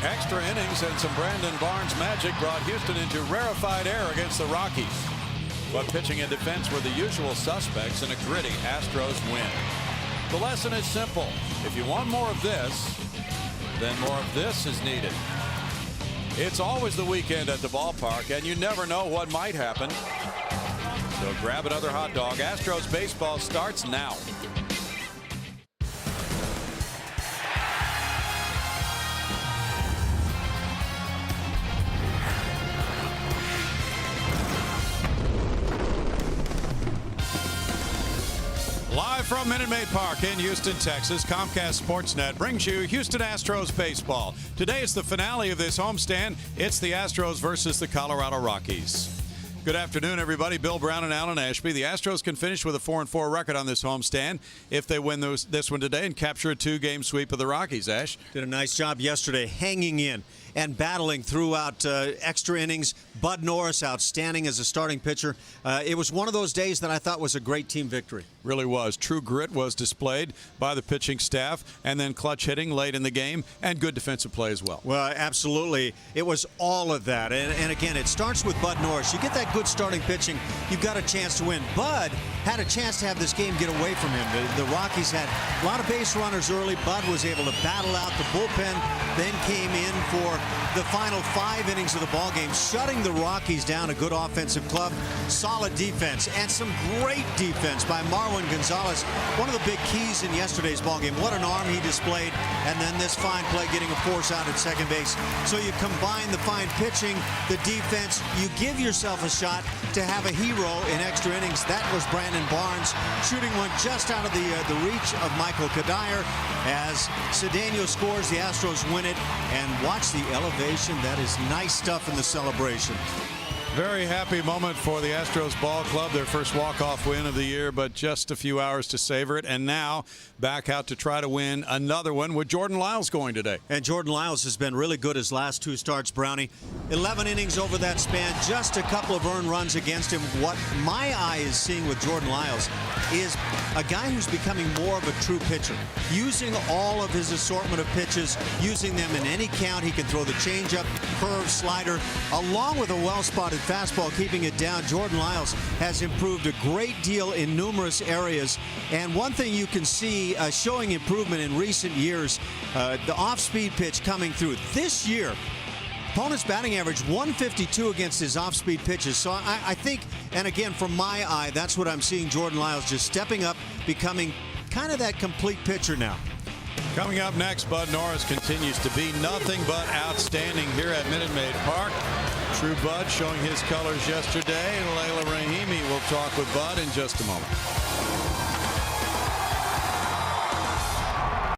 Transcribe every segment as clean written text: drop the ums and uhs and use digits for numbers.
Extra innings and some Brandon Barnes magic brought Houston into rarefied air against the Rockies. But pitching and defense were the usual suspects in a gritty Astros win. The lesson is simple. If you want more of this, then more of this is needed. It's always the weekend at the ballpark, and you never know what might happen. So grab another hot dog. Astros baseball starts now. Live from Minute Maid Park in Houston, Texas, Comcast Sportsnet brings you Houston Astros baseball. Today it's the finale of this homestand. It's the Astros versus the Colorado Rockies. Good afternoon, everybody. Bill Brown and Alan Ashby. The Astros can finish with a 4-4 record on this homestand if they win this one today and capture a 2-game sweep of the Rockies. Ash did a nice job yesterday hanging in and battling throughout extra innings. Bud Norris outstanding as a starting pitcher. It was one of those days that I thought was a great team victory. Really was. True grit was displayed by the pitching staff, and then clutch hitting late in the game and good defensive play as well. Well, absolutely. It was all of that. And again, it starts with Bud Norris. You get that good starting pitching, you've got a chance to win. Bud had a chance to have this game get away from him. The Rockies had a lot of base runners early. Bud was able to battle out the bullpen, then came in for the final 5 innings of the ballgame, shutting the Rockies down. A good offensive club, solid defense, and some great defense by Marwin Gonzalez. One of the big keys in yesterday's ballgame. What an arm he displayed, and then this fine play getting a force out at second base. So you combine the fine pitching, the defense, you give yourself a shot to have a hero in extra innings. That was Brandon Barnes, shooting one just out of the reach of Michael Cuddyer. As Cedeno scores, the Astros win it, and watch the elevation. That is nice stuff in the celebration. Very happy moment for the Astros ball club, their first walk-off win of the year, but just a few hours to savor it. And now back out to try to win another one with Jordan Lyles going today. And Jordan Lyles has been really good his last 2 starts, Brownie. 11 innings over that span, just a couple of earned runs against him. What my eye is seeing with Jordan Lyles is a guy who's becoming more of a true pitcher, using all of his assortment of pitches, using them in any count. He can throw the changeup, curve, slider, along with a well-spotted fastball, keeping it down. Jordan Lyles has improved a great deal in numerous areas, and one thing you can see showing improvement in recent years, the off-speed pitch coming through. This year, opponent's batting average 152 against his off-speed pitches. So I think, and again, from my eye, that's what I'm seeing Jordan Lyles just stepping up, becoming kind of that complete pitcher now. Coming up next, Bud Norris continues to be nothing but outstanding here at Minute Maid Park. True Bud showing his colors yesterday, and Layla Rahimi will talk with Bud in just a moment.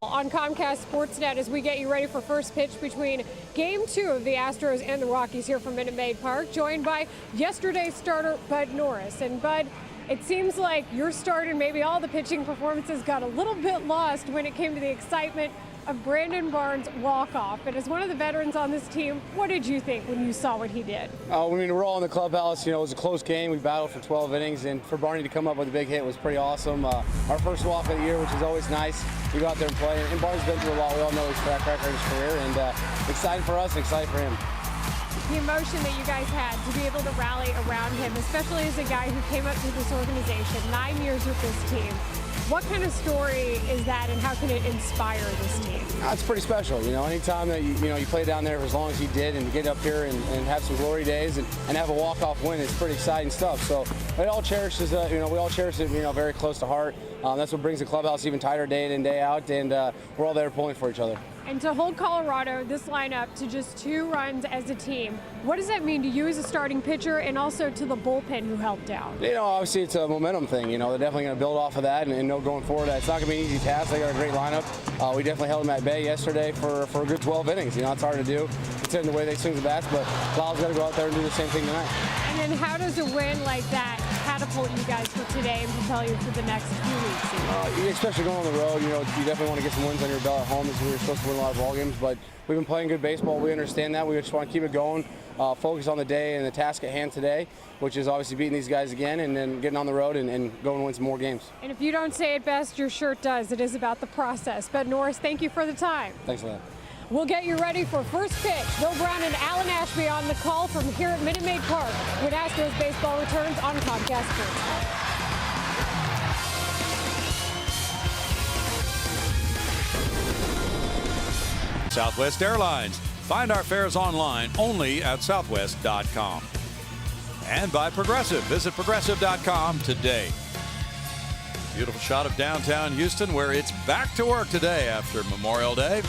On Comcast Sportsnet as we get you ready for first pitch between Game 2 of the Astros and the Rockies here from Minute Maid Park, joined by yesterday's starter Bud Norris. And Bud, it seems like your start and maybe all the pitching performances got a little bit lost when it came to the excitement of Brandon Barnes' walk-off. And as one of the veterans on this team, what did you think when you saw what he did? I mean, we're all in the clubhouse. You know, it was a close game. We battled for 12 innings, and for Barney to come up with a big hit was pretty awesome. Our first walk of the year, which is always nice. We go out there and play, and Barnes been through a lot. We all know his track record, his career, and excited for us and excited for him. The emotion that you guys had to be able to rally around him, especially as a guy who came up through this organization, 9 years with this team. What kind of story is that, and how can it inspire this team? It's pretty special. You know, anytime that you play down there for as long as you did, and to get up here and have some glory days and have a walk-off win is pretty exciting stuff. So we all cherish it. We all cherish it. Very close to heart. That's what brings the clubhouse even tighter day in and day out, and we're all there pulling for each other. And to hold Colorado, this lineup, to just 2 runs as a team, what does that mean to you as a starting pitcher and also to the bullpen who helped out? Obviously it's a momentum thing. They're definitely going to build off of that and know going forward that it's not going to be an easy task. They got a great lineup. We definitely held them at bay yesterday for a good 12 innings. It's hard to do considering the way they swing the bats, but Lyle's got to go out there and do the same thing tonight. And then how does a win like that catapult you guys for today and propel you for the next few weeks? Especially going on the road, you definitely want to get some wins on your belt at home, as we were supposed to win a lot of ball games, but we've been playing good baseball. We understand that. We just want to keep it going, focus on the day and the task at hand today, which is obviously beating these guys again and then getting on the road and going and win some more games. And if you don't say it best, your shirt does. It is about the process. But Norris, thank you for the time. Thanks a lot. We'll get you ready for first pitch. Bill Brown and Alan Ashby on the call from here at Minute Maid Park when Astros baseball returns on Comcast Sports. Southwest Airlines. Find our fares online only at southwest.com. And by Progressive. Visit progressive.com today. Beautiful shot of downtown Houston, where it's back to work today after Memorial Day.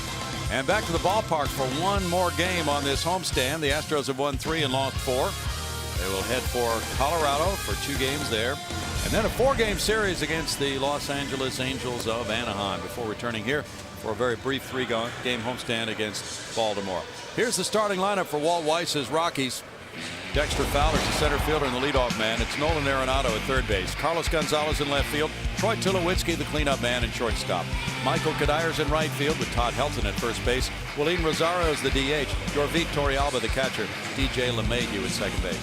And back to the ballpark for one more game on this homestand. The Astros have won 3 and lost 4. They will head for Colorado for 2 games there. And then a 4-game series against the Los Angeles Angels of Anaheim before returning here for a very brief 3-game homestand against Baltimore. Here's the starting lineup for Walt Weiss's Rockies. Dexter Fowler's the center fielder and the leadoff man. It's Nolan Arenado at third base. Carlos Gonzalez in left field. Troy Tulowitzki, the cleanup man, in shortstop. Michael Cuddyer in right field with Todd Helton at first base. Willeen Rosario is the DH. Yorvit Torrealba, the catcher. DJ LeMahieu at second base.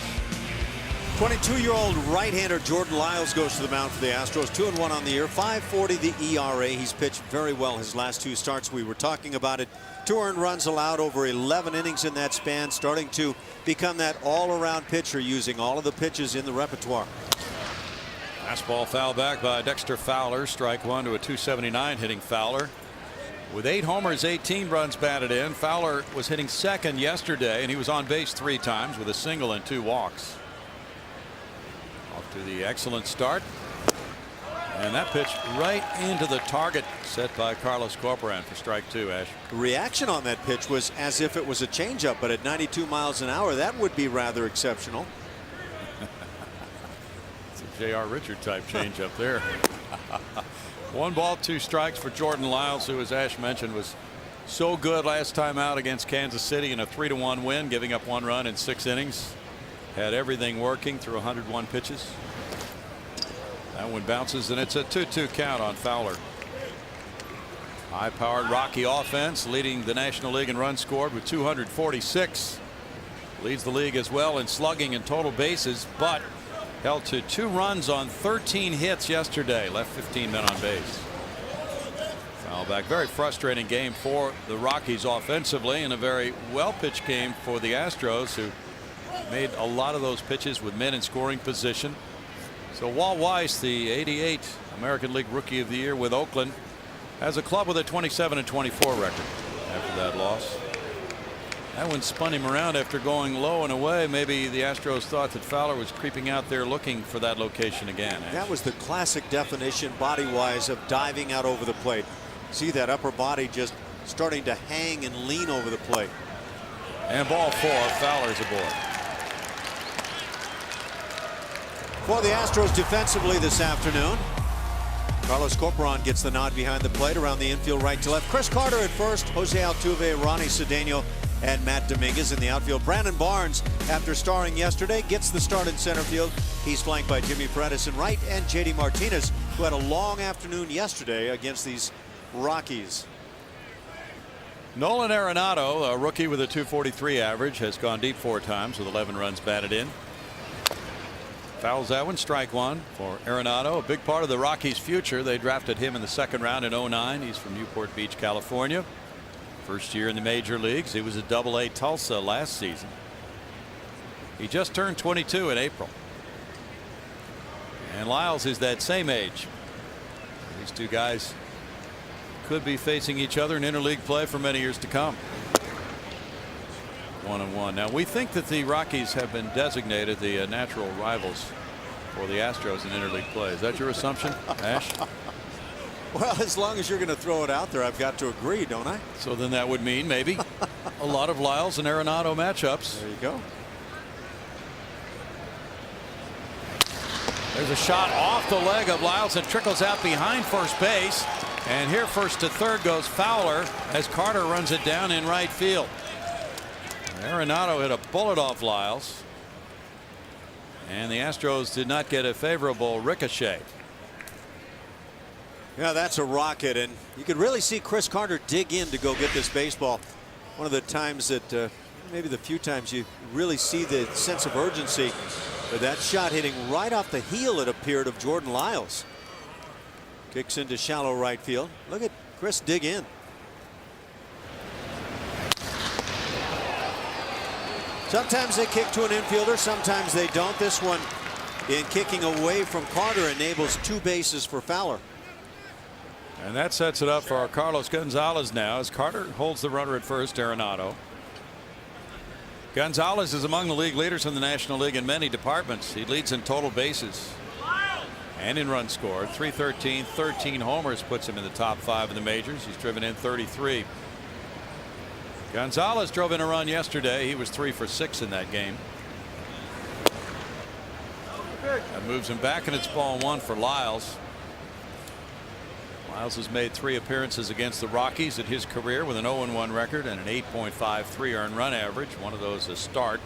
22-year-old right-hander Jordan Lyles goes to the mound for the Astros. 2-1 on the year, 5.40 the ERA. He's pitched very well his last 2 starts. We were talking about it. 2 earned runs allowed over 11 innings in that span, starting to become that all-around pitcher using all of the pitches in the repertoire. Fastball foul back by Dexter Fowler. Strike 1 to a .279 hitting Fowler. With 8 homers, 18 runs batted in. Fowler was hitting second yesterday, and he was on base 3 times with a single and 2 walks. Off to the excellent start. And that pitch right into the target set by Carlos Corporan for strike 2, Ash. The reaction on that pitch was as if it was a changeup, but at 92 miles an hour, that would be rather exceptional. It's a J.R. Richard type changeup there. 1 ball, 2 strikes for Jordan Lyles, who, as Ash mentioned, was so good last time out against Kansas City in a 3-1 win, giving up 1 run in 6 innings. Had everything working through 101 pitches. That one bounces, and it's a 2-2 count on Fowler. High-powered Rocky offense, leading the National League in runs scored with 246. Leads the league as well in slugging and total bases, but held to 2 runs on 13 hits yesterday. Left 15 men on base. Foul back. Very frustrating game for the Rockies offensively, and a very well-pitched game for the Astros, who made a lot of those pitches with men in scoring position. So Walt Weiss, the '88 American League Rookie of the Year with Oakland, has a club with a 27-24 record after that loss. That one spun him around after going low and away. Maybe the Astros thought that Fowler was creeping out there looking for that location again. That was the classic definition body-wise of diving out over the plate. See that upper body just starting to hang and lean over the plate. And ball 4, Fowler's aboard. For the Astros defensively this afternoon, Carlos Corporan gets the nod behind the plate around the infield right to left. Chris Carter at first, Jose Altuve, Ronnie Cedeno, and Matt Dominguez in the outfield. Brandon Barnes, after starring yesterday, gets the start in center field. He's flanked by Jimmy Paredes in right and JD Martinez, who had a long afternoon yesterday against these Rockies. Nolan Arenado, a rookie with a .243 average, has gone deep 4 times with 11 runs batted in. Fouls that one, strike 1 for Arenado, a big part of the Rockies' future. They drafted him in the 2nd round in '09. He's from Newport Beach, California. First year in the major leagues. He was at Double-A Tulsa last season. He just turned 22 in April. And Lyles is that same age. These 2 guys could be facing each other in interleague play for many years to come. 1-1. Now, we think that the Rockies have been designated the natural rivals for the Astros in interleague play. Is that your assumption, Ash? Well, as long as you're going to throw it out there, I've got to agree, don't I? So then that would mean maybe a lot of Lyles and Arenado matchups. There you go. There's a shot off the leg of Lyles and trickles out behind first base. And here first to third goes Fowler as Carter runs it down in right field. Arenado hit a bullet off Lyles, and the Astros did not get a favorable ricochet. Yeah, that's a rocket, and you could really see Chris Carter dig in to go get this baseball. One of the times that maybe the few times you really see the sense of urgency, but that shot hitting right off the heel, it appeared, of Jordan Lyles. Kicks into shallow right field. Look at Chris dig in. Sometimes they kick to an infielder, sometimes they don't. This one, in kicking away from Carter, enables 2 bases for Fowler. And that sets it up for Carlos Gonzalez now as Carter holds the runner at first. Arenado. Gonzalez is among the league leaders in the National League in many departments. He leads in total bases and in runs scored. 313, 13 homers puts him in the top 5 in the majors. He's driven in 33. Gonzalez drove in a run yesterday. He was 3 for 6 in that game. That moves him back, and it's ball 1 for Lyles. Lyles has made 3 appearances against the Rockies in his career with an 0-1 record and an 8.53 earned run average. One of those a start.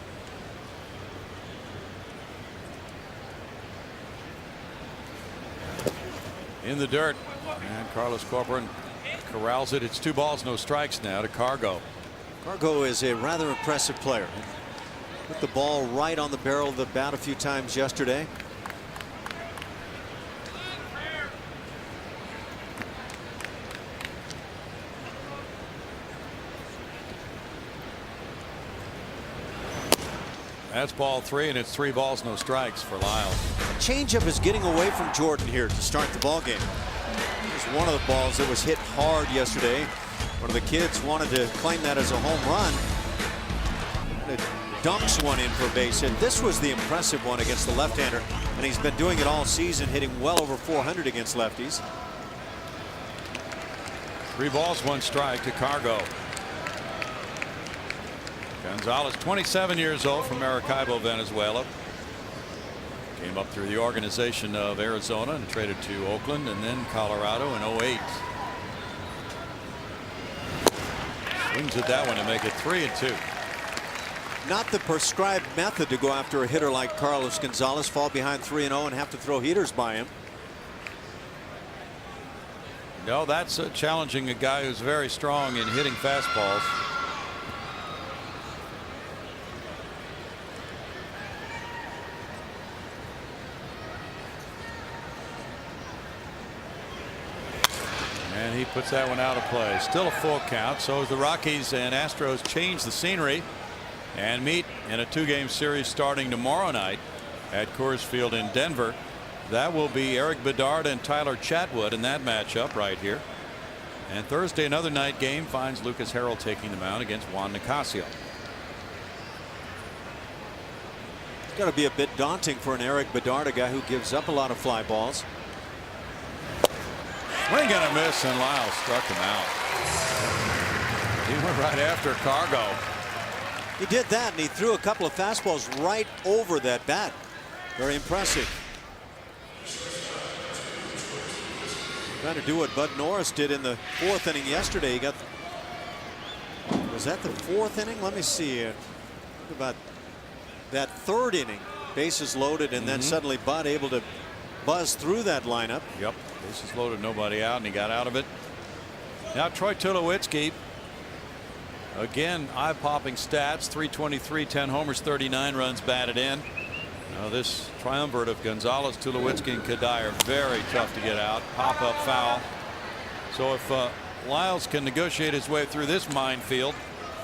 In the dirt, and Carlos Corcoran corrals it. It's 2 balls, no strikes now to Cargo. Cargo is a rather impressive player. Put the ball right on the barrel of the bat a few times yesterday. That's ball 3, and it's 3 balls, no strikes for Lyles. Changeup is getting away from Jordan here to start the ball game. It was one of the balls that was hit hard yesterday. One of the kids wanted to claim that as a home run. It dunks one in for a base hit. This was the impressive one against the left-hander, and he's been doing it all season, hitting well over 400 against lefties. 3 balls, 1 strike to Cargo. Gonzalez, 27 years old, from Maracaibo, Venezuela. Came up through the organization of Arizona and traded to Oakland and then Colorado in 08. Swings at that one to make it 3-2. Not the prescribed method to go after a hitter like Carlos Gonzalez, fall behind 3-0 and have to throw heaters by him. No, that's challenging a guy who's very strong in hitting fastballs. And he puts that one out of play. Still a full count. So as the Rockies and Astros change the scenery and meet in a 2-game series starting tomorrow night at Coors Field in Denver. That will be Eric Bedard and Tyler Chatwood in that matchup right here. And Thursday, another night game finds Lucas Harrell taking the mound against Juan Nicasio. It's got to be a bit daunting for an Eric Bedard, a guy who gives up a lot of fly balls. Swing and a miss, and Lyles struck him out. He went right after Cargo. He did that, and he threw a couple of fastballs right over that bat. Very impressive. Trying to do what Bud Norris did in the 4th inning yesterday. He got. Was that the 4th inning? Let me see. About that 3rd inning, bases loaded, and then suddenly Bud able to buzz through that lineup. Yep. Bases loaded, nobody out, and he got out of it. Now Troy Tulowitzki. Again, eye-popping stats. 323, 10 homers, 39 runs batted in. Now this triumvirate of Gonzalez, Tulowitzki, and Cuddyer, very tough to get out. Pop-up foul. So if Lyles can negotiate his way through this minefield,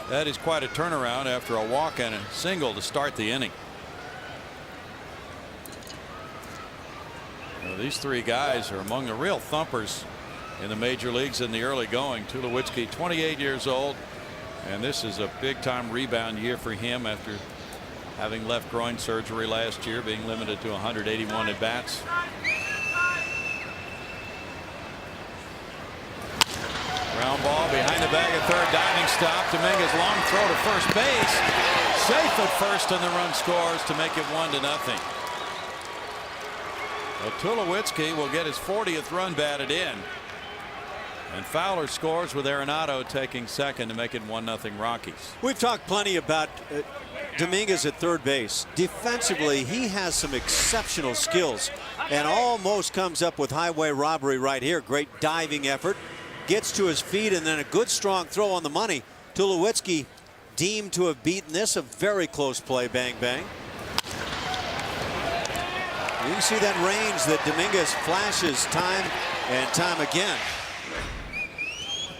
that is quite a turnaround after a walk and a single to start the inning. These 3 guys are among the real thumpers in the major leagues in the early going. Tulowitzki, 28 years old, and this is a big-time rebound year for him after having left groin surgery last year, being limited to 181 at bats. Ground ball behind the bag at third, diving stop. Dominguez long throw to first base, safe at first, and the run scores to make it 1-0. Well, Tulowitzki will get his 40th run batted in. And Fowler scores with Arenado taking second to make it 1-0 Rockies. We've talked plenty about Dominguez at third base. Defensively, he has some exceptional skills and almost comes up with highway robbery right here. Great diving effort. Gets to his feet and then a good strong throw on the money. Tulowitzki deemed to have beaten this. A very close play. Bang, bang. You can see that range that Dominguez flashes time and time again.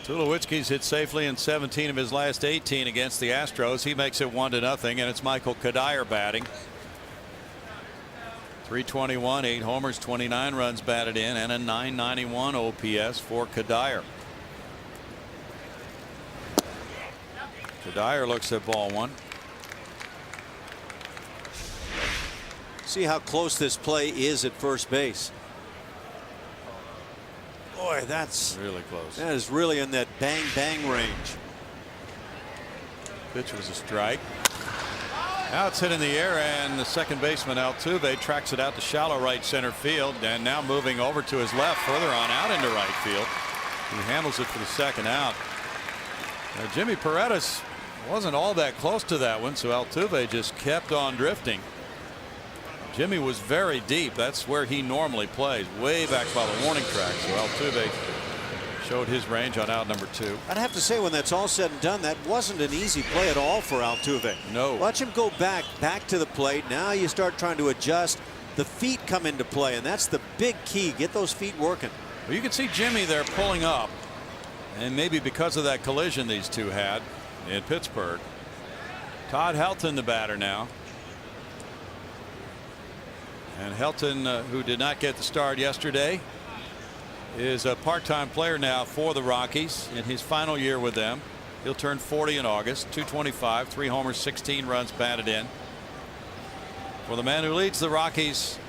Tulowitzki's hit safely in 17 of his last 18 against the Astros. He makes it 1-0, and it's Michael Cuddyer batting. 321, 8 homers, 29 runs batted in, and a 991 OPS for Cuddyer. Cuddyer looks at ball one. See how close this play is at first base. Boy, that's really close. That is really in that bang bang range. Pitch was a strike. Now it's hit in the air, and the second baseman Altuve tracks it out to shallow right center field, and now moving over to his left, further on out into right field. He handles it for the second out. Now, Jimmy Paredes wasn't all that close to that one, so Altuve just kept on drifting. Jimmy was very deep. That's where he normally plays, way back by the warning track. So Altuve showed his range on out number 2. I'd have to say, when that's all said and done, that wasn't an easy play at all for Altuve. No. Watch him go back to the plate. Now you start trying to adjust. The feet come into play, and that's the big key. Get those feet working. Well, you can see Jimmy there pulling up, and maybe because of that collision these two had in Pittsburgh. Todd Helton, the batter now. And Helton, who did not get the start yesterday, is a part-time player now for the Rockies in his final year with them. He'll turn 40 in August. 225, 3 homers, 16 runs batted in. For the man who leads the Rockies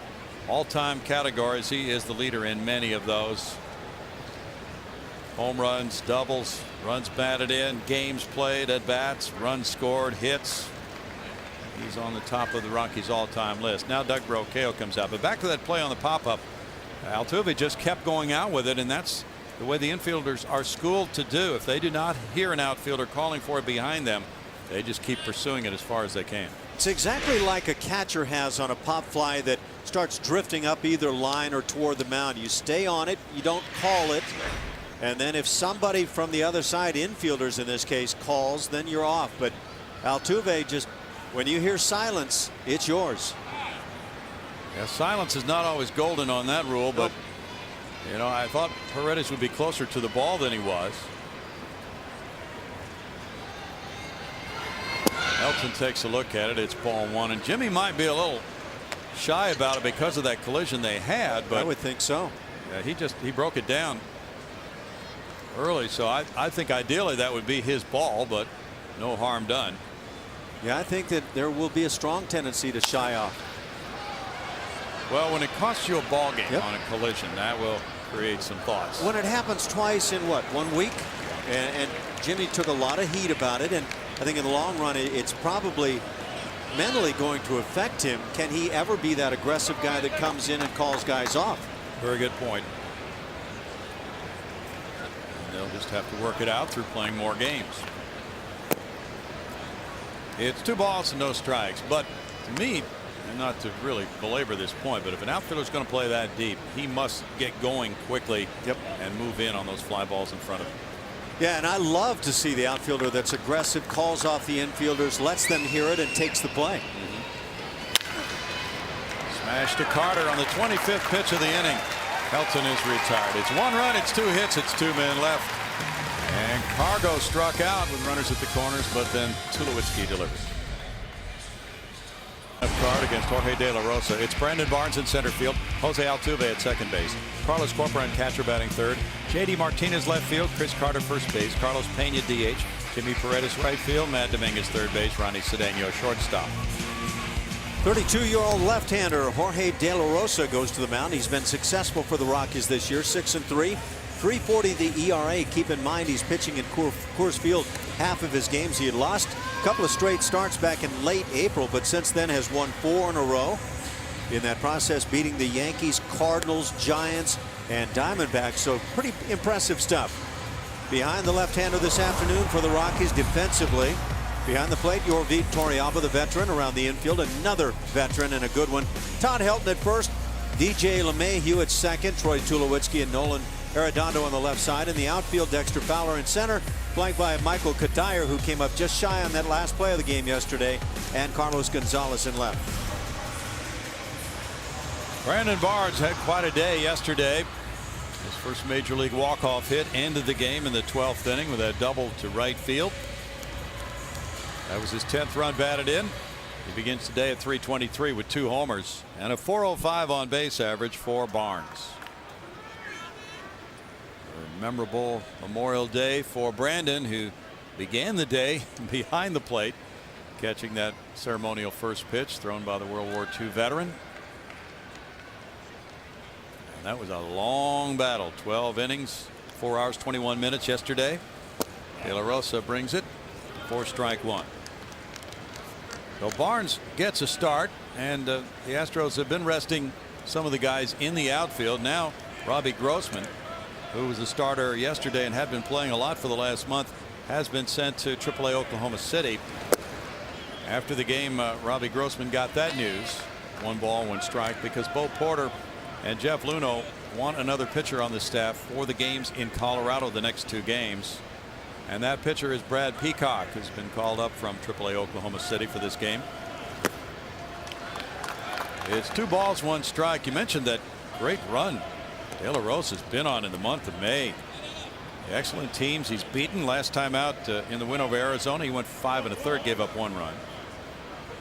all-time categories, he is the leader in many of those. Home runs, doubles, runs batted in, games played, at bats, runs scored, hits. He's on the top of the Rockies all-time list. Now Doug Brocail comes out. But back to that play on the pop-up. Altuve just kept going out with it, and that's the way the infielders are schooled to do. If they do not hear an outfielder calling for it behind them, they just keep pursuing it as far as they can. It's exactly like a catcher has on a pop fly that starts drifting up either line or toward the mound. You stay on it, you don't call it, and then if somebody from the other side, infielders in this case, calls, then you're off. But Altuve just, when you hear silence, it's yours. Yeah, silence is not always golden on that rule, but you know, I thought Paredes would be closer to the ball than he was. Elton takes a look at it. It's ball one, and Jimmy might be a little shy about it because of that collision they had, but I would think so. Yeah, he broke it down early, so I think ideally that would be his ball, but no harm done. Yeah, I think that there will be a strong tendency to shy off. Well, when it costs you a ball game on a collision, that will create some thoughts. When it happens twice in what, 1 week, and Jimmy took a lot of heat about it, and I think in the long run it's probably mentally going to affect him. Can he ever be that aggressive guy that comes in and calls guys off? Very good point. And they'll just have to work it out through playing more games. It's 2 balls and no strikes, but to me, and not to really belabor this point, but if an outfielder is going to play that deep, he must get going quickly and move in on those fly balls in front of him. Yeah, and I love to see the outfielder that's aggressive, calls off the infielders, lets them hear it, and takes the play. Smash to Carter on the 25th pitch of the inning. Helton is retired. It's 1 run, it's 2 hits, it's 2 men left. And Cargo struck out with runners at the corners, but then Tulowitzki delivers. Card against Jorge De La Rosa. It's Brandon Barnes in center field. Jose Altuve at second base. Carlos Corcoran catcher batting third. J.D. Martinez left field. Chris Carter first base. Carlos Pena DH. Jimmy Paredes right field. Matt Dominguez third base. Ronnie Cedeno shortstop. 32-year-old left-hander Jorge De La Rosa goes to the mound. He's been successful for the Rockies this year. 6-3. 3.40 the ERA. Keep in mind he's pitching in Coors Field half of his games. He had lost a couple of straight starts back in late April, but since then has won 4 in a row. In that process, beating the Yankees, Cardinals, Giants, and Diamondbacks. So pretty impressive stuff. Behind the left-hander this afternoon for the Rockies defensively. Behind the plate, Yorvit Torrealba, the veteran, around the infield. Another veteran and a good one. Todd Helton at first. DJ LeMahieu at second. Troy Tulowitzki and Nolan Arredondo on the left side. In the outfield, Dexter Fowler in center, flanked by Michael Cuddyer, who came up just shy on that last play of the game yesterday, and Carlos Gonzalez in left. Brandon Barnes had quite a day yesterday. His first major league walk-off hit ended the game in the 12th inning with a double to right field. That was his 10th run batted in. He begins today at .323 with 2 homers and a .405 on base average for Barnes. A memorable Memorial Day for Brandon, who began the day behind the plate, catching that ceremonial first pitch thrown by the World War II veteran. And that was a long battle, 12 innings, 4 hours 21 minutes yesterday. De La Rosa brings it, 4-1. So Barnes gets a start, and the Astros have been resting some of the guys in the outfield. Now Robbie Grossman, who was a starter yesterday and had been playing a lot for the last month, has been sent to AAA Oklahoma City. After the game, Robbie Grossman got that news. 1 ball, 1 strike, because Bo Porter and Jeff Luhnow want another pitcher on the staff for the games in Colorado, the next 2 games. And that pitcher is Brad Peacock, who's been called up from AAA Oklahoma City for this game. It's 2 balls, 1 strike. You mentioned that great run De La Rosa's been on in the month of May. The excellent teams he's beaten. Last time out in the win over Arizona, he went 5 1/3, gave up 1 run.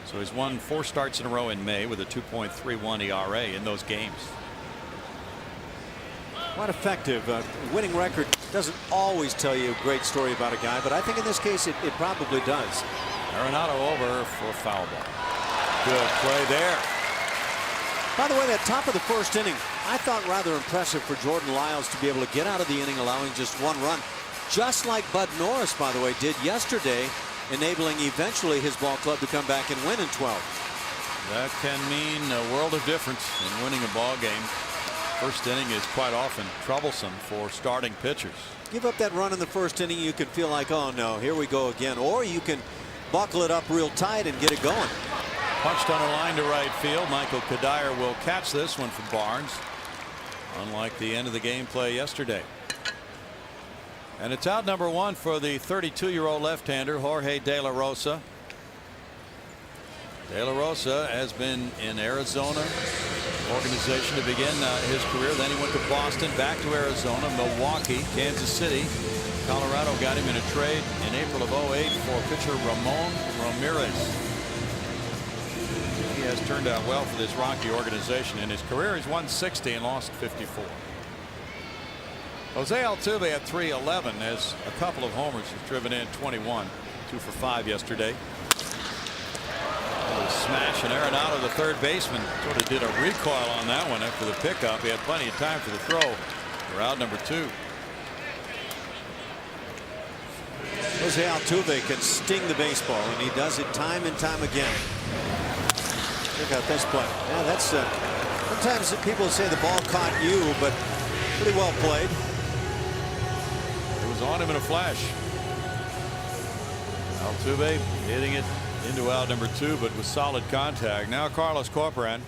So he's won 4 starts in a row in May with a 2.31 ERA in those games. Quite effective. Winning record doesn't always tell you a great story about a guy, but I think in this case it probably does. Arenado over for foul ball. Good play there. By the way, that top of the first inning, I thought rather impressive for Jordan Lyles to be able to get out of the inning, allowing just 1 run, just like Bud Norris, by the way, did yesterday, enabling eventually his ball club to come back and win in 12. That can mean a world of difference in winning a ball game. First inning is quite often troublesome for starting pitchers. Give up that run in the first inning, you can feel like, oh no, here we go again. Or you can buckle it up real tight and get it going. Punched on a line to right field. Michael Cuddyer will catch this one for Barnes, unlike the end of the game play yesterday. And it's out number 1 for the 32-year-old left-hander Jorge De La Rosa. De La Rosa has been in Arizona organization to begin his career. Then he went to Boston, back to Arizona, Milwaukee, Kansas City. Colorado got him in a trade in April of '08 for pitcher Ramon Ramirez. He has turned out well for this Rocky organization. In his career, he's won 60 and lost 54. Jose Altuve at .311 has a couple of homers. He's driven in 21, 2 for 5 yesterday. Smash, and Arenado, the third baseman, sort of did a recoil on that one after the pickup. He had plenty of time for the throw. We're out number 2. Jose Altuve can sting the baseball, and he does it time and time again. Check out this play. Yeah, that's sometimes people say the ball caught you, but pretty well played. It was on him in a flash. Altuve hitting it into out number 2, but with solid contact. Now Carlos Corporan,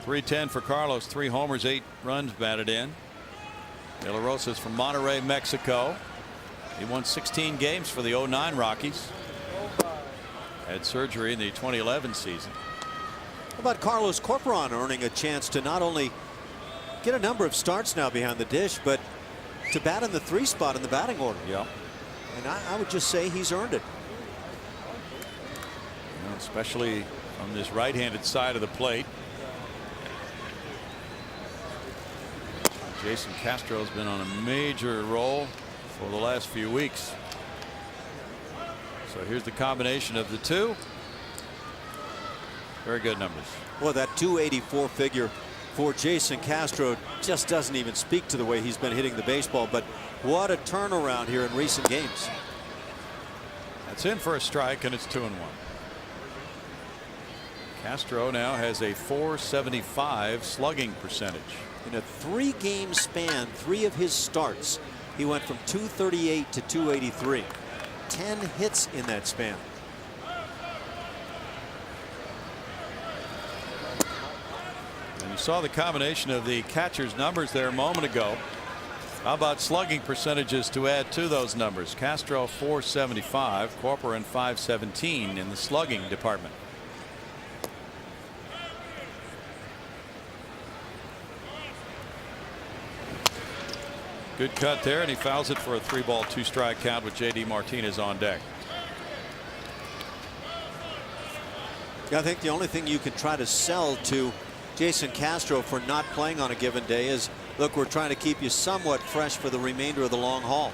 .310 for Carlos, 3 homers, 8 runs batted in. De La Rosa's from Monterrey, Mexico. He won 16 games for the '09 Rockies. Had surgery in the 2011 season. How about Carlos Corporan earning a chance to not only get a number of starts now behind the dish, but to bat in the 3 spot in the batting order? Yeah. And I would just say he's earned it. Especially on this right-handed side of the plate. Jason Castro's been on a major roll for the last few weeks. So here's the combination of the 2. Very good numbers. Well, that 284 figure for Jason Castro just doesn't even speak to the way he's been hitting the baseball. But what a turnaround here in recent games. That's in for a strike, and it's 2-1. Castro now has a .475 slugging percentage. In a 3-game span, 3 of his starts, he went from .238 to .283. 10 hits in that span. And you saw the combination of the catcher's numbers there a moment ago. How about slugging percentages to add to those numbers? Castro .475, Corporan .517 in the slugging department. Good cut there, and he fouls it for a 3-ball 2-strike count with J.D. Martinez on deck. I think the only thing you can try to sell to Jason Castro for not playing on a given day is, look, we're trying to keep you somewhat fresh for the remainder of the long haul.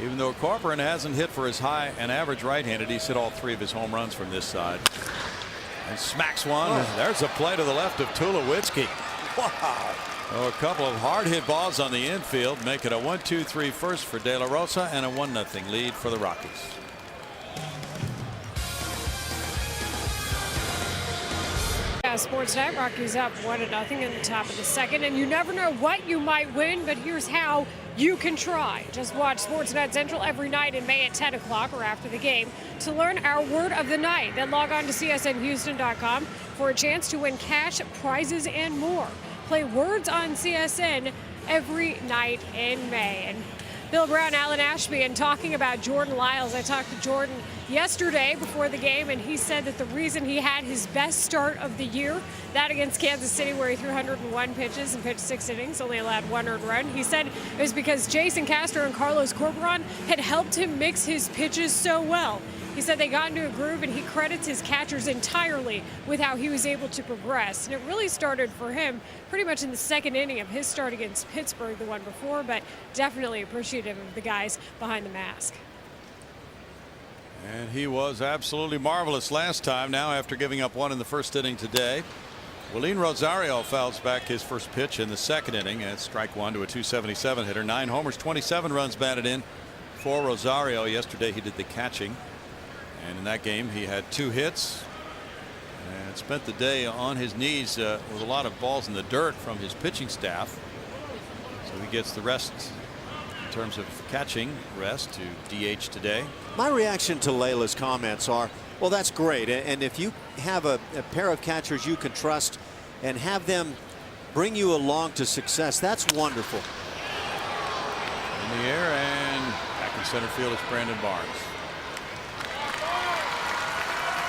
Even though Corcoran hasn't hit for his high and average right-handed, he's hit all 3 of his home runs from this side. And smacks one. There's a play to the left of Tulowitzki. Wow. Oh, a couple of hard hit balls on the infield, make it a 1-2-3 first for De La Rosa and a 1-0 lead for the Rockies. Sports Night, Rockies up 1-0 in the top of the second, and you never know what you might win, but here's how you can try. Just watch Sportsnet Central every night in May at 10 o'clock or after the game to learn our word of the night. Then log on to csnhouston.com for a chance to win cash, prizes, and more. Play Words on CSN every night in May. And Bill Brown, Alan Ashby, and talking about Jordan Lyles. I talked to Jordan yesterday before the game, and he said that the reason he had his best start of the year, that against Kansas City where he threw 101 pitches and pitched 6 innings, only allowed 1 earned run. He said it was because Jason Castro and Carlos Corcoran had helped him mix his pitches so well. He said they got into a groove, and he credits his catchers entirely with how he was able to progress. And it really started for him pretty much in the second inning of his start against Pittsburgh, the one before, but definitely appreciative of the guys behind the mask. And he was absolutely marvelous last time. Now, after giving up 1 in the first inning today, Willeen Rosario fouls back his first pitch in the second inning. And strike 1 to a 277 hitter. 9 homers, 27 runs batted in for Rosario. Yesterday he did the catching. And in that game he had 2 hits and spent the day on his knees with a lot of balls in the dirt from his pitching staff. So he gets the rest in terms of catching rest to DH today. My reaction to Layla's comments are, well, that's great. And if you have a pair of catchers you can trust and have them bring you along to success, that's wonderful. In the air and back in center field is Brandon Barnes.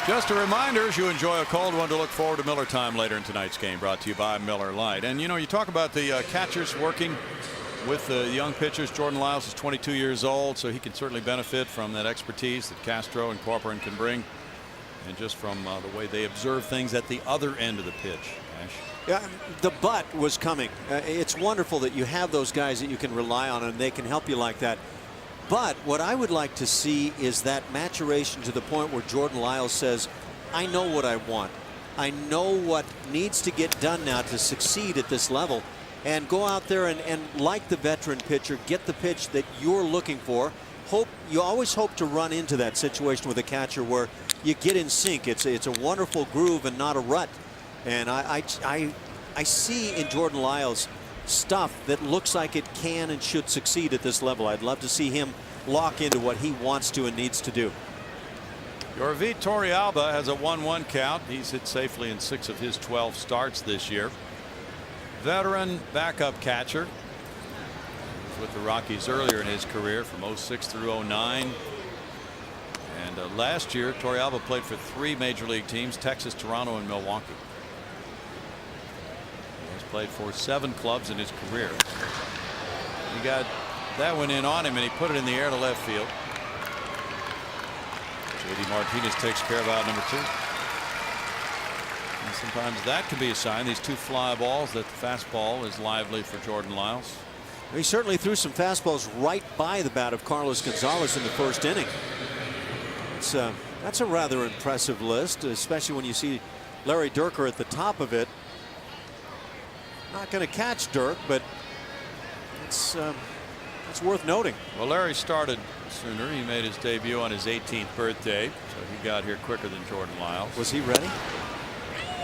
Just a reminder, as you enjoy a cold one, to look forward to Miller Time later in tonight's game, brought to you by Miller Lite. And you know, you talk about the catchers working with the young pitchers. Jordan Lyles is 22 years old, so he can certainly benefit from that expertise that Castro and Corcoran can bring, and just from the way they observe things at the other end of the pitch. Ash? Yeah, the butt was coming. It's wonderful that you have those guys that you can rely on, and they can help you like that. But what I would like to see is that maturation to the point where Jordan Lyles says, I know what I want. I know what needs to get done now to succeed at this level, and go out there and like the veteran pitcher, get the pitch that you're looking for. You always hope to run into that situation with a catcher where you get in sync. It's a wonderful groove and not a rut. And I see in Jordan Lyles stuff that looks like it can and should succeed at this level. I'd love to see him lock into what he wants to and needs to do. Yorvit Torrealba has a 1-1 count. He's hit safely in 6 of his 12 starts this year. Veteran backup catcher. With the Rockies earlier in his career from 06 through 09. And last year Torrealba played for 3 major league teams: Texas, Toronto, and Milwaukee. He's played for 7 clubs in his career. He got that one in on him, and he put it in the air to left field. J.D. Martinez takes care of out number 2. And sometimes that can be a sign, these 2 fly balls, that the fastball is lively for Jordan Lyles. He certainly threw some fastballs right by the bat of Carlos Gonzalez in the first inning. That's a rather impressive list, especially when you see Larry Dierker at the top of it. Not going to catch Dirk, but it's worth noting. Well, Larry started sooner. He made his debut on his 18th birthday, so he got here quicker than Jordan Lyles. Was he ready?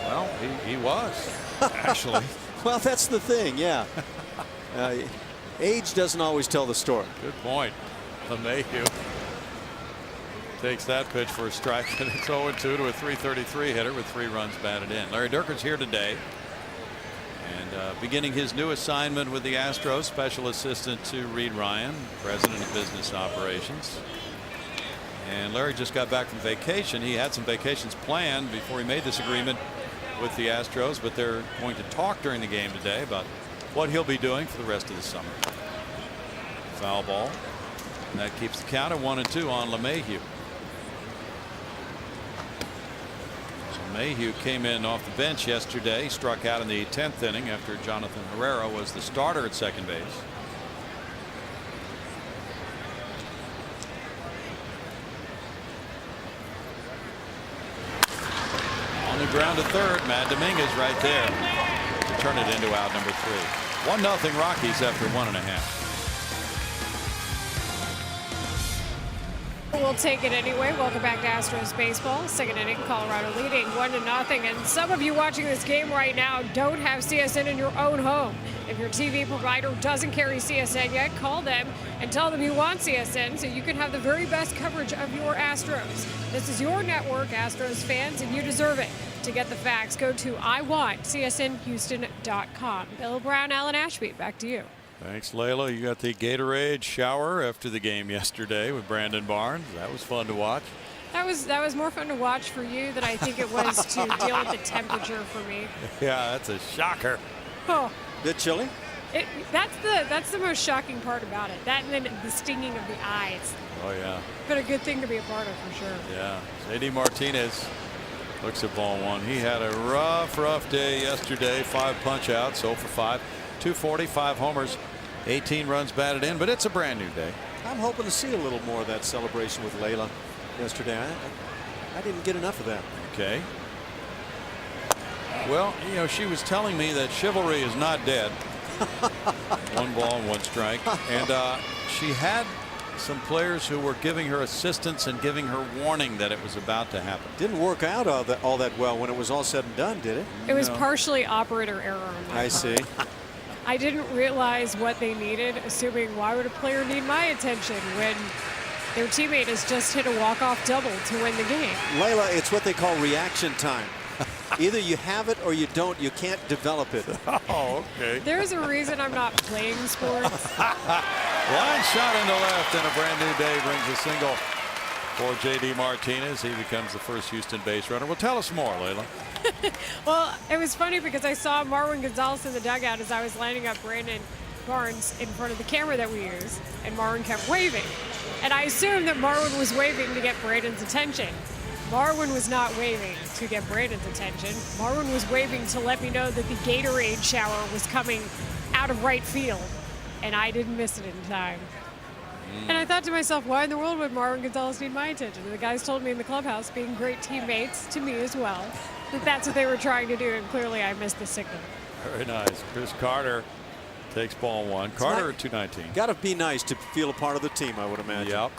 Well, he was, actually. Well, that's the thing, yeah. Age doesn't always tell the story. Good point. LeMahieu takes that pitch for a strike, and it's 0-2 to a 333 hitter with 3 runs batted in. Larry Dierker's here today, and beginning his new assignment with the Astros, special assistant to Reed Ryan, president of business operations. And Larry just got back from vacation. He had some vacations planned before he made this agreement with the Astros, but they're going to talk during the game today about what he'll be doing for the rest of the summer. Foul ball. And that keeps the count at 1-2 on LeMahieu. So Mayhew came in off the bench yesterday. He struck out in the 10th inning after Jonathan Herrera was the starter at second base. On the ground to third, Matt Dominguez right there to turn it into out number 3. 1-0 Rockies after 1.5. We'll take it anyway. Welcome back to Astros baseball. Second inning, Colorado leading 1-0. And some of you watching this game right now don't have CSN in your own home. If your TV provider doesn't carry CSN yet, call them and tell them you want CSN so you can have the very best coverage of your Astros. This is your network, Astros fans, and you deserve it. To get the facts, go to iwantcsnhouston.com. Bill Brown, Alan Ashby, back to you. Thanks, Layla. You got the Gatorade shower after the game yesterday with Brandon Barnes. That was fun to watch. That was more fun to watch for you than I think it was to deal with the temperature for me. Yeah, that's a shocker. Oh, Bit chilly? That's the most shocking part about it. That and then the stinging of the eyes. Oh, yeah. But a good thing to be a part of for sure. Yeah. J.D. Martinez looks at ball 1. He had a rough day yesterday. 5 punch outs, 0 for 5. 240, 5 homers, 18 runs batted in, but it's a brand new day. I'm hoping to see a little more of that celebration with Layla yesterday. I didn't get enough of that. Okay. Well, you know, she was telling me that chivalry is not dead. 1 ball and 1 strike. And she had some players who were giving her assistance and giving her warning that it was about to happen. Didn't work out all that well when it was all said and done, did it? It was partially operator error on my part. see. I didn't realize what they needed, assuming why would a player need my attention when their teammate has just hit a walk-off double to win the game. Layla, it's what they call reaction time. Either you have it or you don't. You can't develop it. Oh, okay. There's a reason I'm not playing sports. Line shot into left, and a brand new day brings a single for J.D. Martinez. He becomes the first Houston base runner. Well, tell us more, Layla. Well, it was funny because I saw Marwin Gonzalez in the dugout as I was lining up Brandon Barnes in front of the camera that we use, and Marwin kept waving. And I assumed that Marwin was waving to get Brandon's attention. Marwin was not waving to get Brandon's attention. Marwin was waving to let me know that the Gatorade shower was coming out of right field, and I didn't miss it in time. And I thought to myself, why in the world would Marwin Gonzalez need my attention? And the guys told me in the clubhouse, being great teammates to me as well, that that's what they were trying to do, and clearly I missed the signal. Very nice. Chris Cuddyer takes ball 1. Cuddyer at 219. Got to be nice to feel a part of the team, I would imagine. Yep.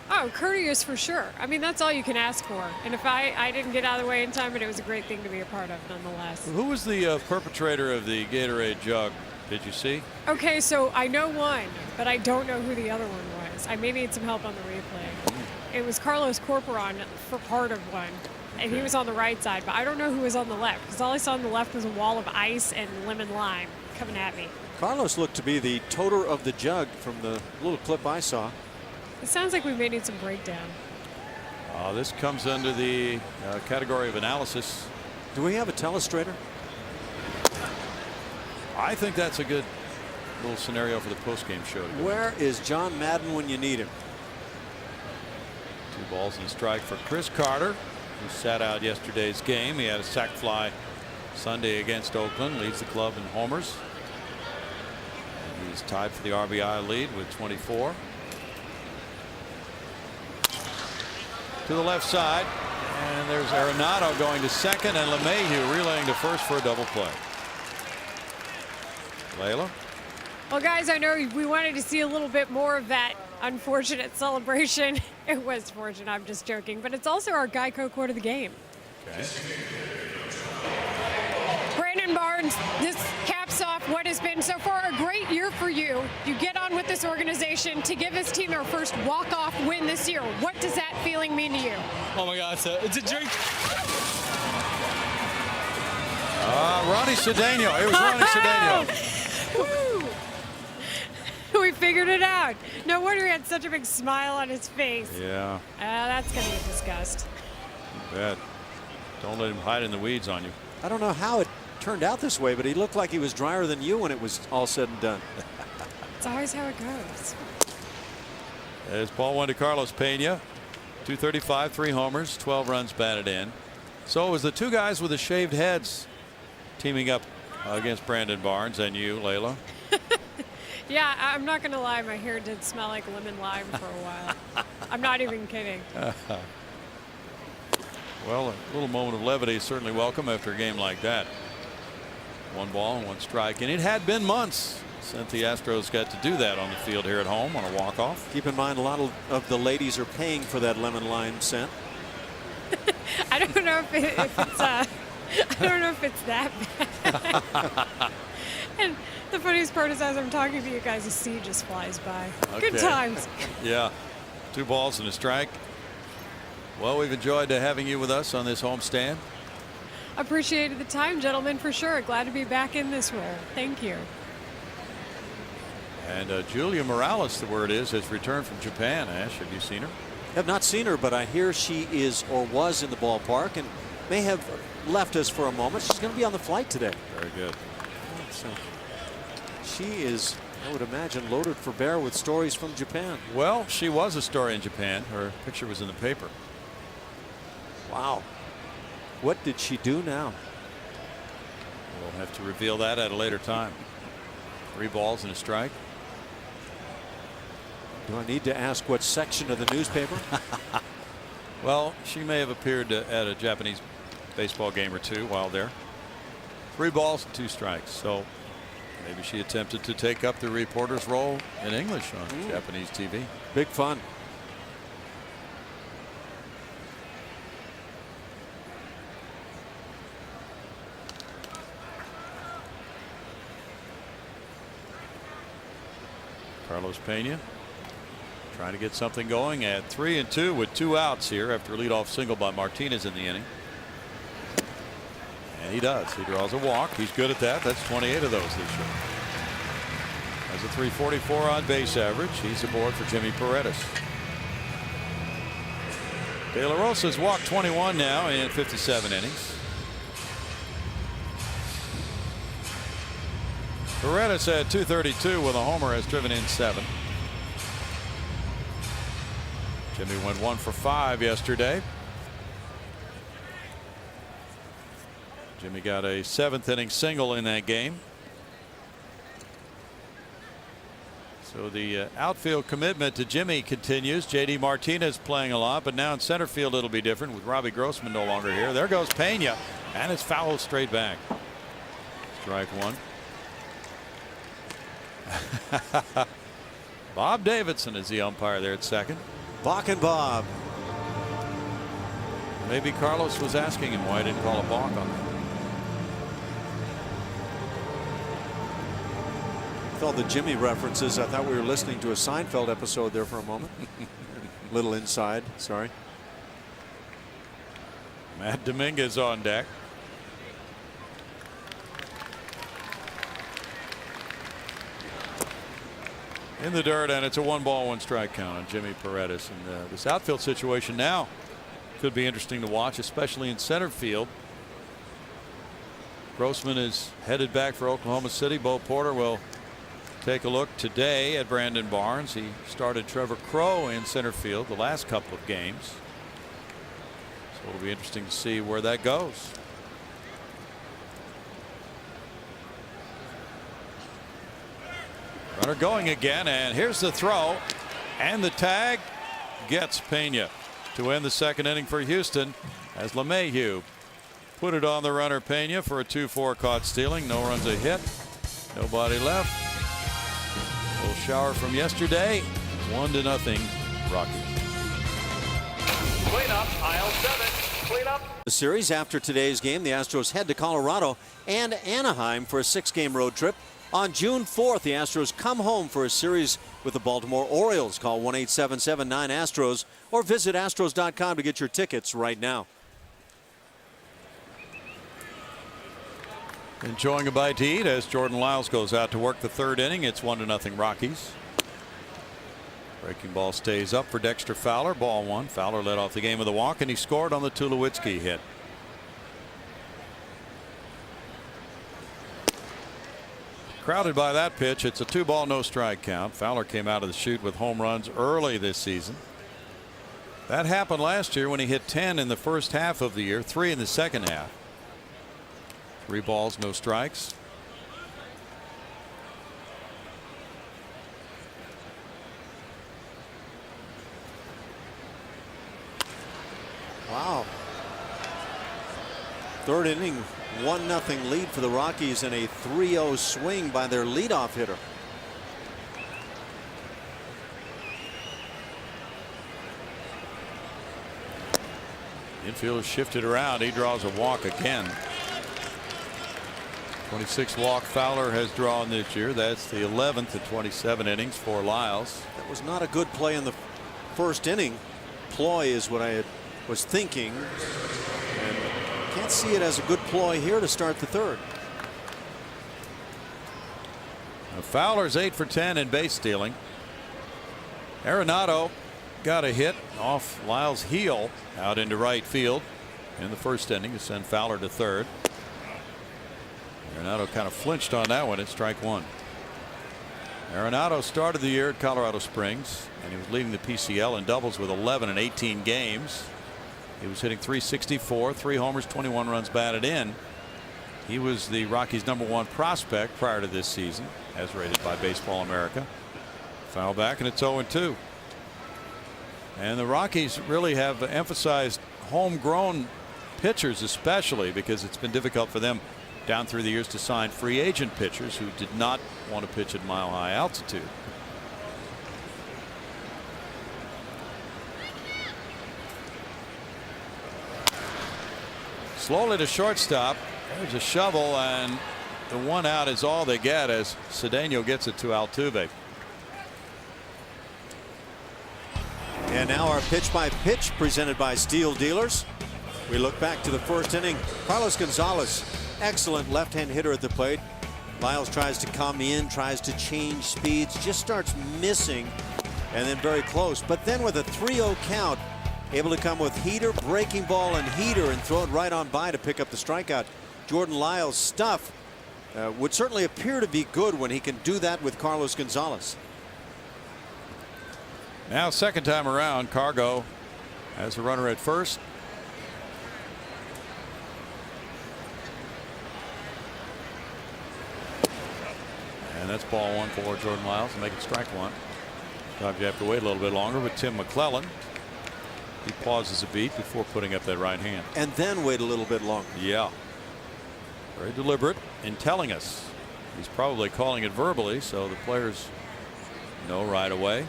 Oh, courteous for sure. I mean, that's all you can ask for. And if I didn't get out of the way in time, but it was a great thing to be a part of nonetheless. Who was the perpetrator of the Gatorade jug? Did you see? Okay, so I know one, but I don't know who the other one was. I may need some help on the replay. It was Carlos Corporon for part of one, and he was on the right side, but I don't know who was on the left, because all I saw on the left was a wall of ice and lemon lime coming at me. Carlos looked to be the toter of the jug from the little clip I saw. It sounds like we may need some breakdown. This comes under the category of analysis. Do we have a telestrator? I think that's a good little scenario for the postgame show. Where is John Madden when you need him? 2 balls and a strike for Chris Cuddyer, who sat out yesterday's game. He had a sac fly Sunday against Oakland, leads the club in homers. And he's tied for the RBI lead with 24. To the left side, and there's Arenado going to second, and LeMahieu relaying to first for a double play. Layla? Well, guys, I know we wanted to see a little bit more of that unfortunate celebration. It was fortunate, I'm just joking, but it's also our Geico quote of the game. Okay. Brandon Barnes, this caps off what has been so far a great year for you. You get on with this organization to give this team their first walk-off win this year. What does that feeling mean to you? Oh my God, it's a drink. Ronnie Cedeno. It was Ronnie Cedeno. Woo! We figured it out. No wonder he had such a big smile on his face. Yeah. That's going to be discussed. You bet. Don't let him hide in the weeds on you. I don't know how it turned out this way, but he looked like he was drier than you when it was all said and done. It's always how it goes. As ball went to Carlos Pena. 235, 3 homers, 12 runs batted in. So it was the two guys with the shaved heads teaming up against Brandon Barnes and you, Layla. Yeah, I'm not going to lie. My hair did smell like lemon lime for a while. I'm not even kidding. Well, a little moment of levity is certainly welcome after a game like that. 1 ball and 1 strike. And it had been months since the Astros got to do that on the field here at home on a walk-off. Keep in mind, a lot of the ladies are paying for that lemon lime scent. I don't know if it's I don't know if it's that bad. And the funniest part is, as I'm talking to you guys, the sea just flies by. Okay. Good times. Yeah, 2 balls and a strike. Well, we've enjoyed having you with us on this homestand. Appreciated the time, gentlemen, for sure. Glad to be back in this role. Thank you. And Julia Morales, the word is, has returned from Japan. Ash, have you seen her? Have not seen her, but I hear she is or was in the ballpark and may have left us for a moment. She's going to be on the flight today. Very good. So she is, I would imagine, loaded for bear with stories from Japan. Well, she was a story in Japan. Her picture was in the paper. Wow. What did she do now? We'll have to reveal that at a later time. 3 balls and a strike. Do I need to ask what section of the newspaper? Well, she may have appeared at a Japanese baseball game or 2 while there. 3 balls and 2 strikes. So maybe she attempted to take up the reporter's role in English on Japanese TV. Big fun. Carlos Pena trying to get something going at 3-2 with 2 outs here after a leadoff single by Martinez in the inning. And he does. He draws a walk. He's good at that. That's 28 of those this year. Has a 344 on base average. He's aboard for Jimmy Paredes. De La Rosa's walked 21 now in 57 innings. Paredes had 232 with a homer, has driven in 7. Jimmy went 1 for 5 yesterday. Jimmy got a 7th inning single in that game. So the outfield commitment to Jimmy continues. JD Martinez playing a lot, but now in center field it'll be different with Robbie Grossman no longer here. There goes Pena, and it's fouled straight back. Strike 1. Bob Davidson is the umpire there at second. Balk and Bob. Maybe Carlos was asking him why he didn't call a balk on that. With all the Jimmy references, I thought we were listening to a Seinfeld episode there for a moment. Little inside, sorry. Matt Dominguez on deck. In the dirt, and it's a 1-ball 1-strike count on Jimmy Paredes. And this outfield situation now could be interesting to watch, especially in center field. Grossman is headed back for Oklahoma City. Bo Porter will take a look today at Brandon Barnes. He started Trevor Crowe in center field the last couple of games. So it'll be interesting to see where that goes. Runner going again, and here's the throw, and the tag gets Pena to end the 2nd inning for Houston as LeMahieu put it on the runner. Pena for a 2-4 caught stealing. No runs, a hit, nobody left. A little shower from yesterday. 1-0 Rockies. Clean up, aisle 7. Clean up. The series after today's game, the Astros head to Colorado and Anaheim for a 6-game road trip. On June 4th, the Astros come home for a series with the Baltimore Orioles. Call 1-877-9-ASTROS or visit Astros.com to get your tickets right now. Enjoying a bite to eat as Jordan Lyles goes out to work the 3rd inning. It's 1-0 Rockies. Breaking ball stays up for Dexter Fowler. Ball 1. Fowler led off the game with a walk, and he scored on the Tulowitzki hit. Crowded by that pitch. It's a 2-ball, no strike count. Fowler came out of the chute with home runs early this season. That happened last year when he hit 10 in the first half of the year, 3 in the second half. 3 balls, no strikes. Wow. Third inning, 1-0 lead for the Rockies and a 3-0 swing by their leadoff hitter. Infielder shifted around. He draws a walk again. 26 walk Fowler has drawn this year. That's the 11th in 27 innings for Lyles. That was not a good play in the first inning. Ploy is what I was thinking. And can't see it as a good ploy here to start the third. Now Fowler's 8 for 10 in base stealing. Arenado got a hit off Lyles' heel out into right field in the first inning to send Fowler to third. Arenado kind of flinched on that one at strike 1. Arenado started the year at Colorado Springs and he was leading the PCL in doubles with 11 in 18 games. He was hitting .364, 3 homers, 21 runs batted in. He was the Rockies' #1 prospect prior to this season as rated by Baseball America. Foul back and it's 0-2. And the Rockies really have emphasized homegrown pitchers, especially because it's been difficult for them down through the years to sign free agent pitchers who did not want to pitch at mile-high altitude. Slowly to shortstop. There's a shovel and the 1 out is all they get as Cedeno gets it to Altuve. And now our pitch by pitch presented by Steel Dealers. We look back to the first inning. Carlos Gonzalez, excellent left-hand hitter at the plate. Lyles tries to come in, tries to change speeds, just starts missing and then very close. But then with a 3-0 count, able to come with heater, breaking ball and heater and throw it right on by to pick up the strikeout. Jordan Lyles' stuff would certainly appear to be good when he can do that with Carlos Gonzalez. Now second time around, Cargo has a runner at first. And that's ball 1 for Jordan Lyles to make it strike 1. Sometimes you have to wait a little bit longer with Tim McClellan. He pauses a beat before putting up that right hand. And then wait a little bit longer. Yeah. Very deliberate in telling us. He's probably calling it verbally so the players know right away.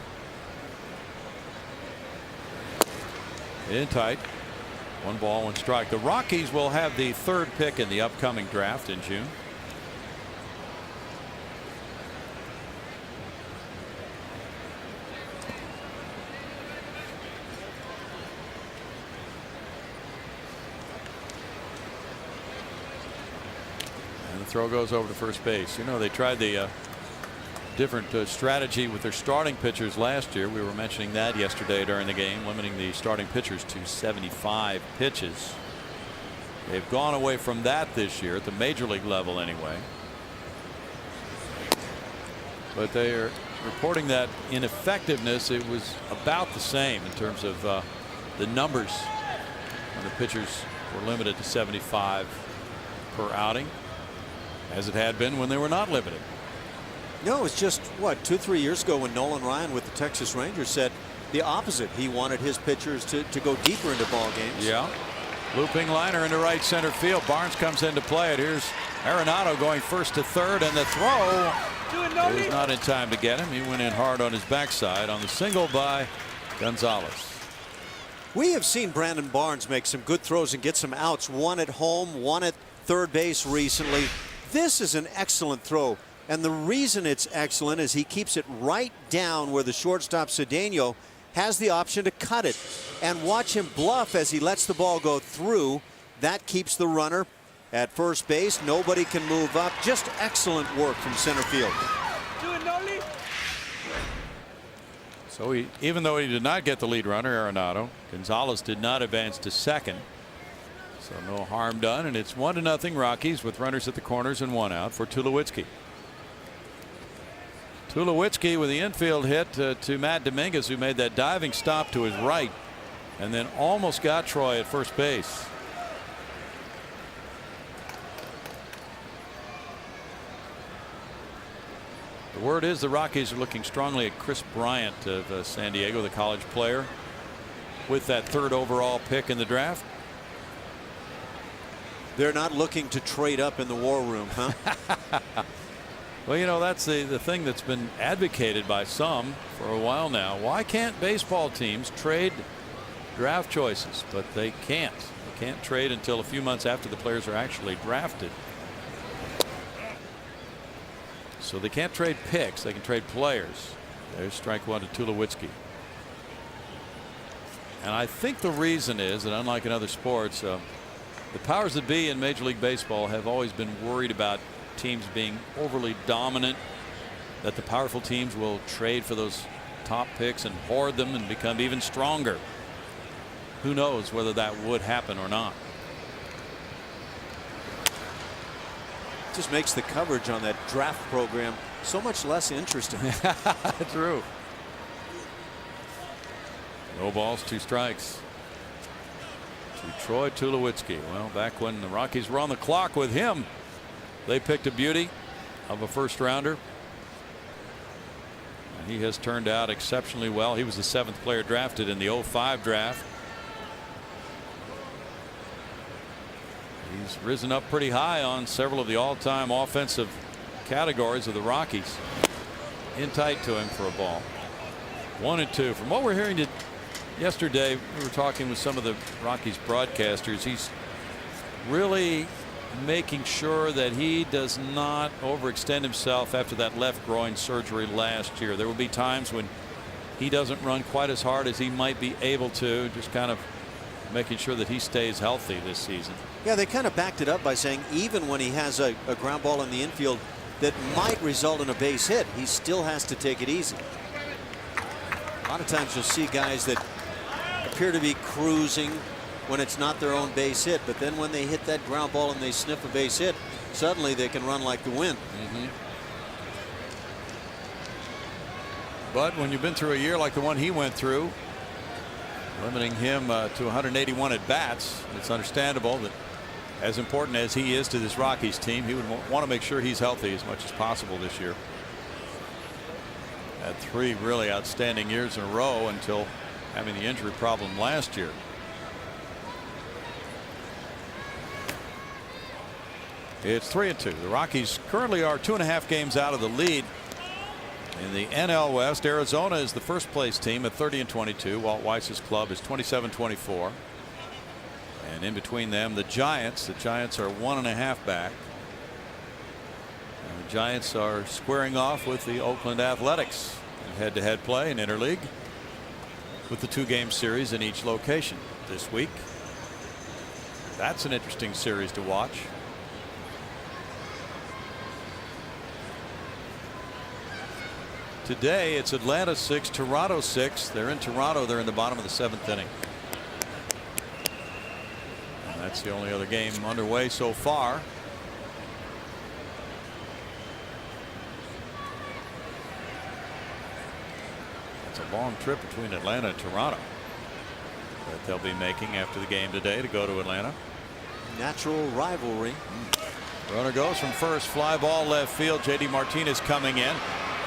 In tight. 1 ball, 1 strike. The Rockies will have the 3rd pick in the upcoming draft in June. And the throw goes over to first base. You know, they tried the different strategy with their starting pitchers last year. We were mentioning that yesterday during the game, limiting the starting pitchers to 75 pitches. They've gone away from that this year at the major league level anyway. But they are reporting that in effectiveness it was about the same in terms of the numbers when the pitchers were limited to 75 per outing as it had been when they were not limited. No, it was just, what, 2-3 years ago when Nolan Ryan with the Texas Rangers said the opposite. He wanted his pitchers to go deeper into ball games. Yeah. Looping liner into right center field. Barnes comes in to play it. Here's Arenado going first to third, and the throw is not in time to get him. He went in hard on his backside on the single by Gonzalez. We have seen Brandon Barnes make some good throws and get some outs. One at home, one at third base recently. This is an excellent throw. And the reason it's excellent is he keeps it right down where the shortstop Cedeno has the option to cut it. And watch him bluff as he lets the ball go through. That keeps the runner at first base. Nobody can move up. Just excellent work from center field. So even though he did not get the lead runner, Arenado, Gonzalez did not advance to second. So no harm done. And it's 1-0 Rockies with runners at the corners and 1 out for Tulowitzki. Tulowitzki with the infield hit to Matt Dominguez, who made that diving stop to his right and then almost got Troy at first base. The word is the Rockies are looking strongly at Chris Bryant of San Diego, the college player, with that 3rd overall pick in the draft. They're not looking to trade up in the war room, huh? Well, you know, that's the thing that's been advocated by some for a while now. Why can't baseball teams trade draft choices? But they can't. They can't trade until a few months after the players are actually drafted. So they can't trade picks. They can trade players. There's strike one to Tulowitzki. And I think the reason is that, unlike in other sports, the powers that be in Major League Baseball have always been worried about teams being overly dominant, that the powerful teams will trade for those top picks and hoard them and become even stronger. Who knows whether that would happen or not. Just makes the coverage on that draft program so much less interesting. True. No balls, 2 strikes to Troy Tulowitzki. Well, back when the Rockies were on the clock with him, they picked a beauty of a first rounder. And he has turned out exceptionally well. He was the 7th player drafted in the 05 draft. He's risen up pretty high on several of the all-time offensive categories of the Rockies. In tight to him for a ball. 1-2. From what we're hearing yesterday, we were talking with some of the Rockies broadcasters. He's really making sure that he does not overextend himself after that left groin surgery last year. There will be times when he doesn't run quite as hard as he might be able to, just kind of making sure that he stays healthy this season. Yeah, they kind of backed it up by saying even when he has a ground ball in the infield that might result in a base hit, he still has to take it easy. A lot of times you'll see guys that appear to be cruising when it's not their own base hit, but then when they hit that ground ball and they sniff a base hit, suddenly they can run like the wind. But when you've been through a year like the one he went through, limiting him to 181 at bats, it's understandable that, as important as he is to this Rockies team, he would want to make sure he's healthy as much as possible this year. Had 3 really outstanding years in a row until having the injury problem last year. It's 3-2. The Rockies currently are 2.5 games out of the lead in the NL West. Arizona is the first place team at 30-22. Walt Weiss's club is 27-24. And in between them, the Giants. The Giants are 1.5 back. And the Giants are squaring off with the Oakland Athletics in head-to-head play in interleague, with the 2-game series in each location this week. That's an interesting series to watch. Today it's Atlanta 6, Toronto 6. They're in Toronto. They're in the bottom of the 7th inning. And that's the only other game underway so far. It's a long trip between Atlanta and Toronto that they'll be making after the game today to go to Atlanta. Natural rivalry. Runner goes from first, fly ball left field. J.D. Martinez coming in.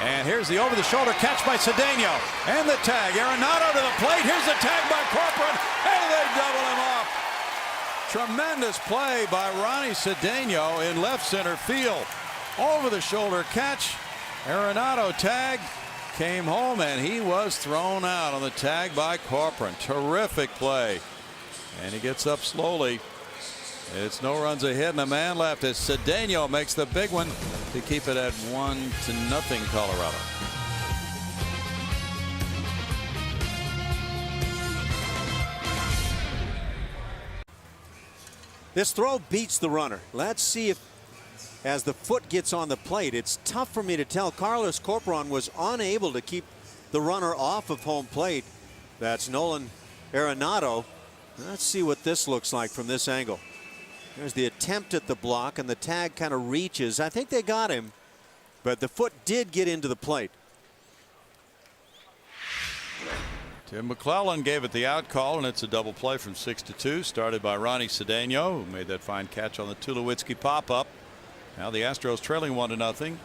And here's the over-the-shoulder catch by Cedeno. And the tag. Arenado to the plate. Here's the tag by Corcoran. And they double him off. Tremendous play by Ronnie Cedeno in left center field. Over-the-shoulder catch. Arenado tag. Came home and he was thrown out on the tag by Corcoran. Terrific play. And he gets up slowly. It's no runs ahead and a man left as Cedeno makes the big one to keep it at 1-0 Colorado. This throw beats the runner. Let's see if, as the foot gets on the plate, it's tough for me to tell. Carlos Corcoran was unable to keep the runner off of home plate. That's Nolan Arenado. Let's see what this looks like from this angle. There's the attempt at the block, and the tag kind of reaches. I think they got him. but the foot did get into the plate. Tim McClellan gave it the out call, and it's a double play from 6-2, started by Ronnie Cedeno, who made that fine catch on the Tulowitzki pop-up. Now the Astros trailing 1-0.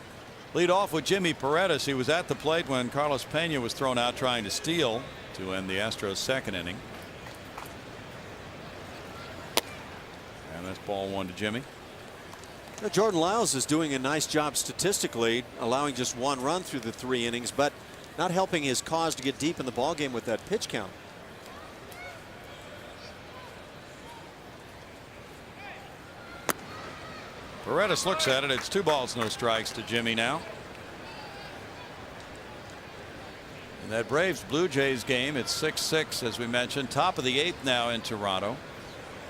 Lead off with Jimmy Paredes. He was at the plate when Carlos Pena was thrown out trying to steal to end the Astros' second inning. And that's ball 1 to Jimmy. Now, Jordan Lyles is doing a nice job statistically, allowing just 1 run through the 3 innings, but not helping his cause to get deep in the ballgame with that pitch count. Paredes looks at it. It's 2 balls, no strikes to Jimmy now. In that Braves Blue Jays game, it's 6-6 as we mentioned. Top of the 8th now in Toronto.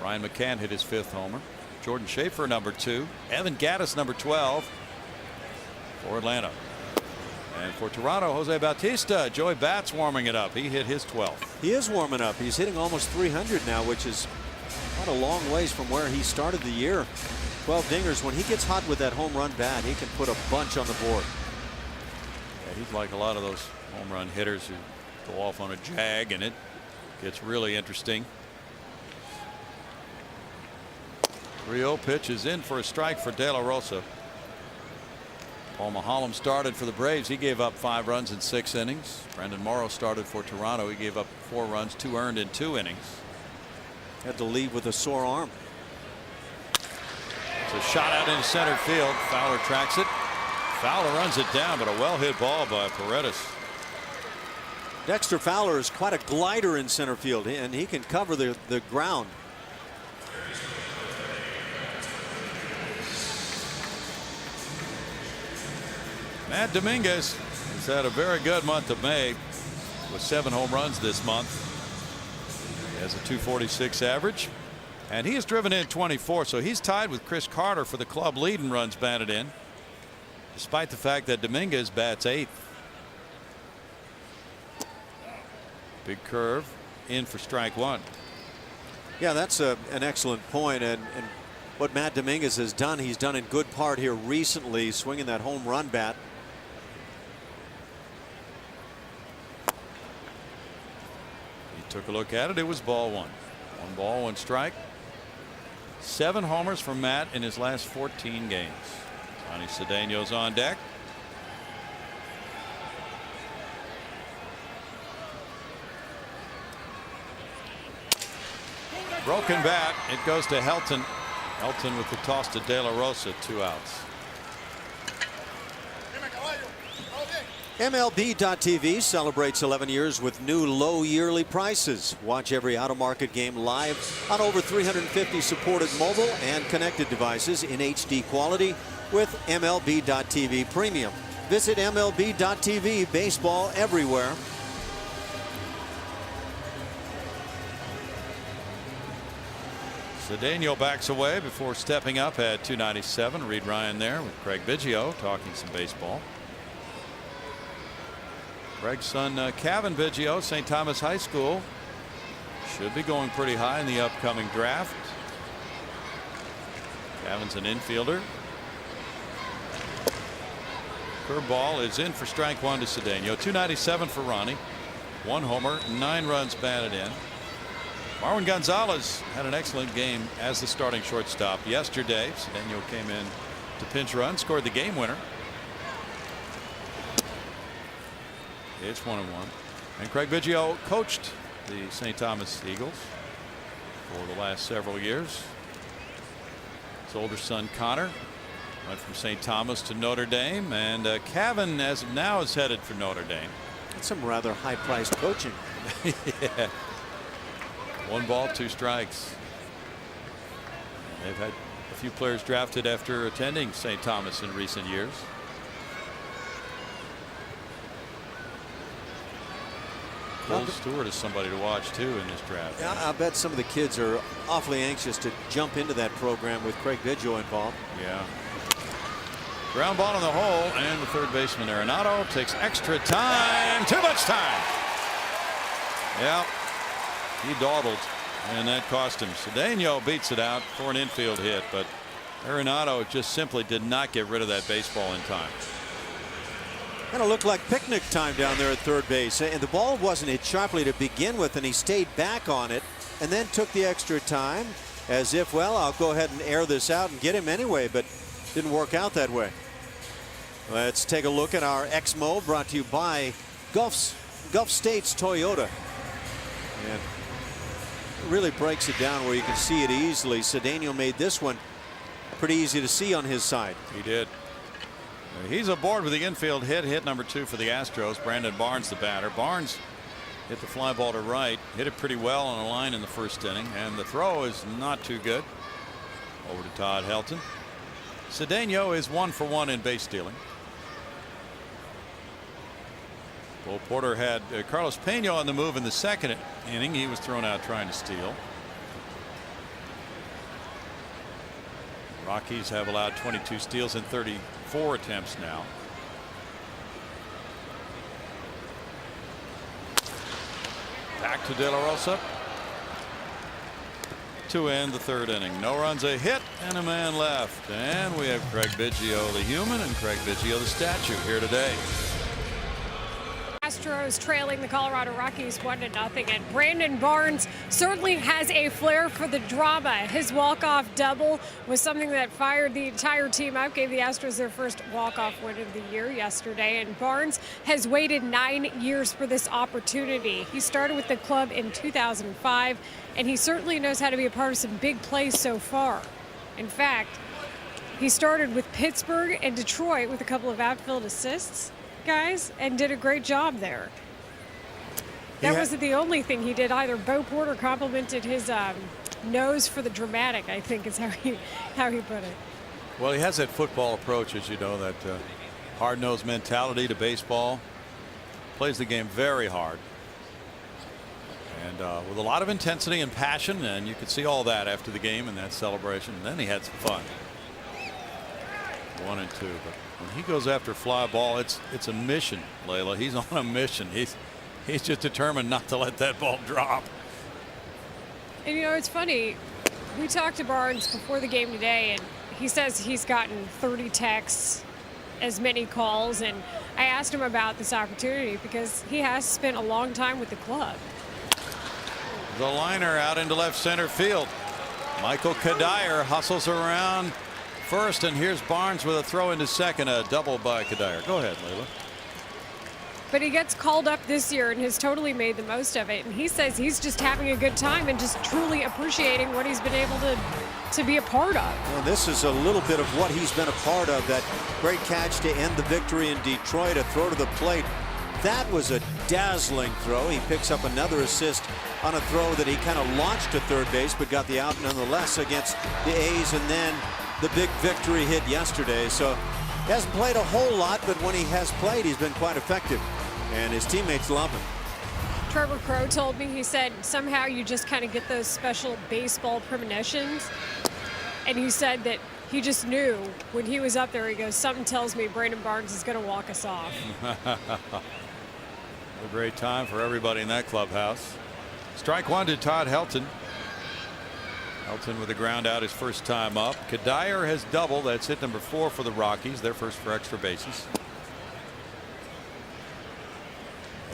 Ryan McCann hit his 5th homer. Jordan Schaefer number 2. Evan Gattis number 12 for Atlanta. And for Toronto, Jose Bautista, Joey Bats warming it up. He hit his 12th. He is warming up. He's hitting almost 300 now, which is not a long ways from where he started the year. 12 dingers. When he gets hot with that home run bat, he can put a bunch on the board. Yeah, he's like a lot of those home run hitters who go off on a jag, and it gets really interesting. 3-0 pitch is in for a strike for De La Rosa. Paul Maholm started for the Braves. He gave up 5 runs in 6 innings. Brendan Morrow started for Toronto. He gave up 4 runs, 2 earned in 2 innings. Had to leave with a sore arm. It's a shot out into center field. Fowler tracks it. Fowler runs it down, but a well hit ball by Paredes. Dexter Fowler is quite a glider in center field, and he can cover the ground. Matt Dominguez has had a very good month of May with 7 home runs this month. He has a .246 average, and he has driven in 24, so he's tied with Chris Carter for the club lead in runs batted in, despite the fact that Dominguez bats 8th. Big curve in for strike 1. Yeah, that's an excellent point, and what Matt Dominguez has done, he's done in good part here recently, swinging that home run bat. Took a look at it. It was ball 1. 1 ball, 1 strike. 7 homers for Matt in his last 14 games. Ronnie Cedeno's on deck. Broken bat. It goes to Helton. Helton with the toss to De La Rosa. 2 outs. MLB.TV celebrates 11 years with new low yearly prices. Watch every out of market game live on over 350 supported mobile and connected devices in HD quality with MLB.TV Premium. Visit MLB.TV. Baseball everywhere. Cedeno backs away before stepping up at 297. Reed Ryan there with Craig Biggio talking some baseball. Greg's son Kevin Biggio, St. Thomas High School, should be going pretty high in the upcoming draft. Kevin's an infielder. Curveball is in for strike 1 to Cedeno. 297 for Ronnie. 1 homer, 9 runs batted in. Marwin Gonzalez had an excellent game as the starting shortstop yesterday. Cedeno came in to pinch run, scored the game winner. It's 1-1. And Craig Biggio coached the St. Thomas Eagles for the last several years. His older son Connor went from St. Thomas to Notre Dame, and Cavan as of now is headed for Notre Dame. That's some rather high priced coaching. Yeah. 1 ball, 2 strikes. They've had a few players drafted after attending St. Thomas in recent years. Cole Stewart is somebody to watch too in this draft. Yeah, I bet some of the kids are awfully anxious to jump into that program with Craig Biggio involved. Yeah. Ground ball in the hole, and the third baseman Arenado takes extra time. Too much time. Yeah. He dawdled, and that cost him. Cedeno beats it out for an infield hit, but Arenado just simply did not get rid of that baseball in time. Kind of looked like picnic time down there at third base. And the ball wasn't hit sharply to begin with, and he stayed back on it and then took the extra time as if, well, I'll go ahead and air this out and get him anyway, but didn't work out that way. Let's take a look at our X-Mo, brought to you by Gulf States Toyota. And it really breaks it down where you can see it easily. Cedeno made this one pretty easy to see on his side. He did. He's aboard with the infield hit number 2 for the Astros. Brandon Barnes, the batter. Barnes hit the fly ball to right, hit it pretty well on a line in the first inning, and the throw is not too good. Over to Todd Helton. Cedeno is 1 for 1 in base stealing. Bull Porter had Carlos Pena on the move in the second inning. He was thrown out trying to steal. Rockies have allowed 22 steals in 34 attempts now. Back to De La Rosa to end the third inning. No runs, a hit, and a man left. And we have Craig Biggio, the human, and Craig Biggio, the statue, here today. Astros trailing the Colorado Rockies 1-0, and Brandon Barnes certainly has a flair for the drama. His walk-off double was something that fired the entire team up, gave the Astros their first walk-off win of the year yesterday, and Barnes has waited 9 years for this opportunity. He started with the club in 2005, and he certainly knows how to be a part of some big plays so far. In fact, he started with Pittsburgh and Detroit with a couple of outfield assists, guys, and did a great job there. That wasn't the only thing he did either. Bo Porter complimented his nose for the dramatic, I think is how he put it. Well, he has that football approach, as you know, that hard-nosed mentality to baseball. Plays the game very hard, and with a lot of intensity and passion, and you could see all that after the game in that celebration. And then he had some fun. 1 and 2, but when he goes after fly ball, it's a mission, Layla. He's on a mission. He's just determined not to let that ball drop. And you know, it's funny, we talked to Barnes before the game today, and he says he's gotten 30 texts, as many calls, and I asked him about this opportunity because he has spent a long time with the club. The liner out into left center field. Michael Cuddyer hustles around first, and here's Barnes with a throw into second, a double by Cuddyer. Go ahead, Layla. But he gets called up this year and has totally made the most of it. And he says he's just having a good time and just truly appreciating what he's been able to be a part of. Well, this is a little bit of what he's been a part of. That great catch to end the victory in Detroit, a throw to the plate. That was a dazzling throw. He picks up another assist on a throw that he kind of launched to third base, but got the out nonetheless against the A's, and then the big victory hit yesterday. So he hasn't played a whole lot, but when he has played, he's been quite effective, and his teammates love him. Trevor Crowe told me, he said somehow you just kind of get those special baseball premonitions, and he said that he just knew when he was up there. He goes, something tells me Brandon Barnes is going to walk us off. A great time for everybody in that clubhouse. Strike one to Todd Helton. Helton with a ground out his first time up. Cuddyer has doubled. That's hit number 4 for the Rockies. Their first for extra bases.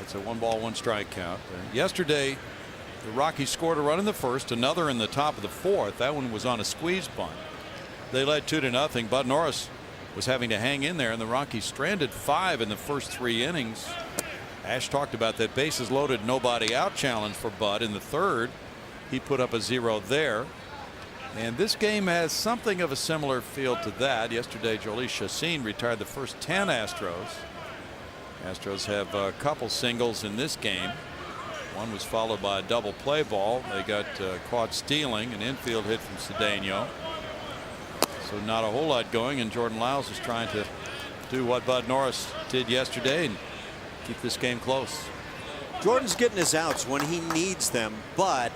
It's a 1-ball-1-strike count. Yesterday, the Rockies scored a run in the first, another in the top of the 4th. That one was on a squeeze bunt. They led 2-0. Bud Norris was having to hang in there, and the Rockies stranded 5 in the first 3 innings. Ash talked about that bases loaded, nobody out challenge for Bud in the third. He put up a 0 there. And this game has something of a similar feel to that. Yesterday, Jhoulys Chacín retired the first 10 Astros. Astros have a couple singles in this game. One was followed by a double play ball. They got caught stealing an infield hit from Cedeno. So not a whole lot going, and Jordan Lyles is trying to do what Bud Norris did yesterday and keep this game close. Jordan's getting his outs when he needs them, but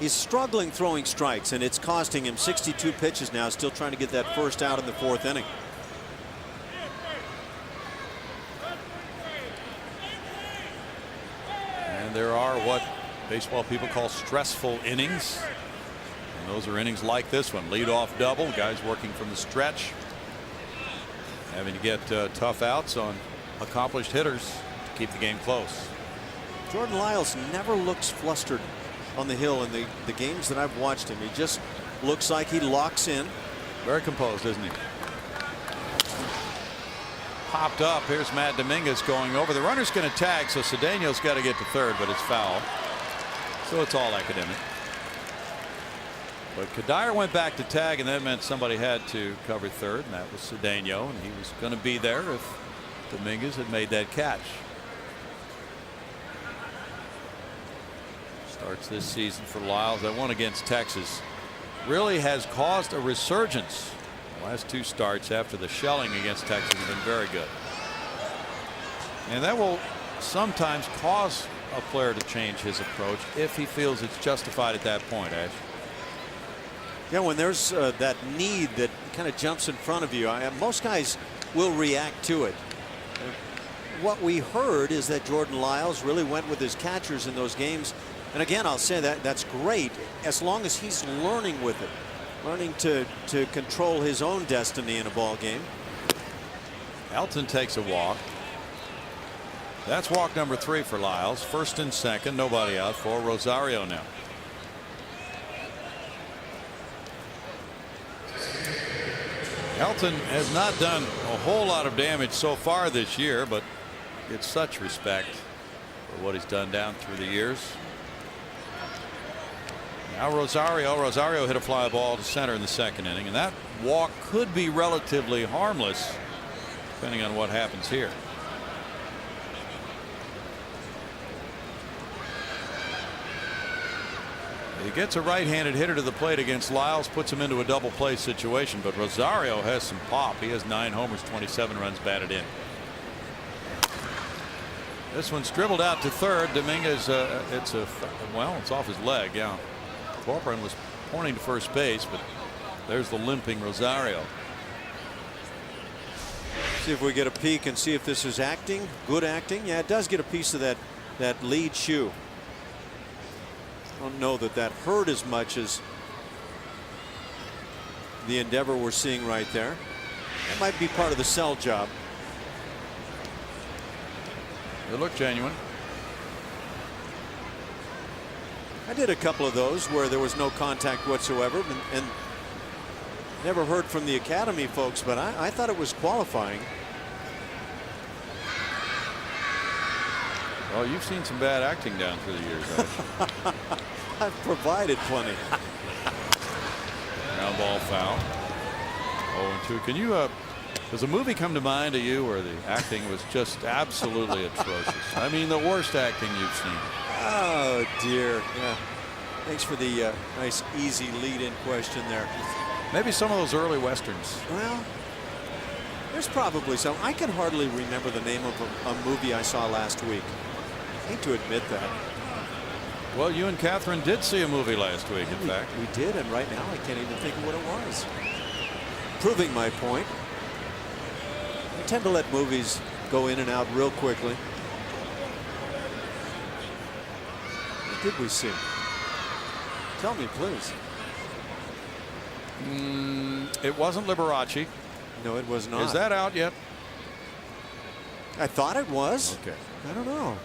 he's struggling throwing strikes, and it's costing him 62 pitches now, still trying to get that first out in the 4th inning. And there are what baseball people call stressful innings. And those are innings like this one. Leadoff double, guys working from the stretch, having to get tough outs on accomplished hitters to keep the game close. Jordan Lyles never looks flustered on the hill in the games that I've watched him. He just looks like he locks in. Very composed, isn't he? Popped up. Here's Matt Dominguez going over. The runner's going to tag, so Cedeno's got to get to third, but it's foul. So it's all academic. But Cuddyer went back to tag, and that meant somebody had to cover third, and that was Cedeno, and he was going to be there if Dominguez had made that catch. Starts this season for Lyles. That one against Texas really has caused a resurgence. The last two starts after the shelling against Texas have been very good. And that will sometimes cause a player to change his approach if he feels it's justified at that point, Ash. Yeah, when there's that need that kind of jumps in front of you, most guys will react to it. What we heard is that Jordan Lyles really went with his catchers in those games. And again, I'll say that's great as long as he's learning with it, learning to control his own destiny in a ball game. Elton takes a walk. That's walk number 3 for Lyles. First and second, nobody out for Rosario now. Elton has not done a whole lot of damage so far this year, but gets such respect for what he's done down through the years. Now Rosario hit a fly ball to center in the second inning, and that walk could be relatively harmless depending on what happens here. He gets a right-handed hitter to the plate against Lyles, puts him into a double play situation, but Rosario has some pop. He has 9 homers, 27 runs batted in. This one's dribbled out to third. Dominguez, it's off his leg. Yeah, Corcoran was pointing to first base, but there's the limping Rosario. See if we get a peek and see if this is acting, good acting. Yeah, it does get a piece of that lead shoe. I don't know that hurt as much as the endeavor we're seeing right there. That might be part of the sell job. They look genuine. I did a couple of those where there was no contact whatsoever, and never heard from the academy folks, but I thought it was qualifying. Well, you've seen some bad acting down through the years, Ash. I've provided plenty. Ground ball foul. 0-2. Can you does a movie come to mind to you where the acting was just absolutely atrocious? I mean, the worst acting you've seen. Oh dear. Yeah. Thanks for the nice easy lead-in question there. Maybe some of those early westerns. Well, there's probably some. I can hardly remember the name of a movie I saw last week. I hate to admit that. Well, you and Catherine did see a movie last week, in fact. We did, and right now I can't even think of what it was. Proving my point. I tend to let movies go in and out real quickly. What did we see? Tell me, please. It wasn't Liberace. No, it was not. Is that out yet? I thought it was. Okay. I don't know.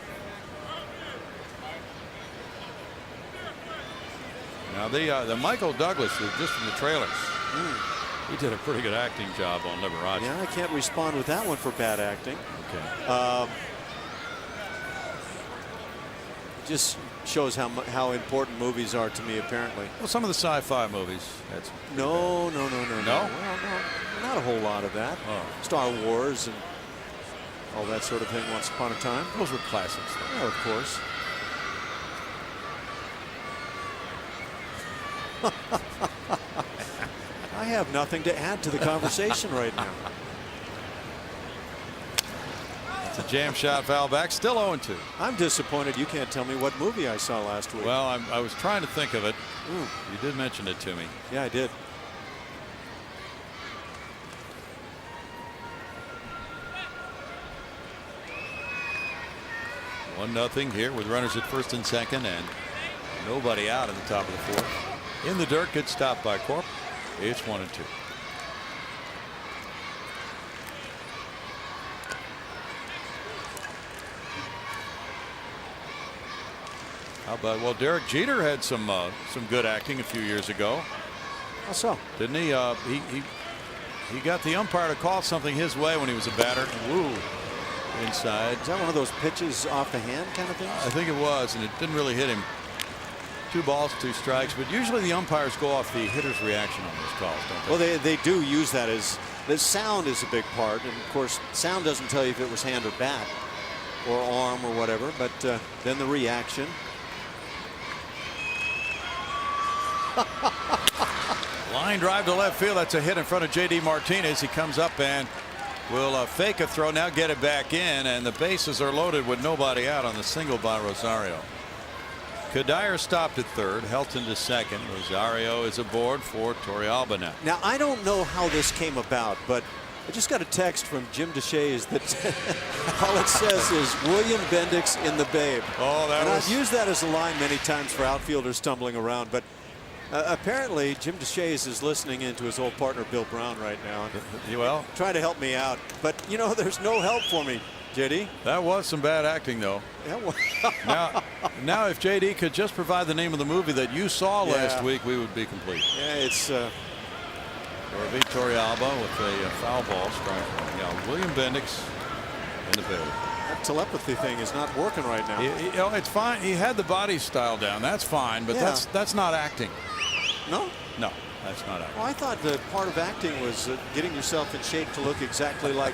Now the Michael Douglas was just from the trailers. He did a pretty good acting job on Liberace. Yeah, I can't respond with that one for bad acting. Okay. Just shows how important movies are to me, apparently. Well, some of the sci-fi movies. That's no. No? Well, no, not a whole lot of that. Oh. Star Wars and all that sort of thing. Once upon a time. Those were classics, though. Yeah, of course. I have nothing to add to the conversation right now. It's a jam shot, foul back, still 0-2. I'm disappointed you can't tell me what movie I saw last week. Well, I was trying to think of it. You did mention it to me. Yeah, I did. One nothing here with runners at first and second and nobody out in the top of the fourth. In the dirt, good stop by Corp. It's 1-2. How about, well, Derek Jeter had some good acting a few years ago. How so? Didn't he? He got the umpire to call something his way when he was a batter. Woo. Inside. Is that one of those pitches off the hand kind of things? I think it was, and it didn't really hit him. 2 balls, 2 strikes, but usually the umpires go off the hitter's reaction on those calls, don't they? Well, they do use that as the sound is a big part, and of course sound doesn't tell you if it was hand or bat or arm or whatever, but then the reaction. Line drive to left field. That's a hit in front of J.D. Martinez. He comes up and will fake a throw, now get it back in, and the bases are loaded with nobody out on the single by Rosario. Cuddyer stopped at third, Helton to second. Rosario is aboard for Torrealba now. Now, I don't know how this came about, but I just got a text from Jim Deshaies that all it says is William Bendix in the Babe. Oh, that and was... I've used that as a line many times for outfielders stumbling around, but apparently Jim Deshaies is listening in to his old partner Bill Brown right now. Well, trying to help me out, but you know, there's no help for me, JD. That was some bad acting, though. Now, if JD could just provide the name of the movie that you saw last week, we would be complete. Yeah, it's Torrealba with a foul ball, strike one. Yeah, William Bendix in the Babe. That telepathy thing is not working right now. You know, it's fine. He had the body style down. That's fine, but that's not acting. No? No, that's not acting. Well, I thought the part of acting was getting yourself in shape to look exactly like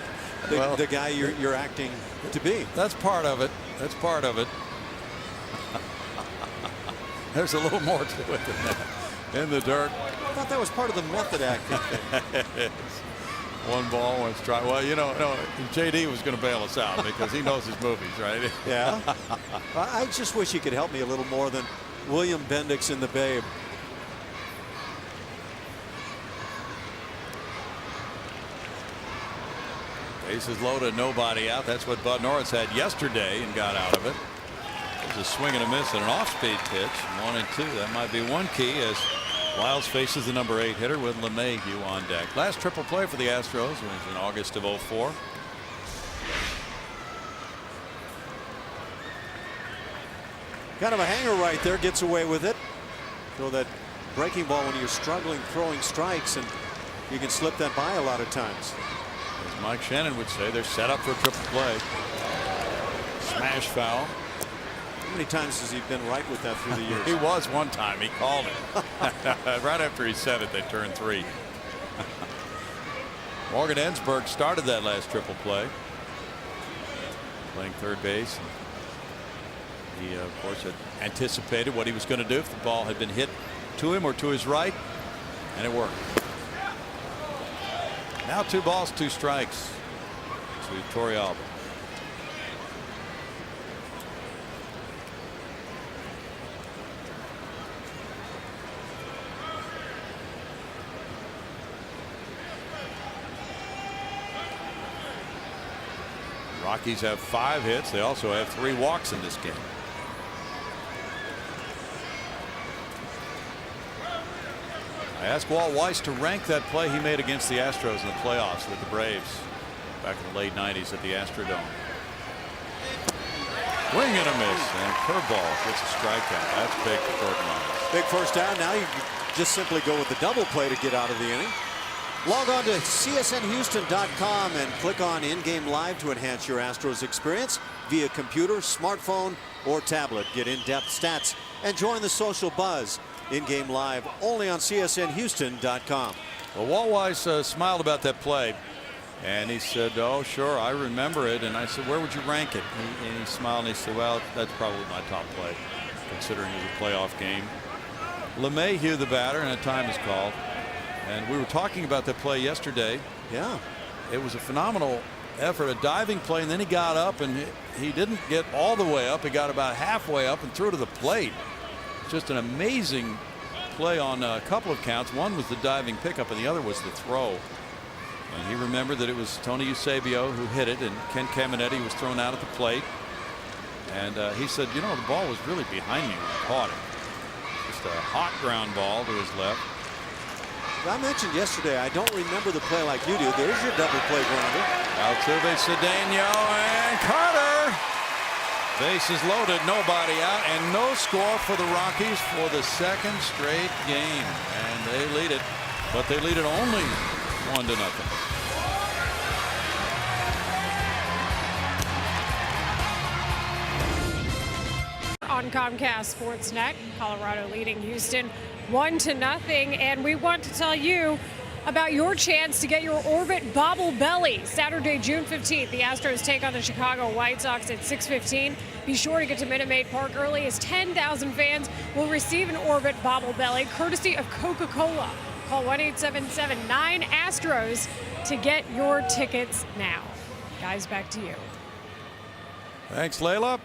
the guy you're acting to be. That's part of it. That's part of it. There's a little more to it than that. In the dirt. I thought that was part of the method acting thing. 1 ball, 1 strike. Well, you know, JD was going to bail us out because he knows his movies, right? Yeah. I just wish he could help me a little more than William Bendix in the Babe. Bases loaded, nobody out. That's what Bud Norris had yesterday and got out of it. It was a swing and a miss and an off-speed pitch. 1 and 2. That might be one key as Lyles faces the number 8 hitter with LeMahieu on deck. Last triple play for the Astros was in August of '04. Kind of a hanger right there, gets away with it. Throw that breaking ball when you're struggling throwing strikes, and you can slip that by a lot of times. As Mike Shannon would say, they're set up for a triple play. Smash foul. How many times has he been right with that through the years? He was one time. He called it. Right after he said it, they turned 3. Morgan Ensberg started that last triple play, playing third base. He, of course, had anticipated what he was going to do if the ball had been hit to him or to his right, and it worked. Now 2 balls, 2 strikes to Torrealba. Rockies have 5 hits. They also have 3 walks in this game. I asked Walt Weiss to rank that play he made against the Astros in the playoffs with the Braves back in the late '90s at the Astrodome. Swing and a miss, and curveball gets a strikeout. That's big for Thornton Lyles. Big first down. Now you just simply go with the double play to get out of the inning. Log on to csnhouston.com and click on In-Game Live to enhance your Astros experience via computer, smartphone, or tablet. Get in-depth stats and join the social buzz. In-Game Live only on csnhouston.com. Well, Walt Weiss smiled about that play, and he said, "Oh, sure, I remember it." And I said, "Where would you rank it?" And he smiled and he said, "Well, that's probably my top play, considering it was a playoff game." LeMahieu, the batter, and a time is called. And we were talking about that play yesterday. Yeah. It was a phenomenal effort, a diving play, and then he got up, and he didn't get all the way up. He got about halfway up and threw to the plate. Just an amazing play on a couple of counts. One was the diving pickup, and the other was the throw. And he remembered that it was Tony Eusebio who hit it, and Ken Caminetti was thrown out at the plate. And he said, "You know, the ball was really behind me when I caught it. Just a hot ground ball to his left." I mentioned yesterday, I don't remember the play like you do. There's your double play grounder. Altuve, Cedeno, and Carter. Bases loaded, nobody out, and no score for the Rockies for the second straight game. And they lead it, but they lead it only 1-0. On Comcast Sportsnet, Colorado leading Houston 1-0, and we want to tell you about your chance to get your Orbit Bobble Belly. Saturday, June 15th, the Astros take on the Chicago White Sox at 6:15. Be sure to get to Minute Maid Park early, as 10,000 fans will receive an Orbit Bobble Belly courtesy of Coca-Cola. Call 1-877-9-ASTROS to get your tickets now. Guys, back to you. Thanks, Layla.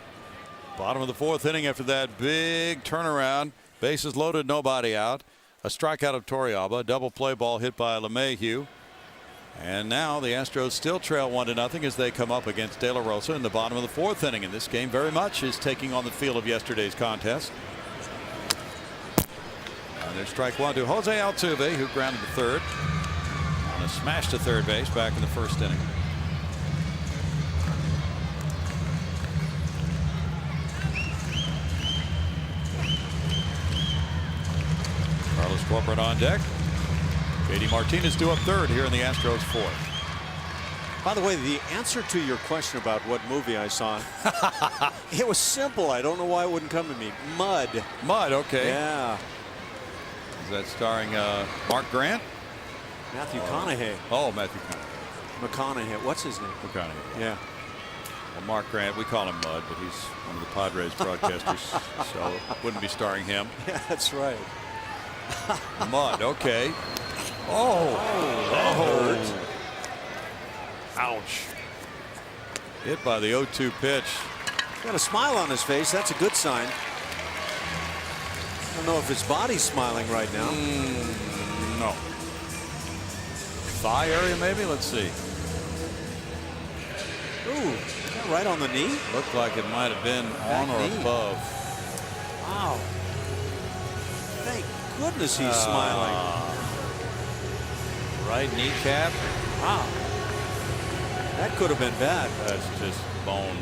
Bottom of the fourth inning after that big turnaround. Bases loaded, nobody out. A strikeout of Torrealba, double play ball hit by LeMahieu. And now the Astros still trail 1-0 as they come up against De La Rosa in the bottom of the fourth inning. And this game very much is taking on the feel of yesterday's contest. And there's strike one to Jose Altuve, who grounded to third on a smash to third base back in the first inning. Carlos Corporate on deck. JD Martinez due up third here in the Astros fourth. By the way, the answer to your question about what movie I saw, it was simple. I don't know why it wouldn't come to me. Mud. Mud, okay. Yeah. Is that starring Mark Grant? Matthew McConaughey. Oh, Matthew McConaughey. What's his name? McConaughey. Yeah. Well, Mark Grant, we call him Mud, but he's one of the Padres broadcasters, so wouldn't be starring him. Yeah, that's right. Mud, okay. Oh, that hurt. Ouch. Hit by the 0-2 pitch. Got a smile on his face. That's a good sign. I don't know if his body's smiling right now. No. Thigh area, maybe? Let's see. Ooh, is that right on the knee? Looked like it might have been on or above. Wow. Thank goodness he's smiling. Right kneecap. Wow. That could have been bad. That's just bone.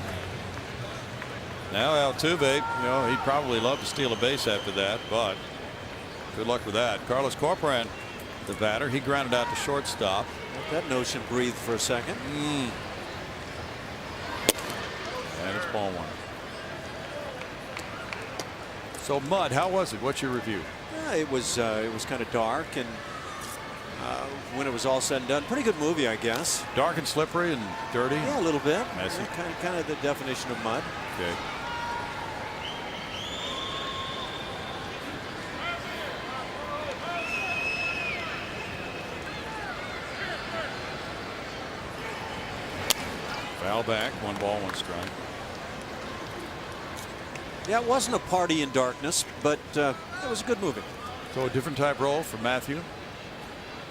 Now Altuve, he'd probably love to steal a base after that, but good luck with that. Carlos Corporate, the batter, he grounded out to shortstop. Let that notion breathe for a second. And it's ball one. So Mud, how was it? What's your review? It was kind of dark, and when it was all said and done, pretty good movie, I guess. Dark and slippery and dirty. Yeah, a little bit. Messy. Kind of the definition of mud. Okay. Foul back, 1 ball, 1 strike. Yeah, it wasn't a party in darkness, but it was a good movie. So a different type role for Matthew?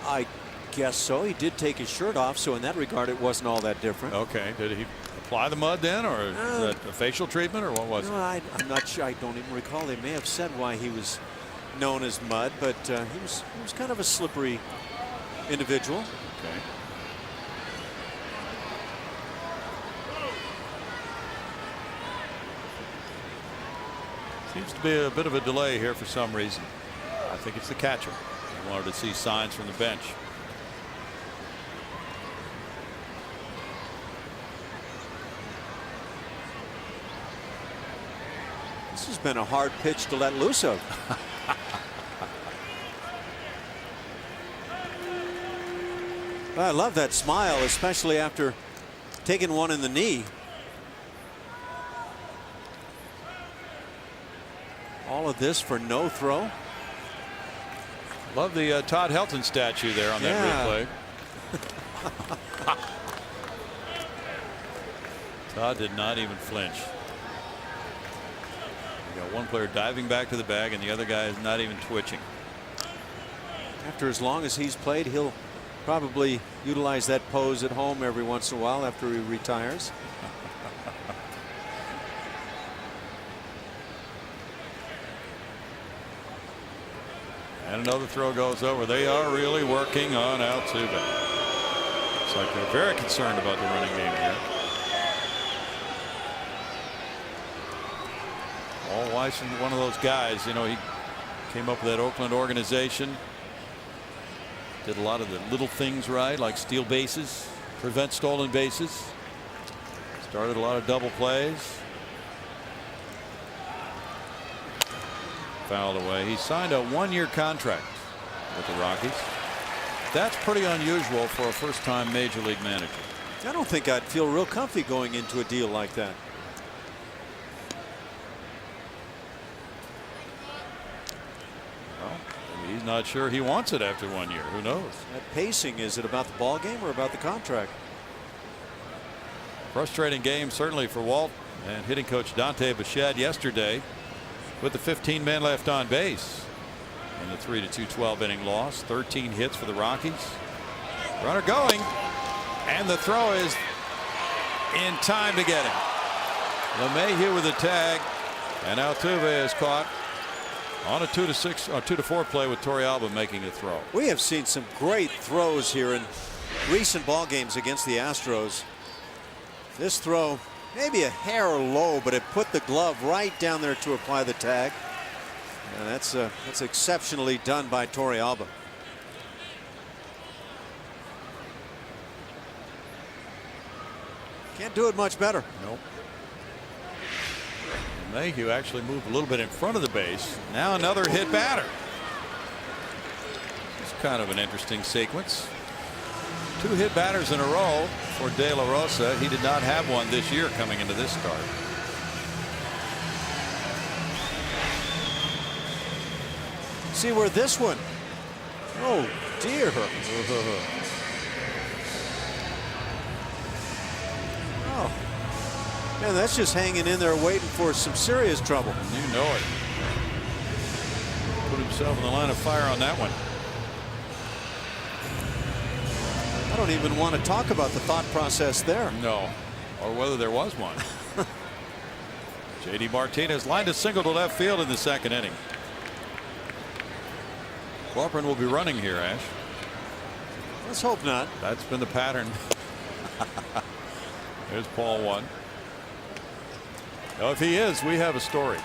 I guess so. He did take his shirt off, so in that regard, it wasn't all that different. Okay. Did he apply the mud then, or is that a facial treatment, or what was it? I'm not sure. I don't even recall. They may have said why he was known as Mud, but he was kind of a slippery individual. Okay. Seems to be a bit of a delay here for some reason. I think it's the catcher. He wanted to see signs from the bench. This has been a hard pitch to let loose of. I love that smile, especially after taking one in the knee. All of this for no throw. Love the Todd Helton statue there on that replay. Todd did not even flinch. You got one player diving back to the bag, and the other guy is not even twitching. After as long as he's played, he'll probably utilize that pose at home every once in a while after he retires. And another throw goes over. They are really working on Altuve. Looks like they're very concerned about the running game here. Paul Weiss, one of those guys, you know, he came up with that Oakland organization. Did a lot of the little things right, like steal bases, prevent stolen bases. Started a lot of double plays. Fouled away. He signed a 1-year contract with the Rockies. That's pretty unusual for a first-time major league manager. I don't think I'd feel real comfy going into a deal like that. Well, maybe he's not sure he wants it after 1 year. Who knows? That pacing, is it about the ball game or about the contract? Frustrating game certainly for Walt and hitting coach Dante Bichette yesterday with the 15 men left on base in the 3-2 12-inning loss. 13 hits for the Rockies. Runner going, and the throw is in time to get him. LeMahieu with the tag, and Altuve is caught on a 2-6 or 2-4 play with Torrealba making a throw. We have seen some great throws here in recent ball games against the Astros. This throw maybe a hair low, but it put the glove right down there to apply the tag. And that's exceptionally done by Torrealba. Can't do it much better. Nope. Mayhew actually moved a little bit in front of the base. Now another hit batter. It's kind of an interesting sequence. 2 hit batters in a row for De La Rosa. He did not have one this year coming into this start. See where this one. Oh dear. Oh. Man, that's just hanging in there waiting for some serious trouble. You know it. Put himself in the line of fire on that one. I don't even want to talk about the thought process there. No, or whether there was one. J.D. Martinez lined a single to left field in the 2nd inning. Corcoran will be running here, Ash. Let's hope not. That's been the pattern. There's Paul 1. Now, if he is, we have a story.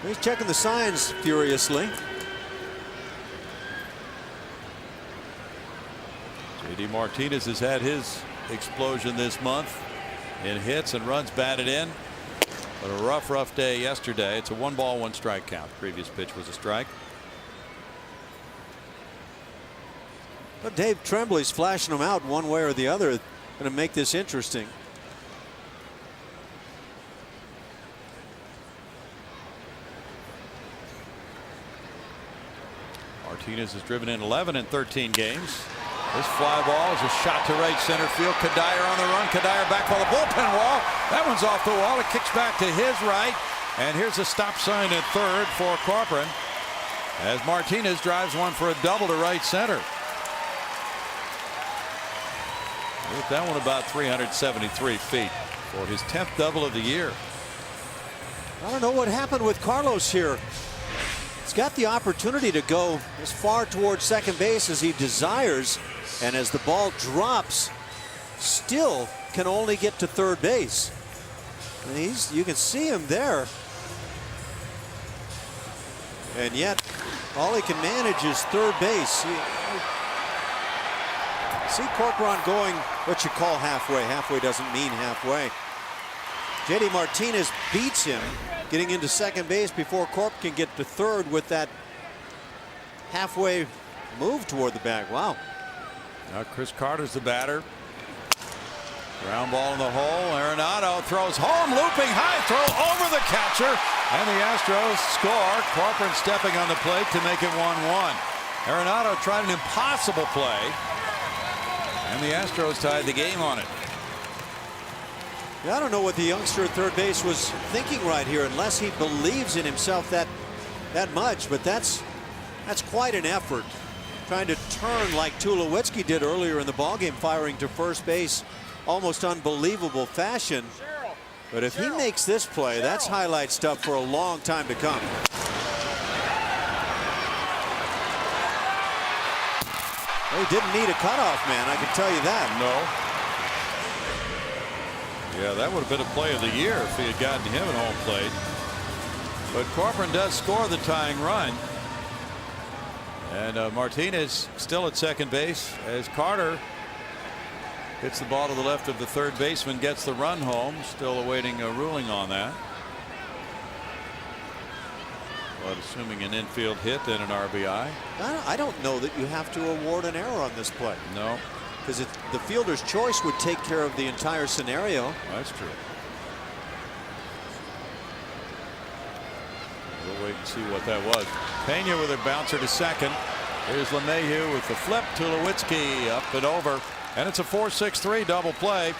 He's checking the signs furiously. J.D. Martinez has had his explosion this month in hits and runs batted in. But a rough day yesterday. It's a 1-ball 1-strike count. Previous pitch was a strike. But Dave Tremblay's flashing them out one way or the other. Going to make this interesting. Martinez has driven in 11 in 13 games. This fly ball is a shot to right center field. Cuddyer on the run. Cuddyer back for the bullpen wall. That one's off the wall. It kicks back to his right. And here's a stop sign at third for Corcoran as Martinez drives one for a double to right center. Hit that one about 373 feet for his 10th double of the year. I don't know what happened with Carlos here. He's got the opportunity to go as far towards second base as he desires, and as the ball drops, still can only get to third base. And you can see him there, and yet all he can manage is third base. See Corcoran going what you call halfway. Halfway doesn't mean halfway. J.D. Martinez beats him getting into second base before Corp can get to third with that halfway move toward the bag. Wow. Now Chris Carter's the batter. Ground ball in the hole. Arenado throws home, looping high throw over the catcher, and the Astros score. Corcoran stepping on the plate to make it 1-1. Arenado tried an impossible play, and the Astros tied the game on it. Yeah, I don't know what the youngster at third base was thinking right here, unless he believes in himself that much. But that's quite an effort, trying to turn like Tulowitzki did earlier in the ballgame, firing to first base, almost unbelievable fashion. But if he makes this play, that's highlight stuff for a long time to come. He didn't need a cutoff man, I can tell you that. No. Yeah, that would have been a play of the year if he had gotten him at home plate. But Corcoran does score the tying run. And Martinez still at second base as Carter hits the ball to the left of the third baseman, gets the run home. Still awaiting a ruling on that. But assuming an infield hit, then an RBI. I don't know that you have to award an error on this play. No. Because the fielder's choice would take care of the entire scenario. That's true. We'll wait and see what that was. Pena with a bouncer to second. Here's LeMahieu with the flip. Tulowitzki up and over. And it's a 4-6-3 double play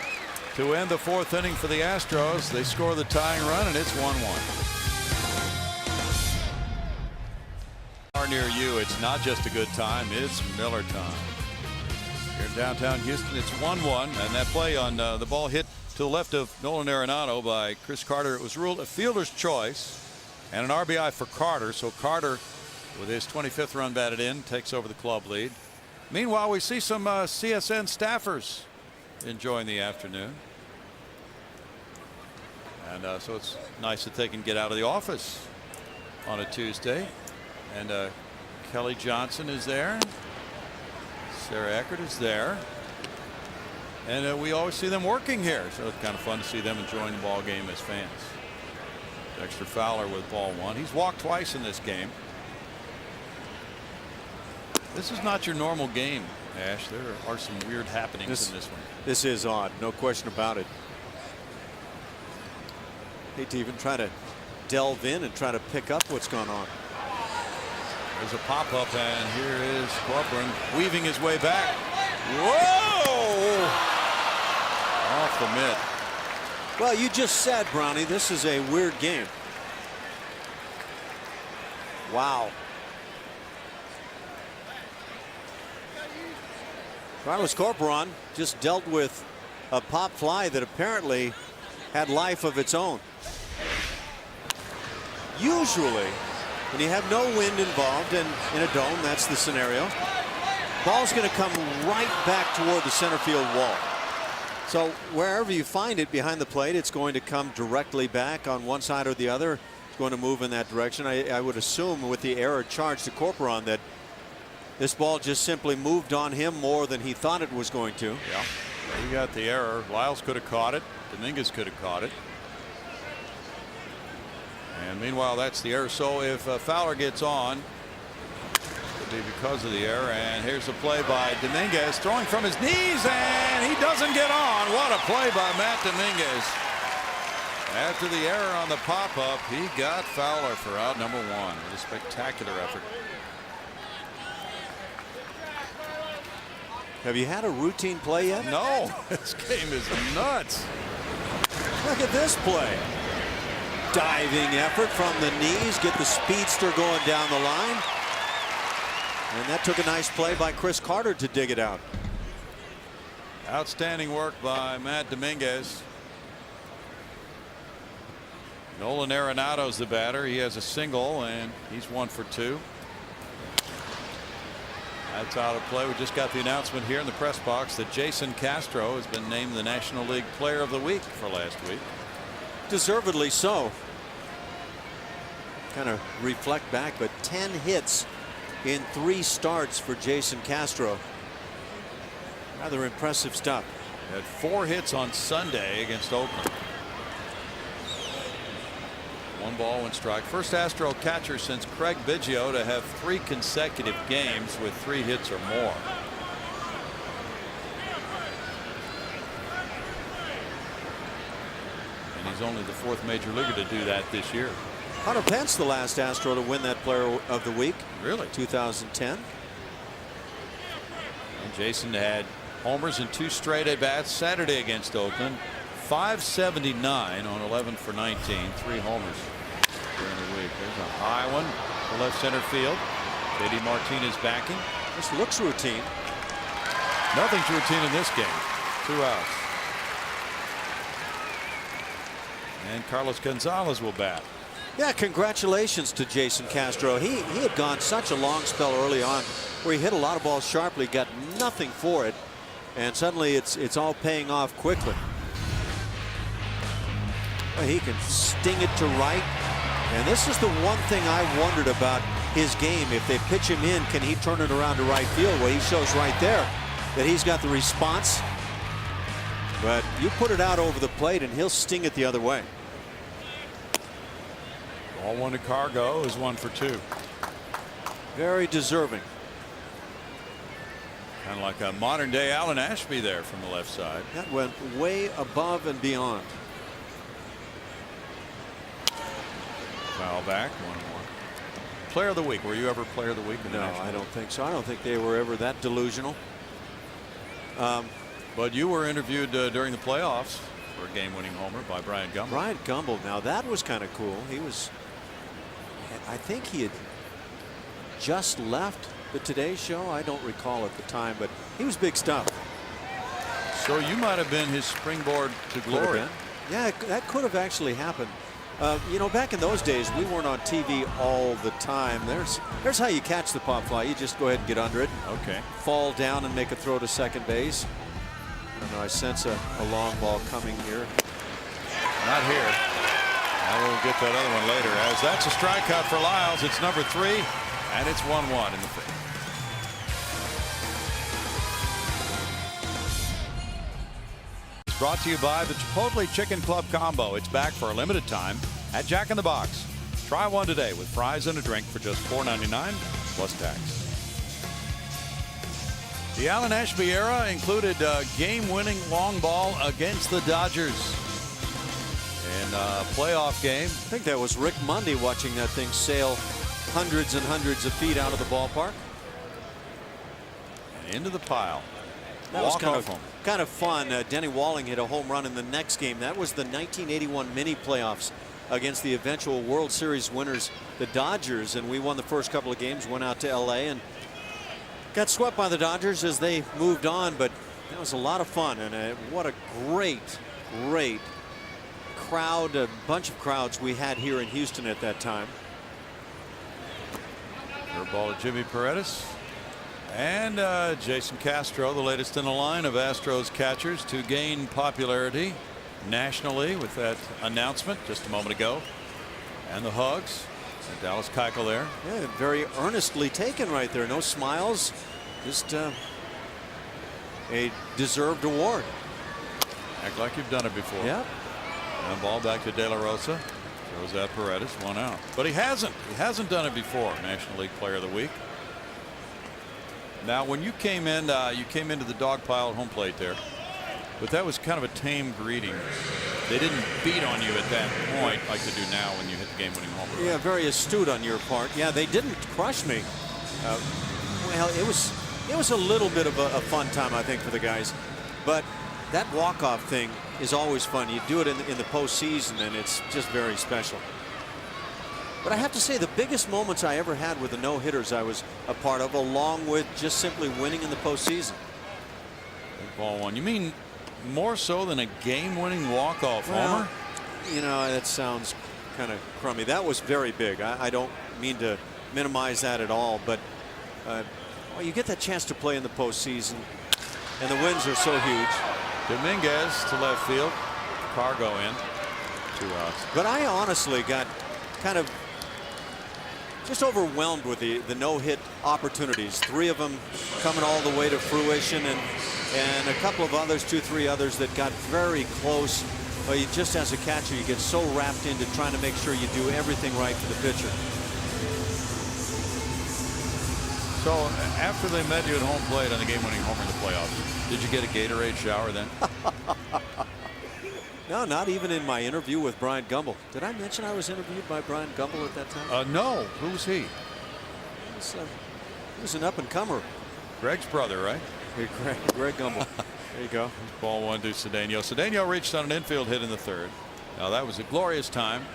to end the fourth inning for the Astros. They score the tying run, and it's 1-1. Near you, it's not just a good time, it's Miller time. Here in downtown Houston, it's 1-1, and that play on the ball hit to the left of Nolan Arenado by Chris Carter. It was ruled a fielder's choice and an RBI for Carter. So Carter, with his 25th run batted in, takes over the club lead. Meanwhile, we see some CSN staffers enjoying the afternoon, and so it's nice that they can get out of the office on a Tuesday. And Kelly Johnson is there. Sarah Eckert is there. And we always see them working here. So it's kind of fun to see them enjoying the ball game as fans. Dexter Fowler with ball one. He's walked twice in this game. This is not your normal game, Ash. There are some weird happenings in this one. This is odd. No question about it. Hate to even try to delve in and try to pick up what's going on. There's a pop-up, and here is Corcoran weaving his way back. Whoa! Off the mitt. Well, you just said, Brownie, this is a weird game. Wow. Carlos Corcoran just dealt with a pop fly that apparently had life of its own. Usually, when you have no wind involved and in a dome, that's the scenario, ball's going to come right back toward the center field wall. So wherever you find it behind the plate, it's going to come directly back on one side or the other. It's going to move in that direction. I would assume with the error charged to Corcoran that this ball just simply moved on him more than he thought it was going to. Yeah, he got the error. Lyles could have caught it. Dominguez could have caught it. And meanwhile, that's the error. So if Fowler gets on, it'll be because of the error. And here's a play by Dominguez, throwing from his knees, and he doesn't get on. What a play by Matt Dominguez. After the error on the pop-up, he got Fowler for out number one. What a spectacular effort. Have you had a routine play yet? No, this game is nuts. Look at this play. Diving effort from the knees, get the speedster going down the line. And that took a nice play by Chris Carter to dig it out. Outstanding work by Matt Dominguez. Nolan Arenado's the batter. He has a single, and he's 1 for 2. That's out of play. We just got the announcement here in the press box that Jason Castro has been named the National League Player of the Week for last week. Deservedly so. Kind of reflect back, but 10 hits in 3 starts for Jason Castro. Rather impressive stuff. Had 4 hits on Sunday against Oakland. 1 ball, 1 strike. First Astro catcher since Craig Biggio to have 3 consecutive games with 3 hits or more. And he's only the 4th major leaguer to do that this year. Hunter Pence, the last Astro to win that Player of the Week. Really? 2010. And Jason had homers in 2 straight at bats Saturday against Oakland. 579 on 11 for 19. 3 homers during the week. There's a high one to left center field. JD Martinez backing. This looks routine. Nothing's routine in this game. 2 outs. And Carlos Gonzalez will bat. Yeah, congratulations to Jason Castro. He had gone such a long spell early on where he hit a lot of balls sharply, got nothing for it, and suddenly it's all paying off quickly. He can sting it to right. And this is the one thing I wondered about his game. If they pitch him in, can he turn it around to right field? Well, he shows right there that he's got the response. But you put it out over the plate and he'll sting it the other way. Ball one to Cargo is 1 for 2. Very deserving. Kind of like a modern day Alan Ashby there from the left side. That went way above and beyond. Foul back, 1-1. Player of the week. Were you ever player of the week in the No, National I don't League? think so. I don't think they were ever that delusional. But you were interviewed during the playoffs for a game-winning homer by Brian Gumbel. Brian Gumbel. Now that was kind of cool. He was, I think he had just left the Today Show. I don't recall at the time, but he was big stuff. So you might have been his springboard to glory. Yeah, that could have actually happened. You know, back in those days, we weren't on TV all the time. There's how you catch the pop fly. You just go ahead and get under it. Okay. Fall down and make a throw to second base. I don't know. I sense a long ball coming here. Not here. I will get that other one later, as that's a strikeout for Lyles. It's number 3, and it's 1-1 in the fifth. Brought to you by the Chipotle Chicken Club Combo. It's back for a limited time at Jack in the Box. Try one today with fries and a drink for just $4.99 plus tax. The Alan Ashby era included a game-winning long ball against the Dodgers in a playoff game. I think that was Rick Mundy watching that thing sail hundreds and hundreds of feet out of the ballpark. And into the pile. That was Walk-off kind of fun. Denny Walling hit a home run in the next game. That was the 1981 mini playoffs against the eventual World Series winners, the Dodgers, and we won the first couple of games, went out to LA and got swept by the Dodgers as they moved on, but that was a lot of fun. And what a great crowd, a bunch of crowds we had here in Houston at that time. Ball to Jimmy Paredes. And Jason Castro, the latest in a line of Astros catchers to gain popularity nationally with that announcement just a moment ago. And the hugs. And Dallas Keuchel there. Yeah, very earnestly taken right there. No smiles. Just a deserved award. Act like you've done it before. Yeah. And ball back to De La Rosa. Throws at Paredes, 1 out. But he hasn't. He hasn't done it before. National League Player of the Week. Now, when you came in, you came into the dog pile at home plate there, but that was kind of a tame greeting. They didn't beat on you at that point like they do now when you hit the game-winning homer. Yeah, very astute on your part. Yeah, they didn't crush me. Well, it was a little bit of a fun time, I think, for the guys. But that walk-off thing is always fun. You do it in the postseason, and it's just very special. But I have to say, the biggest moments I ever had were the no-hitters I was a part of, along with just simply winning in the postseason. Ball 1. You mean more so than a game-winning walk-off homer? You know, that sounds kind of crummy. That was very big. I don't mean to minimize that at all, but well, you get that chance to play in the postseason, and the wins are so huge. Dominguez to left field. Cargo in. 2 outs. But I honestly got kind of just overwhelmed with the no-hit opportunities. 3 of them coming all the way to fruition, and a couple of others, 2-3 others that got very close. But you just, as a catcher, you get so wrapped into trying to make sure you do everything right for the pitcher. So after they met you at home plate on the game-winning homer in the playoffs, did you get a Gatorade shower then? No, not even in my interview with Brian Gumbel. Did I mention I was interviewed by Brian Gumbel at that time? No. Who was he? He was an up-and-comer. Greg's brother, right? Hey, Greg Gumbel. There you go. Ball 1 to Cedeno. Cedeno reached on an infield hit in the 3rd. Now that was a glorious time.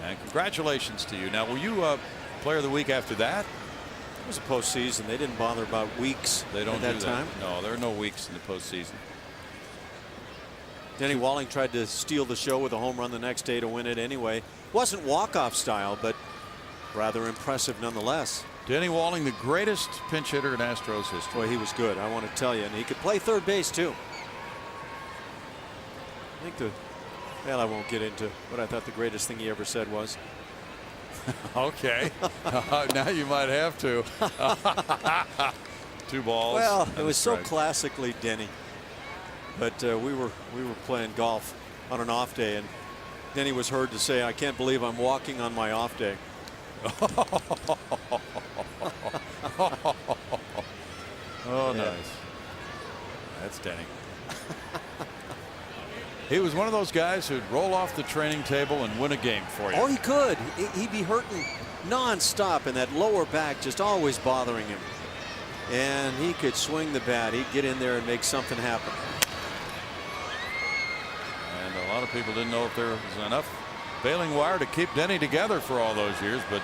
And congratulations to you. Now, were you Player of the Week after that? It was a postseason. They didn't bother about weeks. They don't at that do time. No, there are no weeks in the postseason. Denny Walling tried to steal the show with a home run the next day to win it anyway. Wasn't walk-off style, but rather impressive nonetheless. Denny Walling, the greatest pinch hitter in Astros history. Boy, he was good, I want to tell you. And he could play third base, too. I think the Well, I won't get into what I thought the greatest thing he ever said was. Okay. Now you might have to. 2 balls. Well, it was so classically Denny. But we were playing golf on an off day, and Denny was heard to say, "I can't believe I'm walking on my off day." Oh, yeah. Nice. That's Denny. He was one of those guys who'd roll off the training table and win a game for you. Oh, he could. He'd be hurting nonstop, and that lower back just always bothering him. And he could swing the bat. He'd get in there and make something happen. And a lot of people didn't know if there was enough baling wire to keep Denny together for all those years, but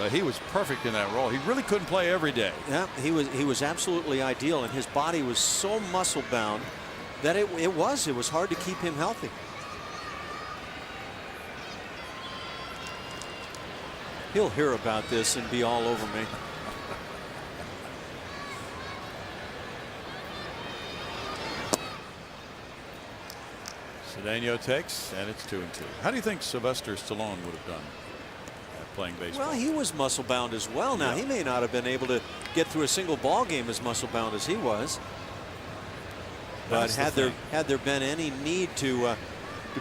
he was perfect in that role. He really couldn't play every day. Yeah, he was absolutely ideal, and his body was so muscle bound that it was hard to keep him healthy. He'll hear about this and be all over me. Cedeno takes, and it's 2-2. How do you think Sylvester Stallone would have done at playing baseball? Well, he was muscle bound as well. Now, he may not have been able to get through a single ball game as muscle bound as he was. But had there been any need to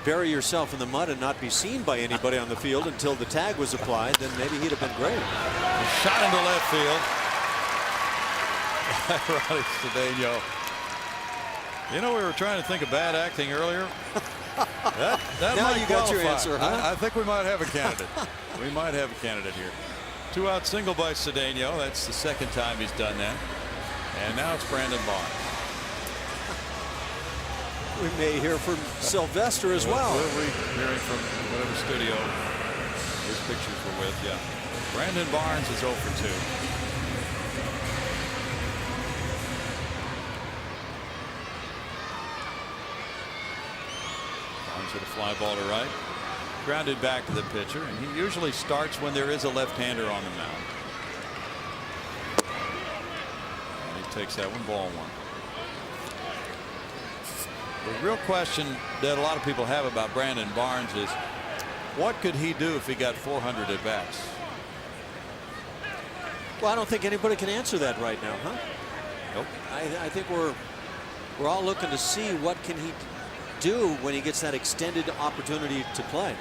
bury yourself in the mud and not be seen by anybody on the field until the tag was applied, then maybe he'd have been great. A shot into left field. Ronnie Cedeno. You know, we were trying to think of bad acting earlier. That now might you qualify. got your answer, huh? I think we might have a candidate. We might have a candidate here. 2-out single by Cedeno. That's the second time he's done that. And now it's Brandon Barnes. We may hear from Sylvester as well. We'll be hearing from whatever studio his pictures were with. Yeah. Brandon Barnes is 0 for 2. Barnes hit a fly ball to right. Grounded back to the pitcher, and he usually starts when there is a left-hander on the mound. And he takes that one, ball 1. The real question that a lot of people have about Brandon Barnes is, what could he do if he got 400 at bats? Well, I don't think anybody can answer that right now, huh? Nope. I think we're all looking to see what can he do when he gets that extended opportunity to play.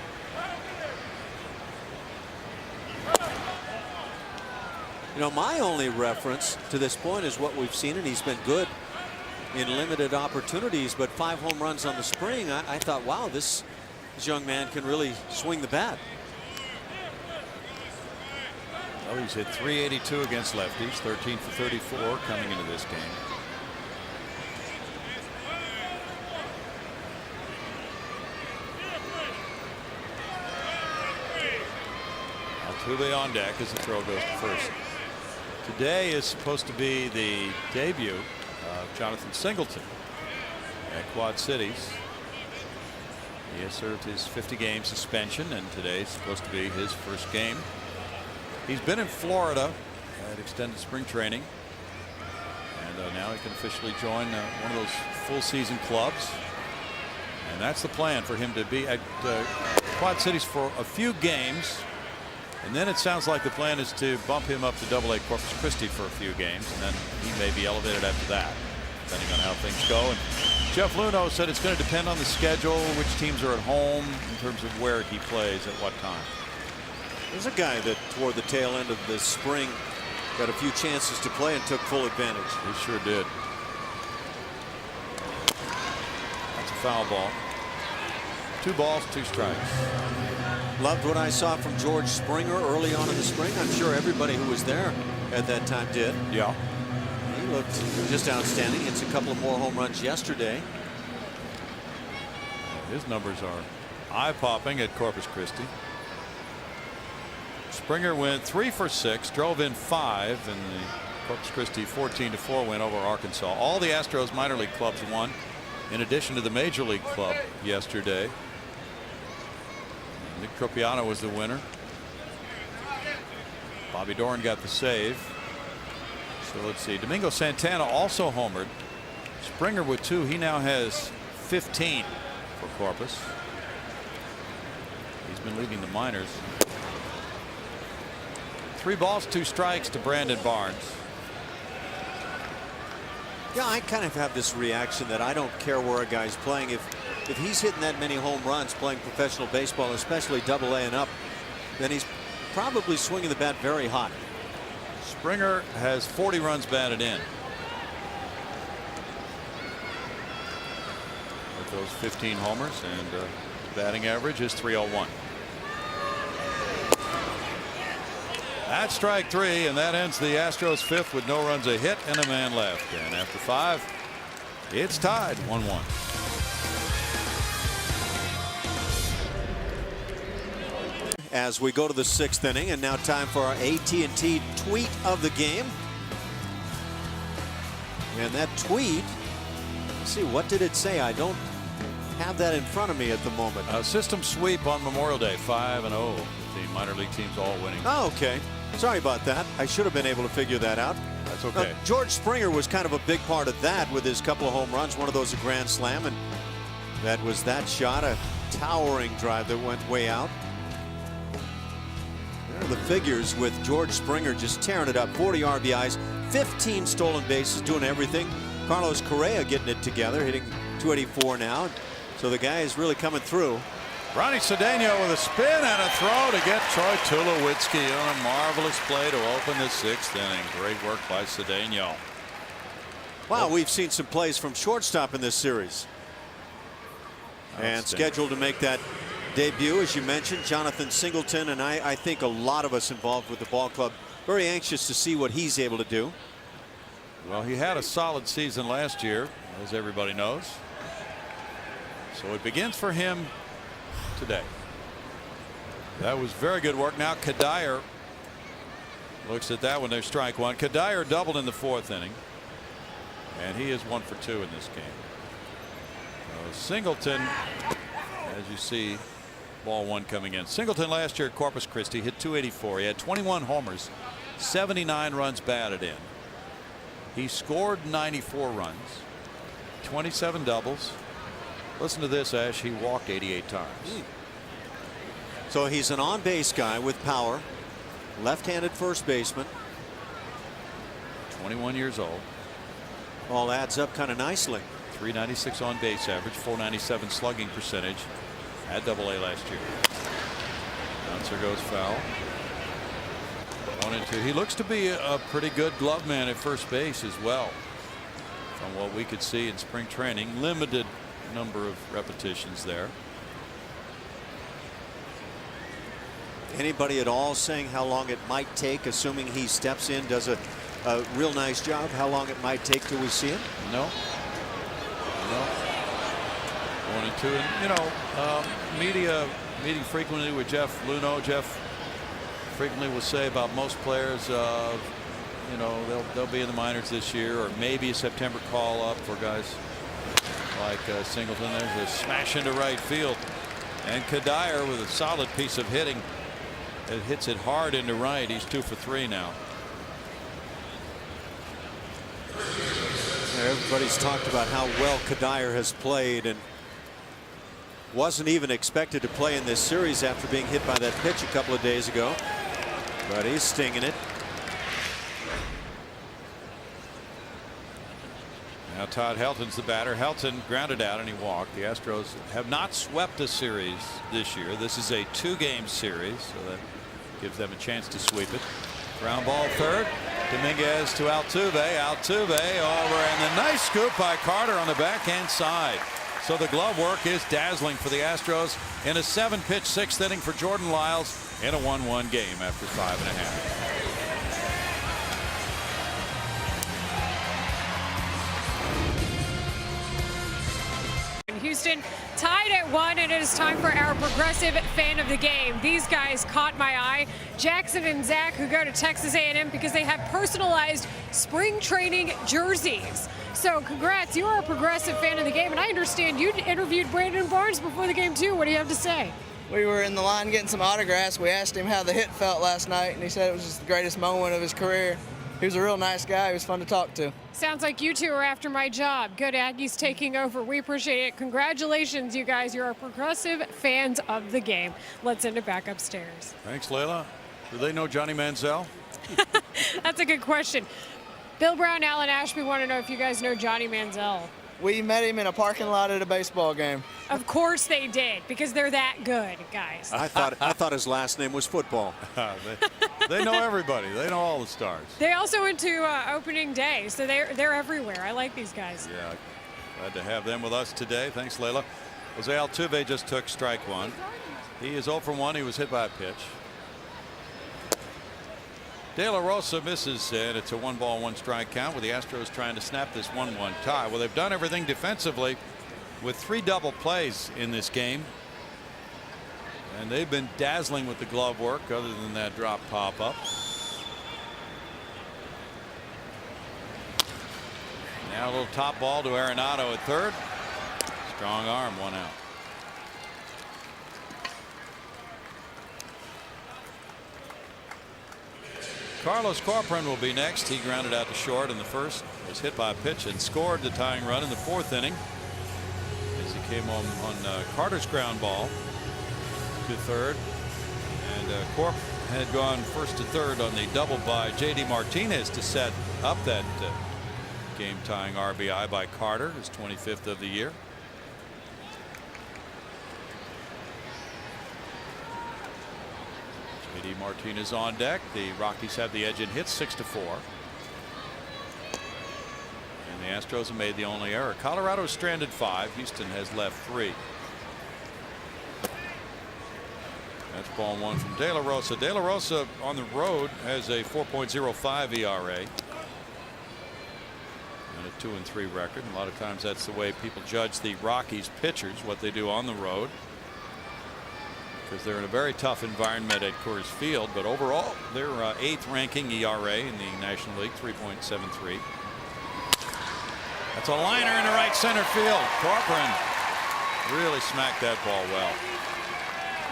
You know, my only reference to this point is what we've seen, and he's been good in limited opportunities, but 5 home runs on the spring. I thought, wow, this young man can really swing the bat. Well, he's hit .382 against lefties, 13 for 34 coming into this game. Altuve on deck as the throw goes to first. Today is supposed to be the debut of Jonathan Singleton at Quad Cities. He has served his 50-game suspension, and today's supposed to be his first game. He's been in Florida at extended spring training, and now he can officially join one of those full-season clubs. And that's the plan for him to be at Quad Cities for a few games. And then it sounds like the plan is to bump him up to AA Corpus Christi for a few games, and then he may be elevated after that, depending on how things go. And Jeff Luhnow said it's going to depend on the schedule, which teams are at home, in terms of where he plays at what time. There's a guy that toward the tail end of the spring got a few chances to play and took full advantage. He sure did. That's a foul ball. 2 balls, 2 strikes. Loved what I saw from George Springer early on in the spring. I'm sure everybody who was there at that time did. Yeah. He looked just outstanding. It's a couple of more home runs yesterday. His numbers are eye-popping at Corpus Christi. Springer went 3 for 6, drove in 5 in the Corpus Christi 14-4 win over Arkansas. All the Astros minor league clubs won, in addition to the major league club yesterday. Nick Tropiano was the winner. Bobby Doran got the save. So let's see. Domingo Santana also homered. Springer with 2. He now has 15 for Corpus. been leading the minors. 3 balls, 2 strikes to Brandon Barnes. Yeah, I kind of have this reaction that I don't care where a guy's playing. If he's hitting that many home runs playing professional baseball, especially Double-A and up, then he's probably swinging the bat very hot. Springer has 40 runs batted in. With those 15 homers, and batting average is .301. That's strike 3, and that ends the Astros' 5th with no runs, a hit, and a man left. And after 5, it's tied 1-1. As we go to the 6th inning, and now time for our AT&T tweet of the game. And that tweet, let's see, what did it say? I don't have that in front of me at the moment. System sweep on Memorial Day, 5-0. The minor league teams all winning. Oh, okay. Sorry about that. I should have been able to figure that out. That's okay. George Springer was kind of a big part of that with his couple of home runs, one of those a grand slam, and that was that shot, a towering drive that went way out. There are the figures with George Springer just tearing it up. 40 RBIs, 15 stolen bases, doing everything. Carlos Correa getting it together, hitting .284 now. So the guy is really coming through. Ronnie Cedeno with a spin and a throw to get Troy Tulowitzki on a marvelous play to open the 6th inning. Great work by Cedeno. Wow, we've seen some plays from shortstop in this series. And scheduled to make that debut, as you mentioned, Jonathan Singleton, and I think a lot of us involved with the ball club very anxious to see what he's able to do. Well, he had a solid season last year, as everybody knows. So it begins for him today. That was very good work. Now Cuddyer looks at that one. There's strike 1. Cuddyer doubled in the 4th inning, and he is 1 for 2 in this game. Singleton, as you see, ball 1 coming in. Singleton last year at Corpus Christi hit .284. He had 21 homers, 79 runs batted in. He scored 94 runs, 27 doubles. Listen to this, Ash. He walked 88 times. So he's an on-base guy with power, left-handed first baseman. 21 years old. All adds up kind of nicely. .396 on base average, .497 slugging percentage at Double-A last year. Bouncer goes foul. 1-2. He looks to be a pretty good glove man at first base as well. From what we could see in spring training, limited number of repetitions there. Anybody at all saying how long it might take, assuming he steps in, does a real nice job, how long it might take till we see him? No. 1-2. And you know, media meeting frequently with Jeff Luhnow. Jeff frequently will say about most players, you know, they'll be in the minors this year, or maybe a September call up for guys like Singleton. There's a smash into right field, and Cuddyer with a solid piece of hitting. It hits it hard into right. He's 2 for 3 now. Everybody's talked about how well Cuddyer has played, and wasn't even expected to play in this series after being hit by that pitch a couple of days ago, but he's stinging it. Now Todd Helton's the batter. Helton grounded out and he walked. The Astros have not swept a series this year. This is a 2-game series, so that gives them a chance to sweep it. Ground ball third. Dominguez to Altuve. Altuve over, and the nice scoop by Carter on the backhand side. So the glove work is dazzling for the Astros in a 7-pitch 6th inning for Jordan Lyles in a 1-1 game after 5.5. Houston tied at 1, and it is time for our progressive fan of the game. These guys caught my eye. Jackson and Zach, who go to Texas A&M because they have personalized spring training jerseys. So congrats, you are a progressive fan of the game, and I understand you interviewed Brandon Barnes before the game too. What do you have to say? We were in the line getting some autographs. We asked him how the hit felt last night, and he said it was just the greatest moment of his career. He was a real nice guy. He was fun to talk to. Sounds like you two are after my job. Good Aggies taking over. We appreciate it. Congratulations, you guys. You're progressive fans of the game. Let's send it back upstairs. Thanks, Layla. Do they know Johnny Manziel? That's a good question. Bill Brown, Alan Ashby want to know if you guys know Johnny Manziel. We met him in a parking lot at a baseball game. Of course they did, because they're that good, guys. I thought his last name was football. They know everybody. They know all the stars. They also went to opening day, so they're everywhere. I like these guys. Yeah, glad to have them with us today. Thanks, Layla. Jose Altuve just took strike one. He is 0 for 1. He was hit by a pitch. De La Rosa misses, and it's a 1-ball, 1-strike count with the Astros trying to snap this 1-1 tie. Well, they've done everything defensively with 3 double plays in this game. And they've been dazzling with the glove work other than that drop pop up. Now a little top ball to Arenado at third. Strong arm, 1 out. Carlos Corcoran will be next. He grounded out to short in the first, was hit by a pitch and scored the tying run in the 4th inning as he came on Carter's ground ball to third. And Corp had gone first to third on the double by J.D. Martinez to set up that game tying RBI by Carter, his 25th of the year. J.D. Martinez on deck. The Rockies have the edge in hits 6-4. And the Astros have made the only error. Colorado is stranded 5. Houston has left 3. That's ball 1 from De La Rosa. De La Rosa on the road has a 4.05 ERA. And a 2-3 record. And a lot of times that's the way people judge the Rockies pitchers, what they do on the road, because they're in a very tough environment at Coors Field. But overall, they're 8th ranking ERA in the National League, 3.73. That's a liner in the right center field. Corcoran really smacked that ball well.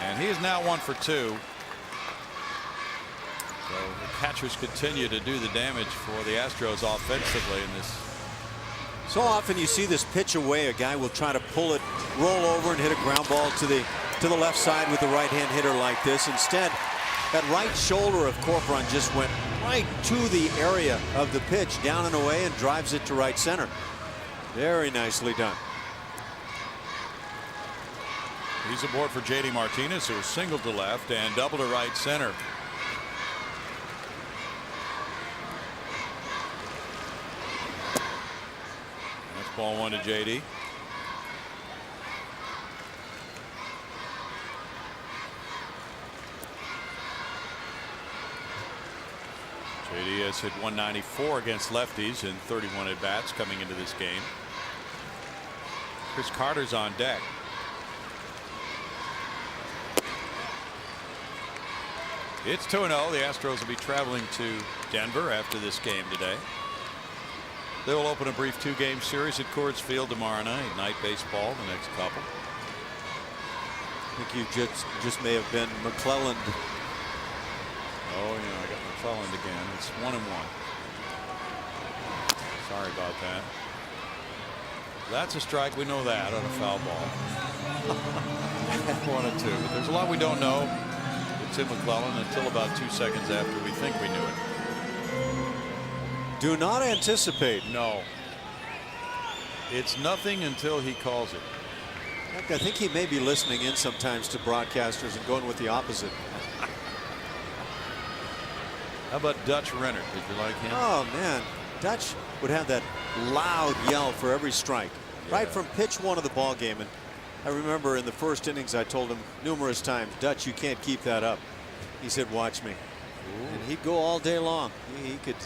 And he is now 1 for 2. So the catchers continue to do the damage for the Astros offensively in this. So often you see this pitch away. A guy will try to pull it, roll over, and hit a ground ball to the left side with the right-hand hitter like this. Instead, that right shoulder of Corcoran just went right to the area of the pitch, down and away, and drives it to right center. Very nicely done. He's aboard for J.D. Martinez, who singled to left and doubled to right center. That's ball 1 to J.D. J.D. has hit 194 against lefties in 31 at bats coming into this game. Chris Carter's on deck. It's 2-0. The Astros will be traveling to Denver after this game today. They will open a brief 2-game series at Coors Field tomorrow night baseball the next couple. I think you just may have been McClelland. Oh yeah, I got McClelland again. It's 1-1. Sorry about that. That's a strike. We know that on a foul ball. 1-2. But there's a lot we don't know. Tim McClelland until about 2 seconds after we think we knew it. Do not anticipate. No. It's nothing until he calls it. I think he may be listening in sometimes to broadcasters and going with the opposite. How about Dutch Renner? Did you like him? Oh man, Dutch would have that loud yell for every strike, right from pitch 1 of the ball game. And I remember in the first innings I told him numerous times, Dutch, you can't keep that up. He said, watch me. Ooh. And he'd go all day long. He could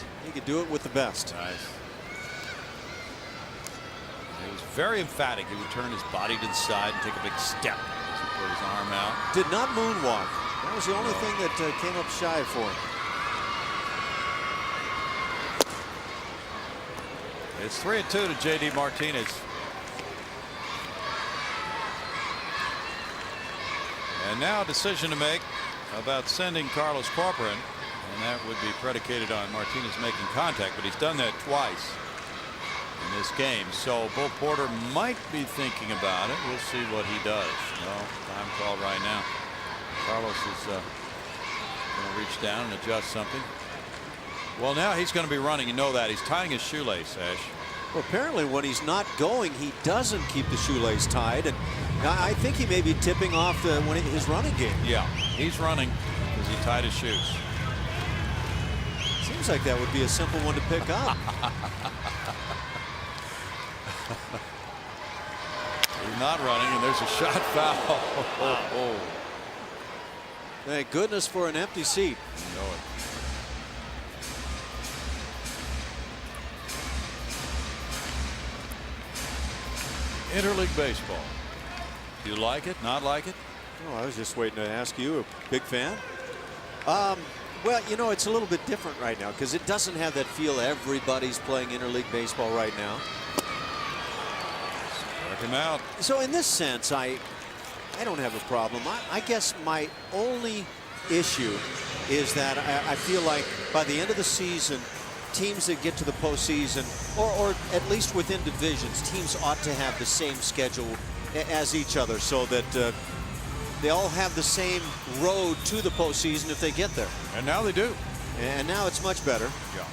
do it with the best. Nice. He was very emphatic. He would turn his body to the side and take a big step as he put his arm out. Did not moonwalk. That was the only thing that came up shy for him. It's 3-2 to J.D. Martinez. And now a decision to make about sending Carlos Corcoran. And that would be predicated on Martinez making contact, but he's done that twice in this game. So Bull Porter might be thinking about it. We'll see what he does. No time call right now. Carlos is going to reach down and adjust something. Well, now he's going to be running. You know that. He's tying his shoelace, Ash. Well, apparently when he's not going, he doesn't keep the shoelace tied. And I think he may be tipping off his running game. Yeah, he's running because he tied his shoes. Seems like that would be a simple one to pick up. He's not running, and there's a shot foul. Oh. Thank goodness for an empty seat. You know it. Interleague baseball. Do you like it? Not like it? Oh, I was just waiting to ask you. A big fan? Well, you know, it's a little bit different right now because it doesn't have that feel. Everybody's playing interleague baseball right now. Strike him out. So in this sense, I don't have a problem. I guess my only issue is that I feel like by the end of the season, teams that get to the postseason, or at least within divisions, teams ought to have the same schedule as each other so that they all have the same road to the postseason if they get there. And now they do. And now it's much better. Yeah.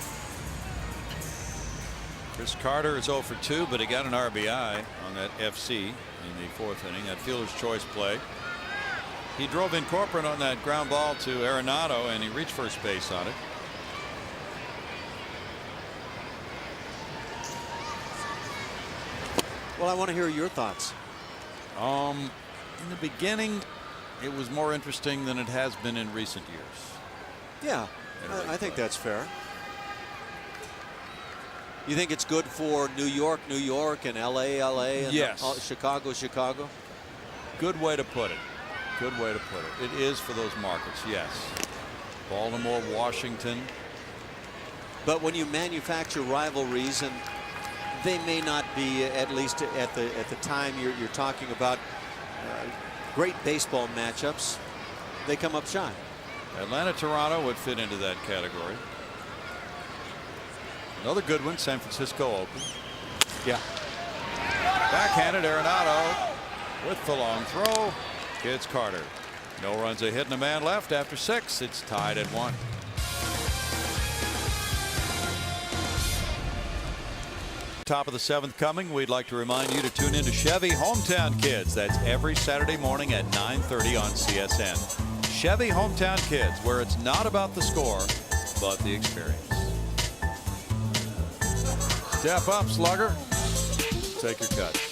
Chris Carter is 0 for 2, but he got an RBI on that FC in the 4th inning, that fielder's choice play. He drove in Corcoran on that ground ball to Arenado, and he reached first base on it. Well, I want to hear your thoughts. In the beginning, it was more interesting than it has been in recent years. Yeah, I think that's fair. You think it's good for New York, and LA, and yes. Chicago? Good way to put it. Good way to put it. It is for those markets, yes. Baltimore, Washington. But when you manufacture rivalries, and they may not be, at least at the time you're talking about, great baseball matchups, they come up shy. Atlanta, Toronto would fit into that category. Another good one, San Francisco Open. Yeah. Backhanded Arenado with the long throw. Gets Carter. No runs, a hit, and a man left after 6. It's tied at 1. Top of the 7th coming. We'd like to remind you to tune in to Chevy Hometown Kids. That's every Saturday morning at 9:30 on CSN. Chevy Hometown Kids, where it's not about the score, but the experience. Step up, slugger. Take your cuts.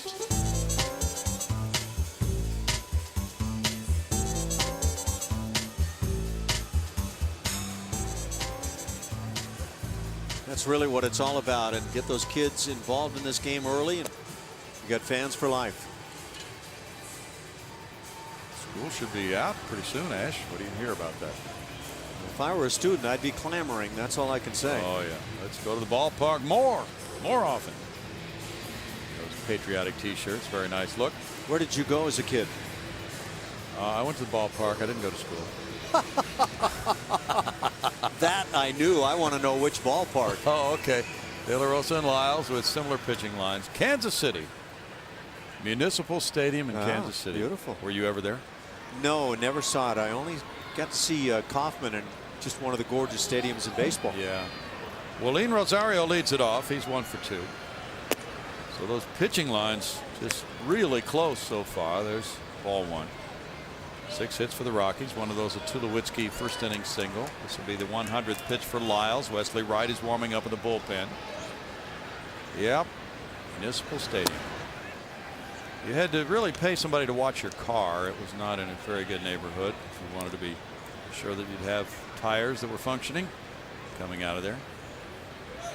That's really what it's all about, and get those kids involved in this game early, and you got fans for life. School should be out pretty soon, Ash. What do you hear about that? If I were a student, I'd be clamoring. That's all I can say. Oh yeah, let's go to the ballpark more often. Those patriotic T-shirts, very nice look. Where did you go as a kid? I went to the ballpark. I didn't go to school. That I knew. I want to know which ballpark. Oh, okay. De La Rosa and Lyles with similar pitching lines. Kansas City. Municipal Stadium in Kansas City. Beautiful. Were you ever there? No, never saw it. I only got to see Kauffman in just one of the gorgeous stadiums in baseball. Yeah. Willeen Rosario leads it off. He's 1 for 2. So those pitching lines just really close so far. There's ball 1. 6 hits for the Rockies. One of those a Tulowitzki first inning single. This will be the 100th pitch for Lyles. Wesley Wright is warming up in the bullpen. Yep. Municipal Stadium. You had to really pay somebody to watch your car. It was not in a very good neighborhood. If you wanted to be sure that you'd have tires that were functioning coming out of there.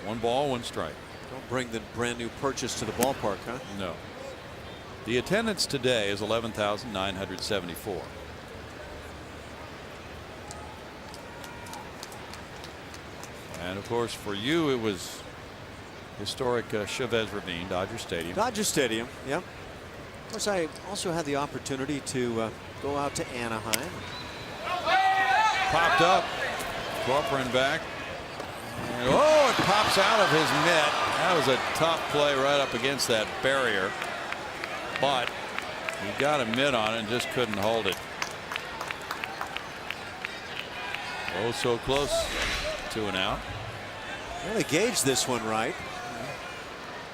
1 ball, 1 strike. Don't bring the brand new purchase to the ballpark, huh? No. The attendance today is 11,974. And of course, for you, it was historic Chavez Ravine, Dodger Stadium. Dodger Stadium, yep. Of course, I also had the opportunity to go out to Anaheim. Popped up. Corcoran back. And, oh, it pops out of his mitt. That was a tough play right up against that barrier. But he got a mitt on it and just couldn't hold it. Oh, so close to an out. Really gauged this one right.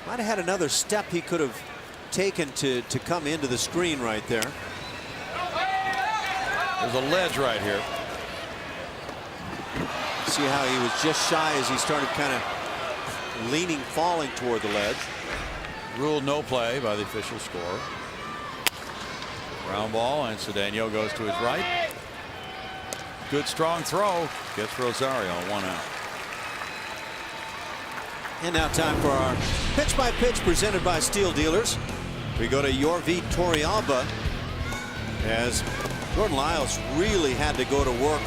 Might have had another step he could have taken to come into the screen right there. There's a ledge right here. See how he was just shy as he started kind of leaning, falling toward the ledge. Ruled no play by the official score. Ground ball, and Cedeno goes to his right. Good strong throw. Gets Rosario 1 out. And now time for our pitch by pitch presented by Steel Dealers. We go to Yorvi Torrealba as Jordan Lyles really had to go to work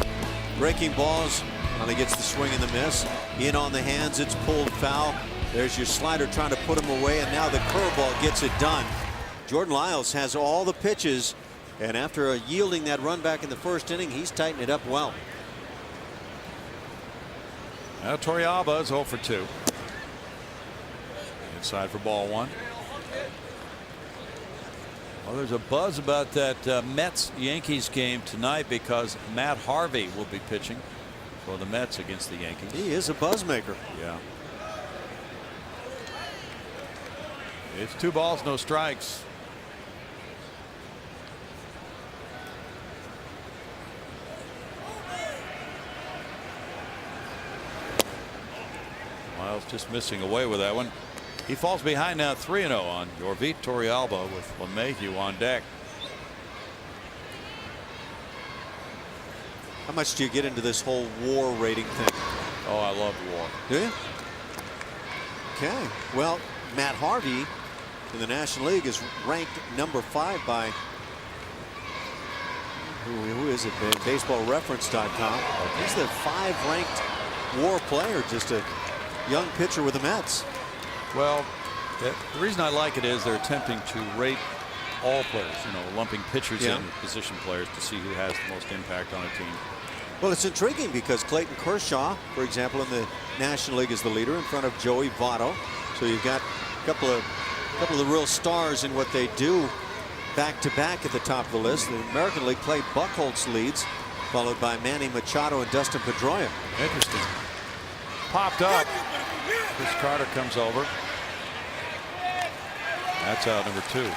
breaking balls. Finally gets the swing and the miss. In on the hands, it's pulled foul. There's your slider trying to put him away, and now the curveball gets it done. Jordan Lyles has all the pitches, and after yielding that run back in the first inning, he's tightened it up well. Now Torrealba is 0 for 2. Inside for ball 1. Well, there's a buzz about that Mets-Yankees game tonight because Matt Harvey will be pitching for the Mets against the Yankees. He is a buzz maker. Yeah. It's 2 balls, no strikes. Lyles just missing away with that one. He falls behind now 3-0 on Yorvi Torrealba with LeMahieu on deck. How much do you get into this whole WAR rating thing? Oh, I love WAR. Do you? Okay. Well, Matt Harvey in the National League is ranked number 5 by who is it? BaseballReference.com. He's the 5 ranked WAR player, just a young pitcher with the Mets. Well, the reason I like it is they're attempting to rate all players, you know, lumping pitchers in with position players to see who has the most impact on a team. Well, it's intriguing because Clayton Kershaw, for example, in the National League is the leader in front of Joey Votto. So you've got a couple of the real stars in what they do back to back at the top of the list. The American League, Clay Buchholz leads, followed by Manny Machado and Dustin Pedroia. Interesting. Popped up. Chris Carter comes over. That's out number 2.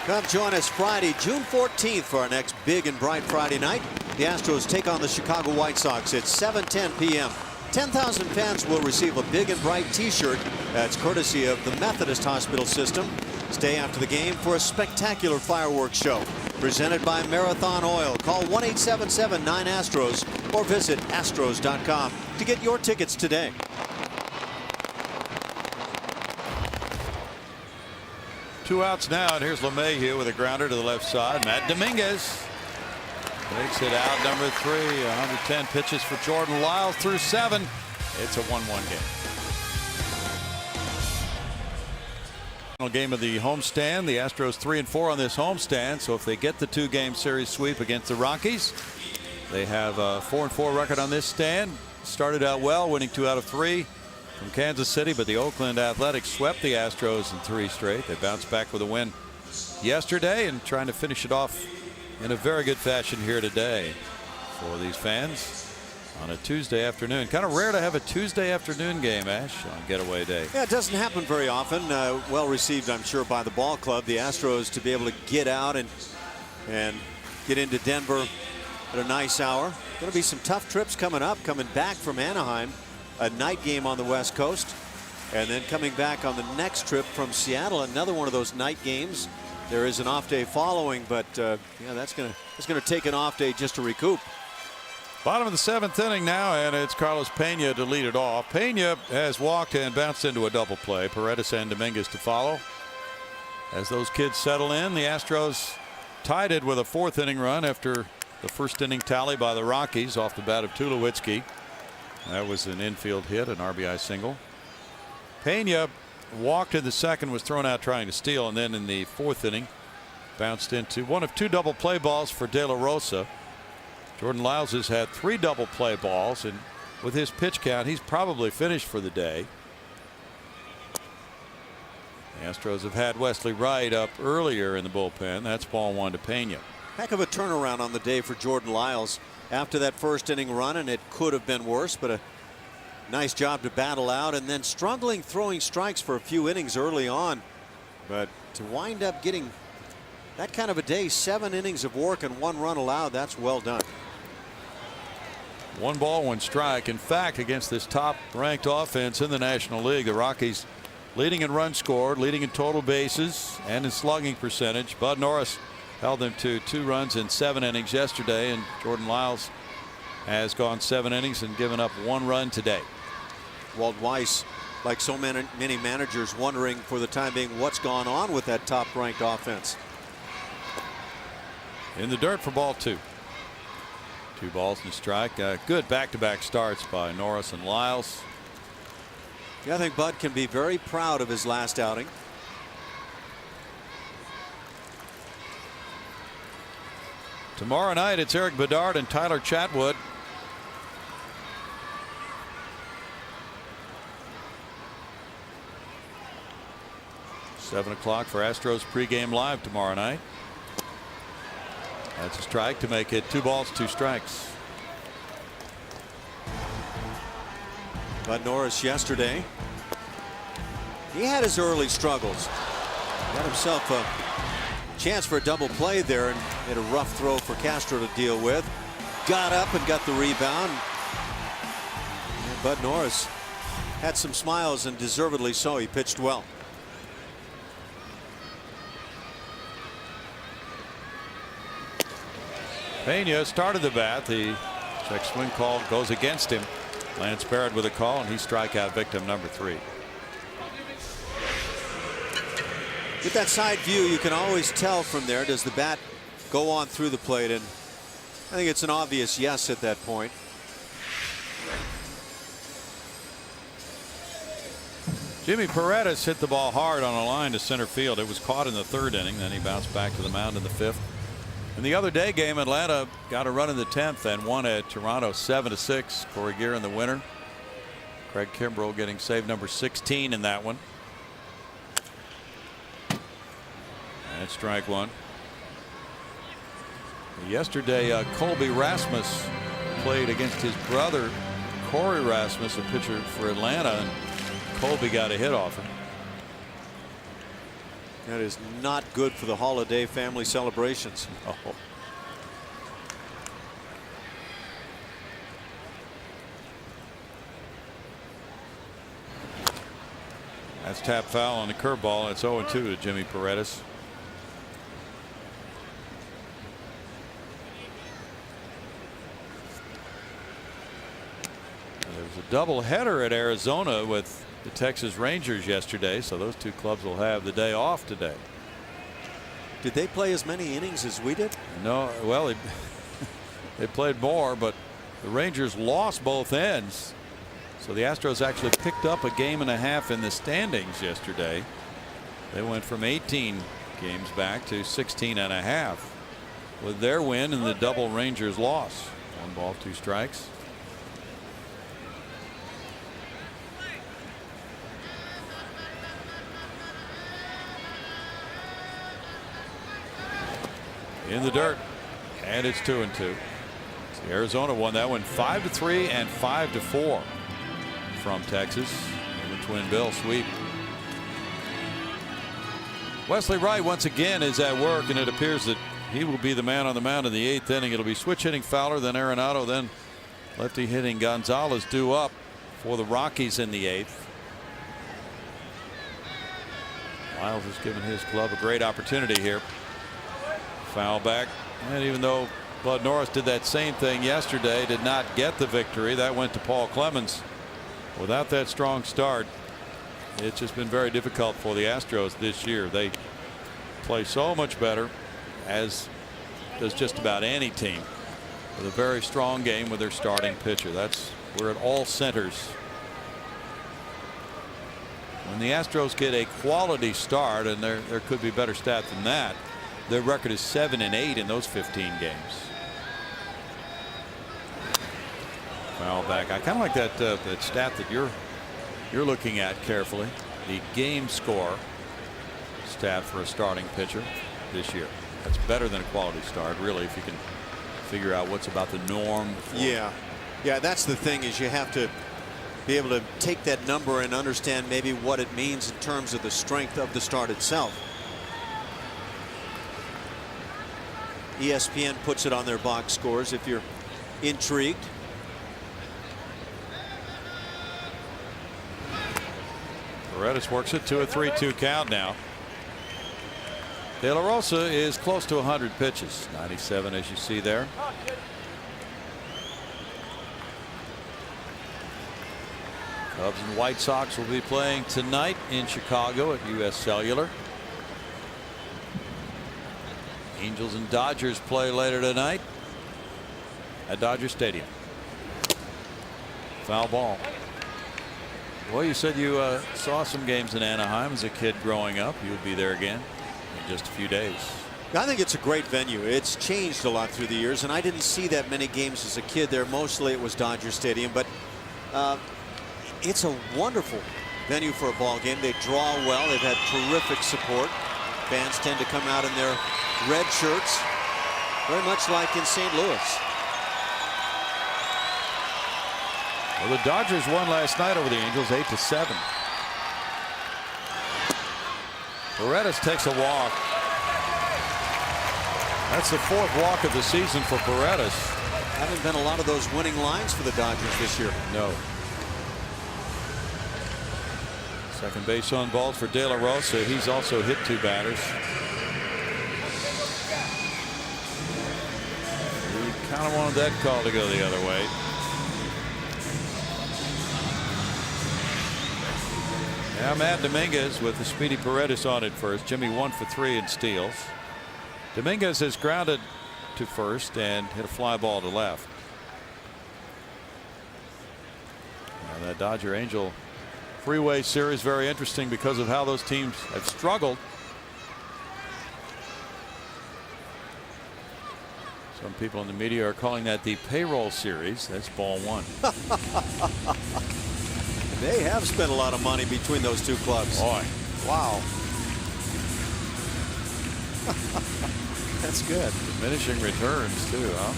Come join us Friday, June 14th for our next big and bright Friday night. The Astros take on the Chicago White Sox at 7:10 p.m. 10,000 fans will receive a big and bright t-shirt. That's courtesy of the Methodist Hospital System. Stay after the game for a spectacular fireworks show. Presented by Marathon Oil. Call 1-877-9-ASTROS or visit astros.com to get your tickets today. Two outs now, and here's LeMahieu with a grounder to the left side. Matt Dominguez takes it out, number 3. 110 pitches for Jordan Lyles through 7. It's a 1-1 game. Final game of the homestand. The Astros 3-4 on this homestand. So if they get the 2-game series sweep against the Rockies, they have a 4-4 record on this stand. Started out well, winning 2 out of 3. From Kansas City, but the Oakland Athletics swept the Astros in 3 straight. They bounced back with a win yesterday and trying to finish it off in a very good fashion here today for these fans on a Tuesday afternoon. Kind of rare to have a Tuesday afternoon game, Ash, on getaway day. Yeah, it doesn't happen very often. Well received, I'm sure, by the ball club. The Astros to be able to get out and get into Denver at a nice hour. Going to be some tough trips coming up, coming back from Anaheim. A night game on the West Coast, and then coming back on the next trip from Seattle, another one of those night games. There is an off day following, but yeah, that's gonna take an off day just to recoup. Bottom of the 7th inning now, and it's Carlos Pena to lead it off. Pena has walked and bounced into a double play. Paredes and Dominguez to follow. As those kids settle in, the Astros tied it with a 4th inning run after the 1st inning tally by the Rockies off the bat of Tulowitzki. That was an infield hit, an RBI single. Pena walked in the 2nd, was thrown out trying to steal, and then in the 4th inning bounced into one of 2 double play balls for De La Rosa. Jordan Lyles has had 3 double play balls, and with his pitch count, he's probably finished for the day. The Astros have had Wesley Wright up earlier in the bullpen. That's ball 1 to Pena. Heck of a turnaround on the day for Jordan Lyles after that first inning run, and it could have been worse, but a nice job to battle out, and then struggling throwing strikes for a few innings early on. But to wind up getting that kind of a day, 7 innings of work and 1 run allowed, that's well done. 1 ball, 1 strike. In fact, against this top ranked offense in the National League, the Rockies leading in runs scored, leading in total bases and in slugging percentage. Bud Norris held them to 2 runs in 7 innings yesterday, and Jordan Lyles has gone 7 innings and given up 1 run today. Walt Weiss, like so many managers, wondering for the time being what's gone on with that top ranked offense. In the dirt for ball 2. 2 balls and a strike. Good back-to-back starts by Norris and Lyles. Yeah, I think Bud can be very proud of his last outing. Tomorrow night it's Eric Bedard and Tyler Chatwood. Seven o'clock for Astros pregame live tomorrow night. That's a strike to make it 2 balls, 2 strikes. Bud Norris yesterday, he had his early struggles. Got himself a chance for a double play there and hit a rough throw for Castro to deal with. Got up and got the rebound. And Bud Norris had some smiles, and deservedly so. He pitched well. Pena started the bat. The check swing call goes against him. Lance Barrett with a call, and he's strikeout victim number 3. With that side view, you can always tell from there, does the bat go on through the plate? And I think it's an obvious yes at that point. Jimmy Paredes hit the ball hard on a line to center field. It was caught in the 3rd inning. Then he bounced back to the mound in the 5th. In the other day game, Atlanta got a run in the 10th and won at Toronto 7-6. Corey Gear in the winner. Craig Kimbrell getting save number 16 in that one. And strike 1. Yesterday, Colby Rasmus played against his brother Corey Rasmus, a pitcher for Atlanta, and Colby got a hit off him. That is not good for the holiday family celebrations. Oh. That's tap foul on the curveball. It's 0-2 to Jimmy Paredes. There was a doubleheader at Arizona with the Texas Rangers yesterday, so those 2 clubs will have the day off today. Did they play as many innings as we did? No, well, they played more, but the Rangers lost both ends. So the Astros actually picked up a game and a half in the standings yesterday. They went from 18 games back to 16 and a half with their win and the double Rangers loss. 1 ball, 2 strikes. In the dirt, and it's 2-2. So Arizona won that one 5-3 and 5-4 from Texas in the Twin Bill sweep. Wesley Wright once again is at work, and it appears that he will be the man on the mound in the 8th inning. It'll be switch hitting Fowler, then Arenado, then lefty hitting Gonzalez due up for the Rockies in the 8th. Lyles has given his club a great opportunity here. Foul back, and even though Bud Norris did that same thing yesterday, did not get the victory, that went to Paul Clemens. Without that strong start, it's just been very difficult for the Astros this year. They play so much better, as does just about any team, with a very strong game with their starting pitcher. That's where it all centers. When the Astros get a quality start, and there could be better stat than that, their record is 7-8 in those 15 games. foul back. I kind of like that stat that you're looking at carefully. The game score stat for a starting pitcher this year. That's better than a quality start, really, if you can figure out what's about the norm. Yeah, that's the thing, is you have to be able to take that number and understand maybe what it means in terms of the strength of the start itself. ESPN puts it on their box scores if you're intrigued. Paredes works it to a 3-2 count now. De La Rosa is close to 100 pitches, 97 as you see there. Cubs and White Sox will be playing tonight in Chicago at US Cellular. Angels and Dodgers play later tonight at Dodger Stadium. Foul ball. Well, you said you saw some games in Anaheim as a kid growing up. You'll be there again in just a few days. I think it's a great venue. It's changed a lot through the years, and I didn't see that many games as a kid there. Mostly it was Dodger Stadium, but it's a wonderful venue for a ball game. They draw well. They've had terrific support. Fans tend to come out in their red shirts, very much like in St. Louis. Well, the Dodgers won last night over the Angels 8-7. Paredes takes a walk. That's the 4th walk of the season for Paredes. Haven't been a lot of those winning lines for the Dodgers this year. No. Second base on balls for De La Rosa. He's also hit 2 batters. He kind of wanted that call to go the other way. Now Matt Dominguez with the speedy Paredes on at first. Jimmy 1 for 3 in steals. Dominguez has grounded to first and hit a fly ball to left. Now that Dodger Angel freeway series very interesting because of how those teams have struggled. Some people in the media are calling that the payroll series. That's ball 1. They have spent a lot of money between those two clubs. Boy. Wow. That's good. Diminishing returns too, huh?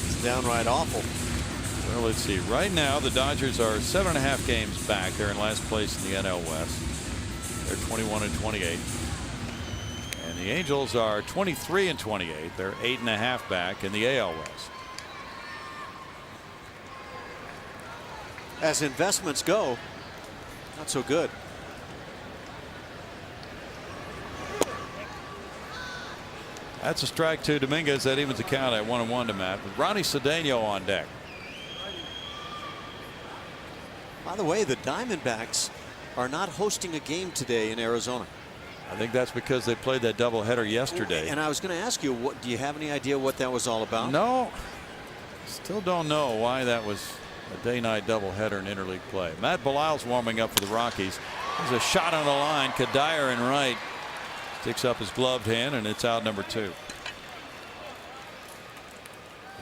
It's downright awful. Well, let's see. Right now the Dodgers are 7.5 games back. They're in last place in the NL West. They're 21-28. And the Angels are 23-28. They're 8.5 back in the AL West. As investments go, not so good. That's a strike to Dominguez. That evens the count at 1-1 to Matt. With Ronnie Cedeno on deck. By the way, the Diamondbacks are not hosting a game today in Arizona. I think that's because they played that doubleheader yesterday. And I was going to ask you, do you have any idea what that was all about? No. Still don't know why that was a day-night doubleheader in interleague play. Matt Belisle's warming up for the Rockies. There's a shot on the line. Cuddyer in right. Sticks up his gloved hand, and it's out number 2.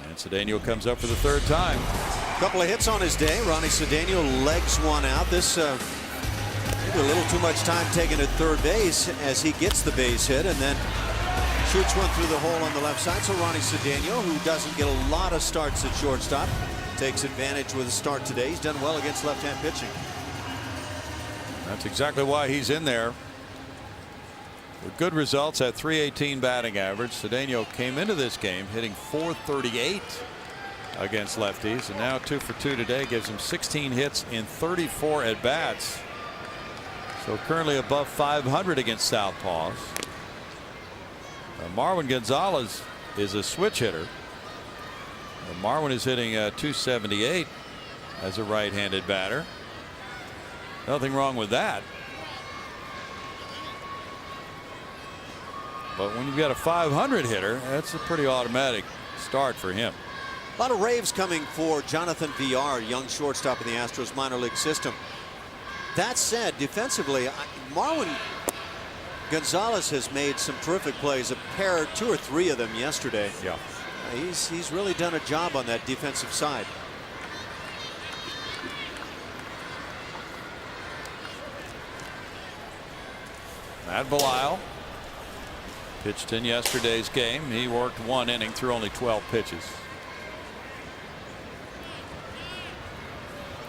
And Cedeno comes up for the 3rd time. A couple of hits on his day. Ronnie Cedeno legs one out. This maybe a little too much time taken at third base as he gets the base hit and then shoots one through the hole on the left side. So Ronnie Cedeno, who doesn't get a lot of starts at shortstop, takes advantage with a start today. He's done well against left-hand pitching. That's exactly why he's in there. With good results at .318 batting average. Cedeno came into this game hitting .438 against lefties, and now 2 for 2 today gives him 16 hits in 34 at bats. So currently above 500 against southpaws. Marwin Gonzalez is a switch hitter. Marwin is hitting .278 as a right-handed batter. Nothing wrong with that. But when you've got a .500 hitter, that's a pretty automatic start for him. A lot of raves coming for Jonathan Villar, young shortstop in the Astros minor league system. That said, defensively, Marwin Gonzalez has made some terrific plays. A pair, 2 or 3 of them yesterday. Yeah. He's really done a job on that defensive side. Matt Belisle pitched in yesterday's game. He worked 1 inning through only 12 pitches.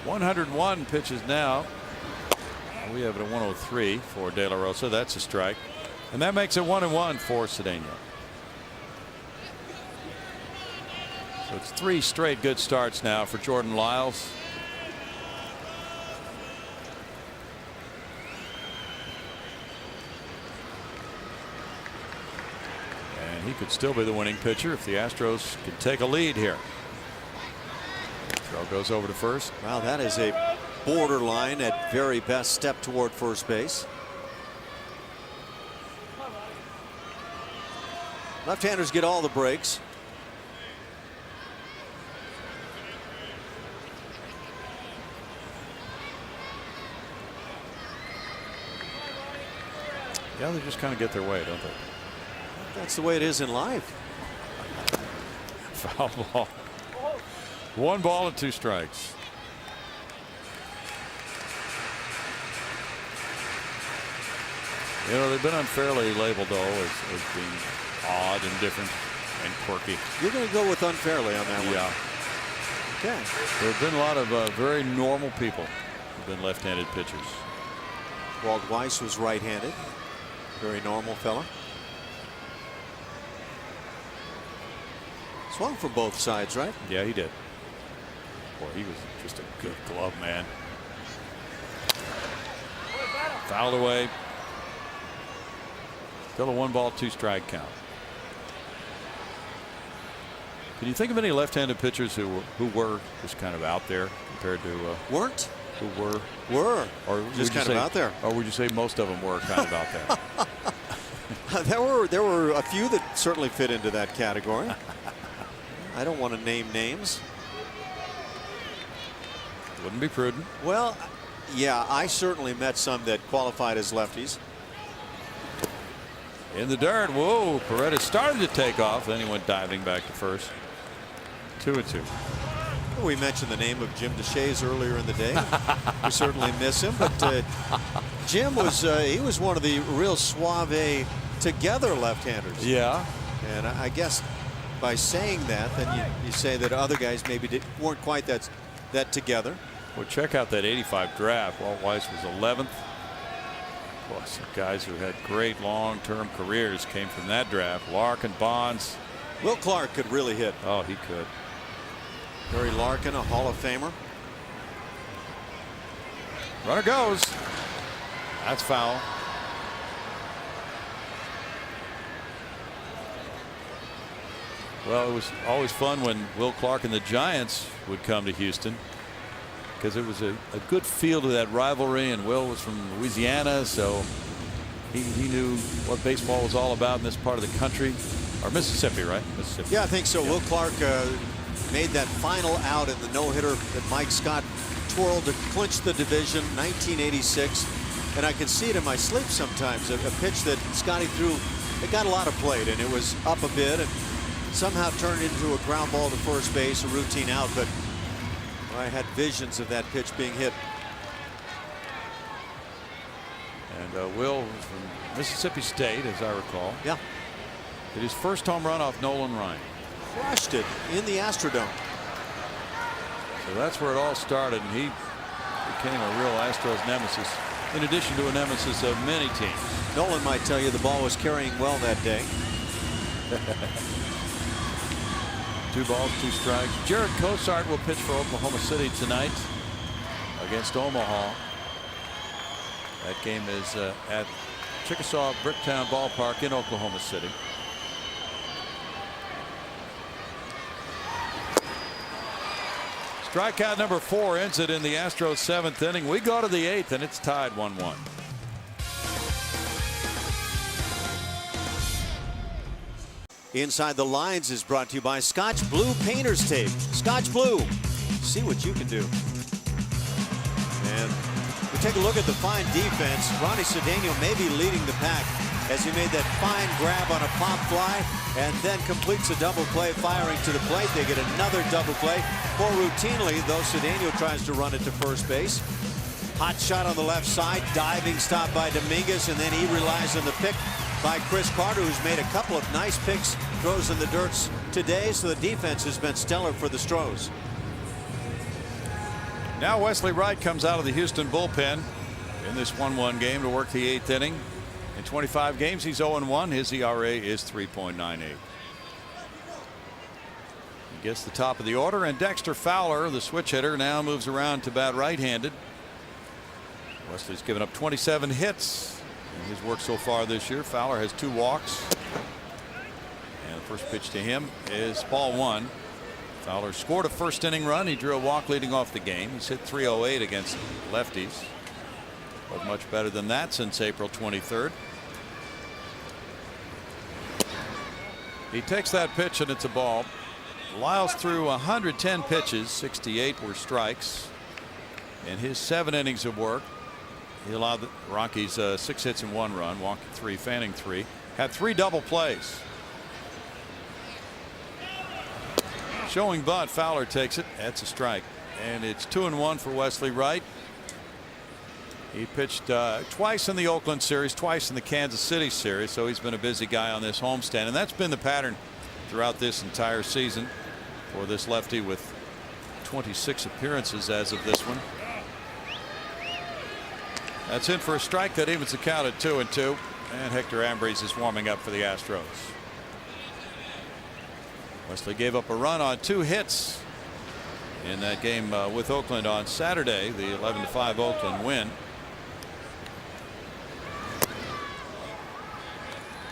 101 pitches now. We have it at 103 for De La Rosa. That's a strike. And that makes it 1-1 for Cedeno. So it's 3 straight good starts now for Jordan Lyles. And he could still be the winning pitcher if the Astros could take a lead here. Throw goes over to first. Wow, that is a borderline at very best step toward first base. Left-handers get all the breaks. Yeah, they just kind of get their way, don't they? That's the way it is in life. Foul ball. 1 ball and 2 strikes. You know, they've been unfairly labeled, though, as being odd and different and quirky. You're going to go with unfairly on that one. Yeah. Okay. There have been a lot of very normal people who've been left-handed pitchers. Walt Weiss was right-handed. Very normal fella. Swung from both sides, right? Yeah, he did. Boy, he was just a good glove man. Fouled away. Still a 1 ball 2 strike count. Can you think of any left-handed pitchers who were just kind of out there compared to weren't? Who were? Were. Or just kind of out there. Or would you say most of them were kind of out there? There were a few that certainly fit into that category. I don't want to name names. Wouldn't be prudent. Well, yeah, I certainly met some that qualified as lefties. In the dirt. Whoa, Paredes started to take off, then he went diving back to first. 2-2. We mentioned the name of Jim DeShays earlier in the day. We certainly miss him, but Jim was he was one of the real suave together left-handers. Yeah. And I guess by saying that, then you say that other guys maybe weren't quite that together. Well, check out that 85 draft. Walt Weiss was 11th. Boy, some guys who had great long-term careers came from that draft. Larkin, Bonds. Will Clark could really hit. Oh, he could. Barry Larkin, a Hall of Famer. Runner goes. That's foul. Well, it was always fun when Will Clark and the Giants would come to Houston, because it was a good feel to that rivalry, and Will was from Louisiana, so he knew what baseball was all about in this part of the country. Or Mississippi, right? Mississippi. Yeah, I think so. Yeah. Will Clark made that final out in the no-hitter that Mike Scott twirled to clinch the division, 1986. And I can see it in my sleep sometimes, a pitch that Scotty threw. It got a lot of plate, and it was up a bit and somehow turned into a ground ball to first base, a routine out. But I had visions of that pitch being hit. And Will was from Mississippi State, as I recall. Yeah. Did his first home run off Nolan Ryan. Crushed it in the Astrodome. So that's where it all started, and he became a real Astros nemesis, in addition to a nemesis of many teams. Nolan might tell you the ball was carrying well that day. 2 balls, 2 strikes. Jared Cosart will pitch for Oklahoma City tonight against Omaha. That game is at Chickasaw Bricktown Ballpark in Oklahoma City. Strikeout number 4 ends it in the Astros 7th inning. We go to the 8th, and it's tied 1-1. Inside the Lines is brought to you by Scotch Blue Painter's Tape. Scotch Blue. See what you can do. And we take a look at the fine defense. Ronnie Cedeno may be leading the pack as he made that fine grab on a pop fly. and then completes a double play, firing to the plate. They get another double play. More routinely, though, Cedeno tries to run it to first base. Hot shot on the left side, diving stop by Dominguez, and then he relies on the pick by Chris Carter, who's made a couple of nice picks, throws in the dirt today, so the defense has been stellar for the Stros. Now Wesley Wright comes out of the Houston bullpen in this 1-1 game to work the 8th inning. In 25 games, he's 0-1. His ERA is 3.98. He gets the top of the order, and Dexter Fowler, the switch hitter, now moves around to bat right-handed. Wesley's given up 27 hits in his work so far this year. Fowler has 2 walks. And the first pitch to him is ball 1. Fowler scored a first inning run. He drew a walk leading off the game. He's hit .308 against lefties. But much better than that since April 23rd. He takes that pitch and it's a ball. Lyles threw 110 pitches. 68 were strikes. In his 7 innings of work, he allowed the Rockies 6 hits and 1 run, walking 3, fanning 3, had 3 double plays. Showing bunt, Fowler takes it. That's a strike, and it's 2-1 for Wesley Wright. He pitched twice in the Oakland series, twice in the Kansas City series, so he's been a busy guy on this homestand, and that's been the pattern throughout this entire season for this lefty, with 26 appearances as of this one. That's in for a strike. That evens the count at 2-2, and Hector Ambrose is warming up for the Astros. Wesley gave up a run on 2 hits in that game with Oakland on Saturday, the 11-5 Oakland win.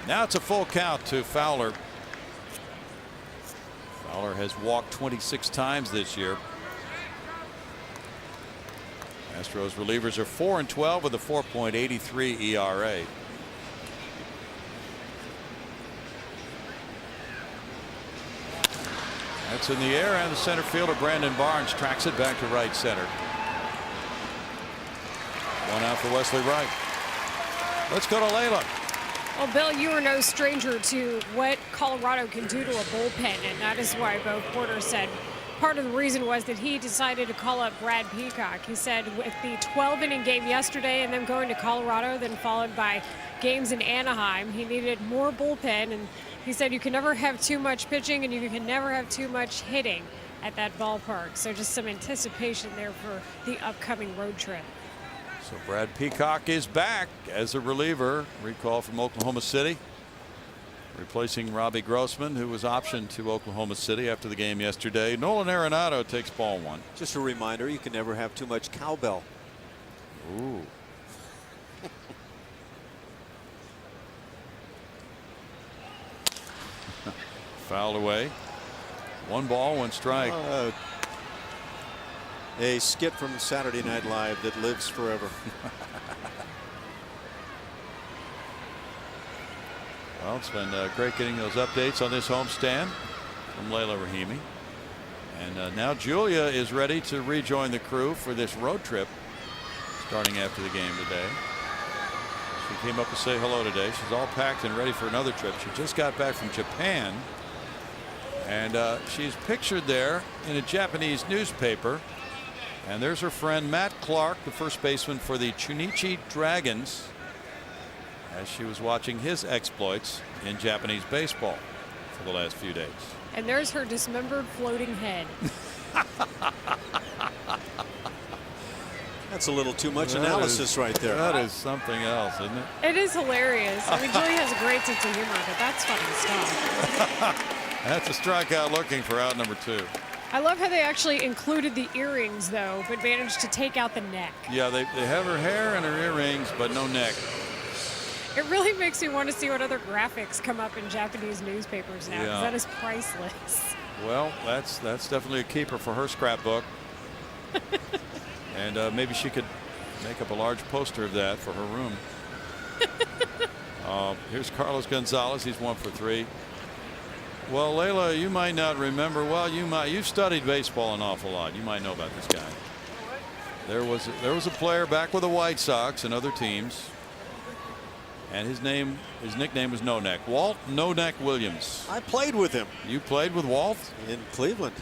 Now it's a full count to Fowler. Fowler has walked 26 times this year. Astros relievers are 4-12 with a 4.83 ERA. That's in the air, and the center fielder Brandon Barnes tracks it back to right center. 1 out for Wesley Wright. Let's go to Layla. Well, Bill, you are no stranger to what Colorado can do to a bullpen, and that is why Bo Porter said part of the reason was that he decided to call up Brad Peacock. He said with the 12-inning game yesterday and them going to Colorado, then followed by games in Anaheim, he needed more bullpen, and he said you can never have too much pitching and you can never have too much hitting at that ballpark. So just some anticipation there for the upcoming road trip. So Brad Peacock is back as a reliever, recall from Oklahoma City, replacing Robbie Grossman, who was optioned to Oklahoma City after the game yesterday. Nolan Arenado takes ball 1. Just a reminder, you can never have too much cowbell. Ooh. Fouled away. 1 ball, 1 strike. A skit from Saturday Night Live that lives forever. Well, it's been great getting those updates on this homestand from Layla Rahimi. And now Julia is ready to rejoin the crew for this road trip starting after the game today. She came up to say hello today. She's all packed and ready for another trip. She just got back from Japan, and she's pictured there in a Japanese newspaper. And there's her friend Matt Clark, the first baseman for the Chunichi Dragons, as she was watching his exploits in Japanese baseball for the last few days. And there's her dismembered floating head. That's a little too much analysis right there. That is something else, isn't it? It is hilarious. I mean, Julie has a great sense of humor, but that's funny stuff. That's a strikeout looking for out number 2. I love how they actually included the earrings, though, but managed to take out the neck. Yeah, they have her hair and her earrings, but no neck. It really makes me want to see what other graphics come up in Japanese newspapers now, because that is priceless. Well, that's definitely a keeper for her scrapbook. And maybe she could make up a large poster of that for her room. Here's Carlos Gonzalez. He's 1 for 3. Well, Layla, you might not remember. Well, you might. You've studied baseball an awful lot. You might know about this guy. There was a player back with the White Sox and other teams And his nickname was No Neck. Walt No Neck Williams. I played with him. You played with Walt? In Cleveland.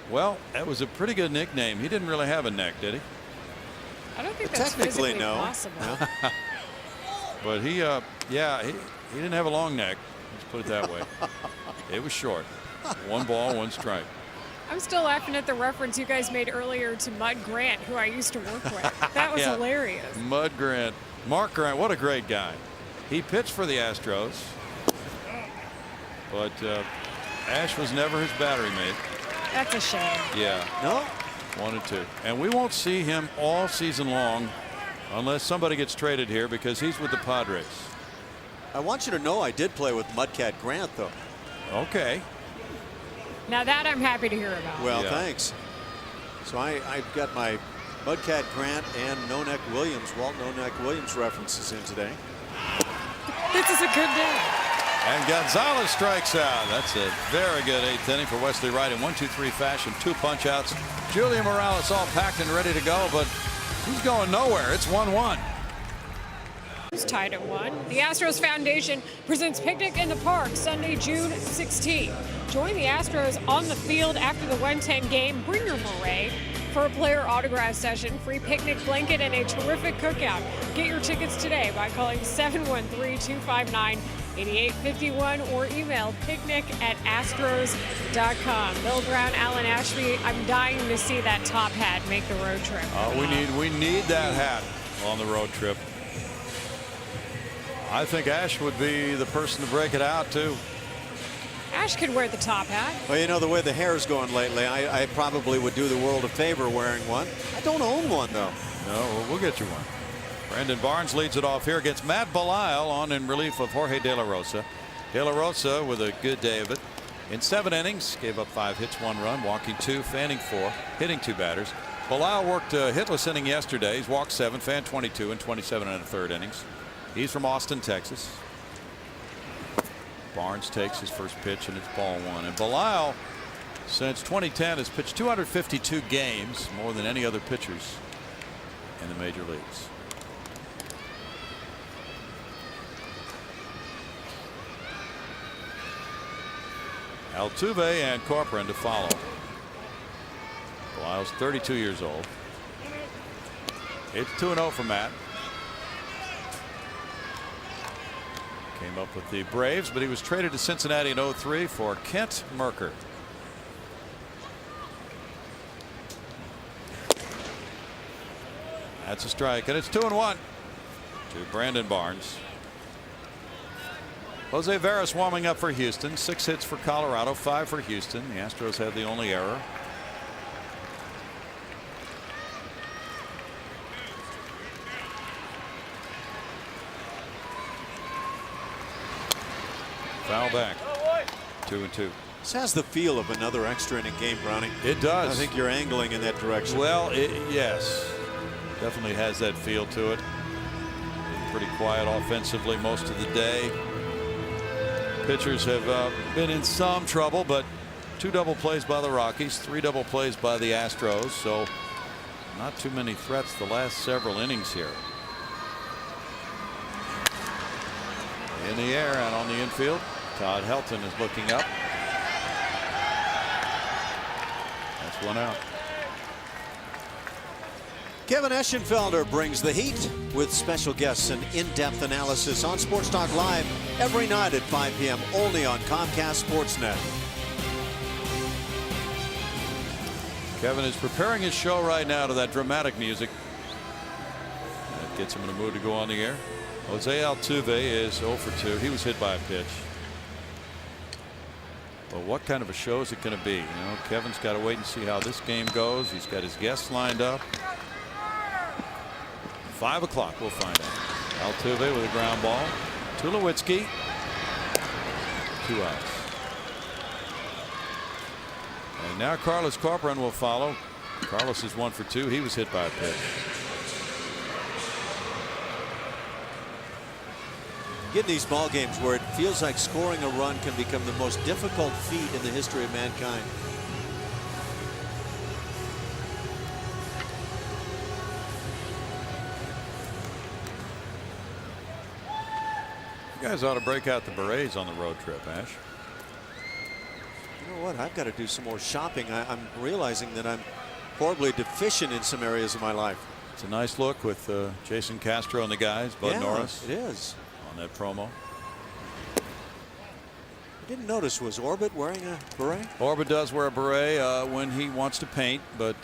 Well, that was a pretty good nickname. He didn't really have a neck, did he? I don't think that's Technically, physically no. possible. No. But he didn't have a long neck. Let's put it that way. It was short. 1 ball, 1 strike. I'm still laughing at the reference you guys made earlier to Mud Grant, who I used to work with. That was Yeah. hilarious. Mud Grant. Mark Grant, what a great guy. He pitched for the Astros. But Ash was never his battery mate. That's a shame. Yeah. No? 1 and 2. And we won't see him all season long unless somebody gets traded here because he's with the Padres. I want you to know I did play with Mudcat Grant, though. Okay. Now that I'm happy to hear about. Well, Yeah. thanks. So I've got my Mudcat Grant and No Neck Williams, Walt No Neck Williams references in today. This is a good day. And Gonzalez strikes out. That's a very good 8th inning for Wesley Wright in 1-2-3 fashion. 2 punch outs. Julian Morales all packed and ready to go, but he's going nowhere. It's 1-1. It's tied at 1. The Astros Foundation presents Picnic in the Park Sunday, June 16. Join the Astros on the field after the 1:10 game. Bring your beret for a player autograph session, free picnic blanket, and a terrific cookout. Get your tickets today by calling 713-259-8851 or email picnic@astros.com. Bill Brown, Alan Ashby, I'm dying to see that top hat make the road trip. We need that hat on the road trip. I think Ash would be the person to break it out too. Ash could wear the top hat. Well, you know, the way the hair's going lately, I probably would do the world a favor wearing one. I don't own one, though. No, we'll get you one. Brandon Barnes leads it off here against Matt Belisle on in relief of Jorge De La Rosa. De La Rosa with a good day of it. In 7 innings, gave up 5 hits, 1 run, walking 2, fanning 4, hitting 2 batters. Belisle worked a hitless inning yesterday. He's walked 7, fanned 22 in 27 1/3 innings. He's from Austin, Texas. Barnes takes his first pitch and it's ball 1. And Belisle, since 2010, has pitched 252 games, more than any other pitchers in the major leagues. Altuve and Corcoran to follow. Belisle's 32 years old. It's 2-0 for Matt. Came up with the Braves, but he was traded to Cincinnati in 03 for Kent Merker. That's a strike, and it's 2-1 to Brandon Barnes. Jose Veras warming up for Houston. 6 hits for Colorado, 5 for Houston. The Astros had the only error. Foul back. 2-2. This has the feel of another extra inning game, Brownie. It does. I think you're angling in that direction. Well, yes. Definitely has that feel to it. Been pretty quiet offensively most of the day. Pitchers have been in some trouble, but 2 double plays by the Rockies, 3 double plays by the Astros, so not too many threats the last several innings here. In the air and on the infield, Todd Helton is looking up. That's 1 out. Kevin Eschenfelder brings the heat with special guests and in-depth analysis on Sports Talk Live every night at 5 p.m. only on Comcast Sportsnet. Kevin is preparing his show right now to that dramatic music. That gets him in a mood to go on the air. Jose Altuve is 0 for 2. He was hit by a pitch. But what kind of a show is it going to be? You know, Kevin's got to wait and see how this game goes. He's got his guests lined up. 5 o'clock, we'll find out. Altuve with a ground ball. Tulowitzki. 2 outs. And now Carlos Corcoran will follow. Carlos is 1 for 2. He was hit by a pitch. Get in these ball games where it feels like scoring a run can become the most difficult feat in the history of mankind. You guys ought to break out the berets on the road trip, Ash. You know what? I've got to do some more shopping. I'm realizing that I'm horribly deficient in some areas of my life. It's a nice look with Jason Castro and the guys. Bud Norris. It is. On that promo. I didn't notice, was Orbit wearing a beret? Orbit does wear a beret when he wants to paint, but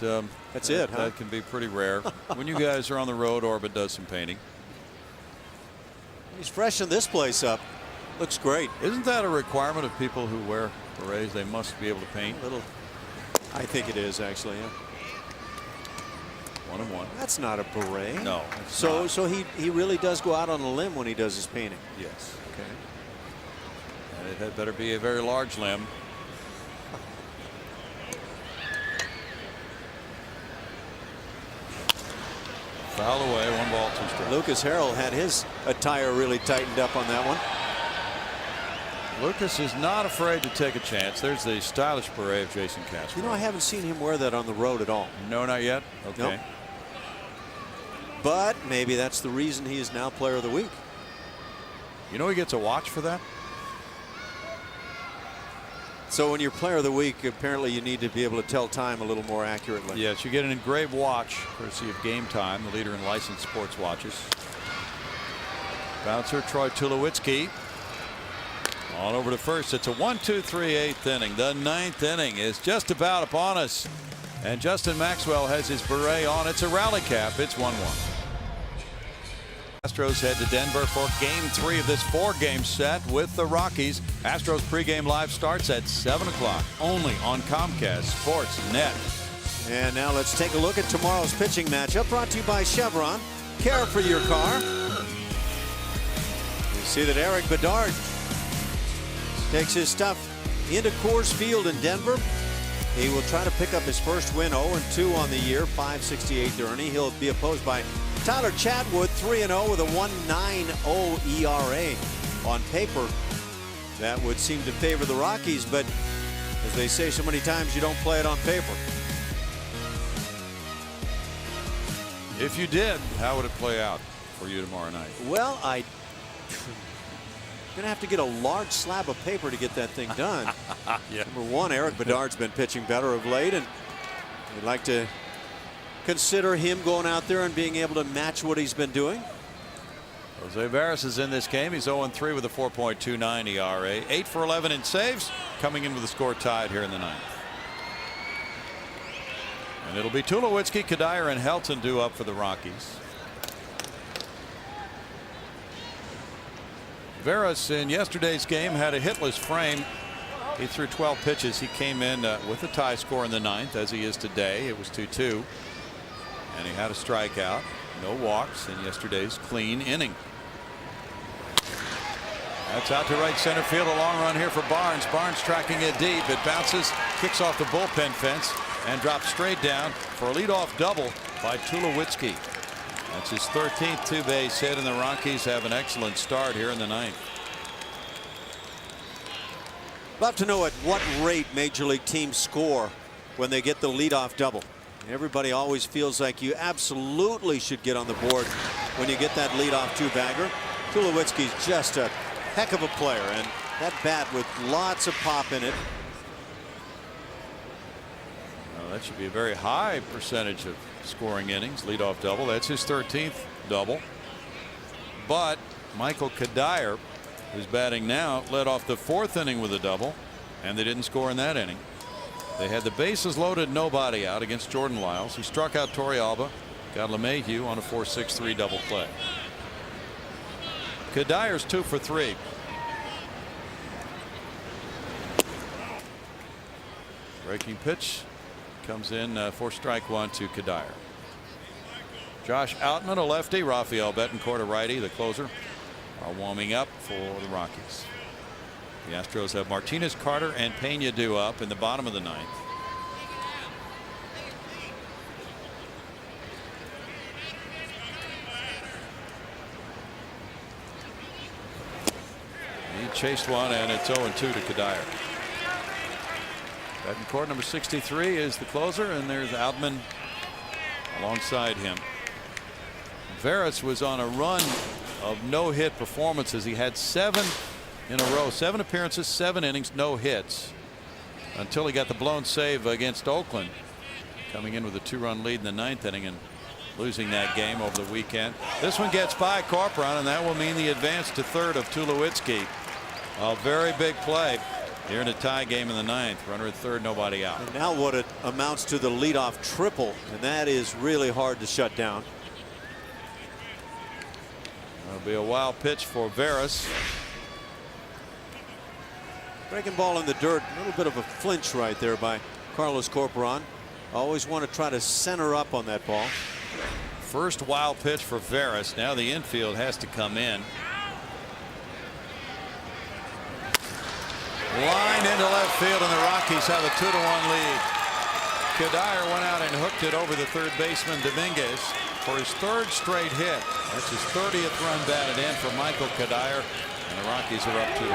that's it. Huh? That can be pretty rare. When you guys are on the road, Orbit does some painting. He's freshened this place up. Looks great. Isn't that a requirement of people who wear berets? They must be able to paint. I think it is actually. Yeah. 1-1. That's not a beret. No. So he really does go out on a limb when he does his painting. Yes. Okay. And it had better be a very large limb. Foul away, 1 ball, 2 strikes. Lucas Harrell had his attire really tightened up on that one. Lucas is not afraid to take a chance. There's the stylish beret of Jason Castro. You know, I haven't seen him wear that on the road at all. No, not yet. Okay. Nope. But maybe that's the reason he is now Player of the Week. You know he gets a watch for that? So when you're Player of the Week, apparently you need to be able to tell time a little more accurately. Yes, you get an engraved watch courtesy of Game Time, the leader in licensed sports watches. Bouncer Troy Tulowitzki on over to first. It's a 1-2-3 8th inning. The 9th inning is just about upon us, and Justin Maxwell has his beret on. It's a rally cap. It's 1-1. Astros head to Denver for Game 3 of this 4-game set with the Rockies. Astros pregame live starts at 7 o'clock only on Comcast Sports Net. And now let's take a look at tomorrow's pitching matchup, brought to you by Chevron. Care for your car. You see that Eric Bedard takes his stuff into Coors Field in Denver. He will try to pick up his first win, 0-2 on the year, .568 Ernie. He'll be opposed by Tyler Chatwood, 3-0 with a 1.90 ERA. On paper, that would seem to favor the Rockies, but as they say so many times, you don't play it on paper. If you did, how would it play out for you tomorrow night? Well, I'm gonna have to get a large slab of paper to get that thing done. Yeah. Number one, Eric Bedard's been pitching better of late, and we'd like to consider him going out there and being able to match what he's been doing. Jose Veras is in this game. He's 0-3 with a 4.29 ERA. 8 for 11 in saves, coming in with the score tied here in the 9th. And it'll be Tulowitzki, Cuddyer, and Helton due up for the Rockies. Veras in yesterday's game had a hitless frame. He threw 12 pitches. He came in with a tie score in the 9th, as he is today. It was 2-2. And he had a strikeout, no walks in yesterday's clean inning. That's out to right center field. A long run here for Barnes. Barnes tracking it deep. It bounces, kicks off the bullpen fence, and drops straight down for a leadoff double by Tulowitzki. That's his 13th two-base hit, and the Rockies have an excellent start here in the 9th. Love to know at what rate Major League teams score when they get the leadoff double. Everybody always feels like you absolutely should get on the board when you get that leadoff two-bagger. Tulowitzki's just a heck of a player, and that bat with lots of pop in it. Well, that should be a very high percentage of scoring innings. Leadoff double. That's his 13th double. But Michael Cuddyer, who's batting now, led off the 4th inning with a double, and they didn't score in that inning. They had the bases loaded, nobody out against Jordan Lyles. He struck out Torrealba, got LeMahieu on a 4-6-3 double play. Cuddyer's 2 for 3. Breaking pitch comes in for strike 1 to Cuddyer. Josh Outman, a lefty. Rafael Betancourt, a righty. The closer are warming up for the Rockies. The Astros have Martinez, Carter, and Pena due up in the bottom of the 9th. He chased one, and it's 0-2 to Cuddyer. Betancourt, number 63, is the closer, and there's Outman alongside him. Veras was on a run of no-hit performances. He had 7 in a row, 7 appearances, 7 innings, no hits, until he got the blown save against Oakland, coming in with a 2-run lead in the 9th inning and losing that game over the weekend. This one gets by Corcoran, and that will mean the advance to third of Tulowitzki. A very big play here in a tie game in the 9th. Runner at third, nobody out. And now what it amounts to the leadoff triple, and that is really hard to shut down. That'll be a wild pitch for Veras. Breaking ball in the dirt. A little bit of a flinch right there by Carlos Corcoran. Always want to try to center up on that ball. First wild pitch for Veras. Now the infield has to come in. Line into left field, and the Rockies have a 2-1 lead. Cuddyer went out and hooked it over the third baseman Dominguez for his 3rd straight hit. That's his 30th run batted in for Michael Cuddyer, and the Rockies are up 2-1.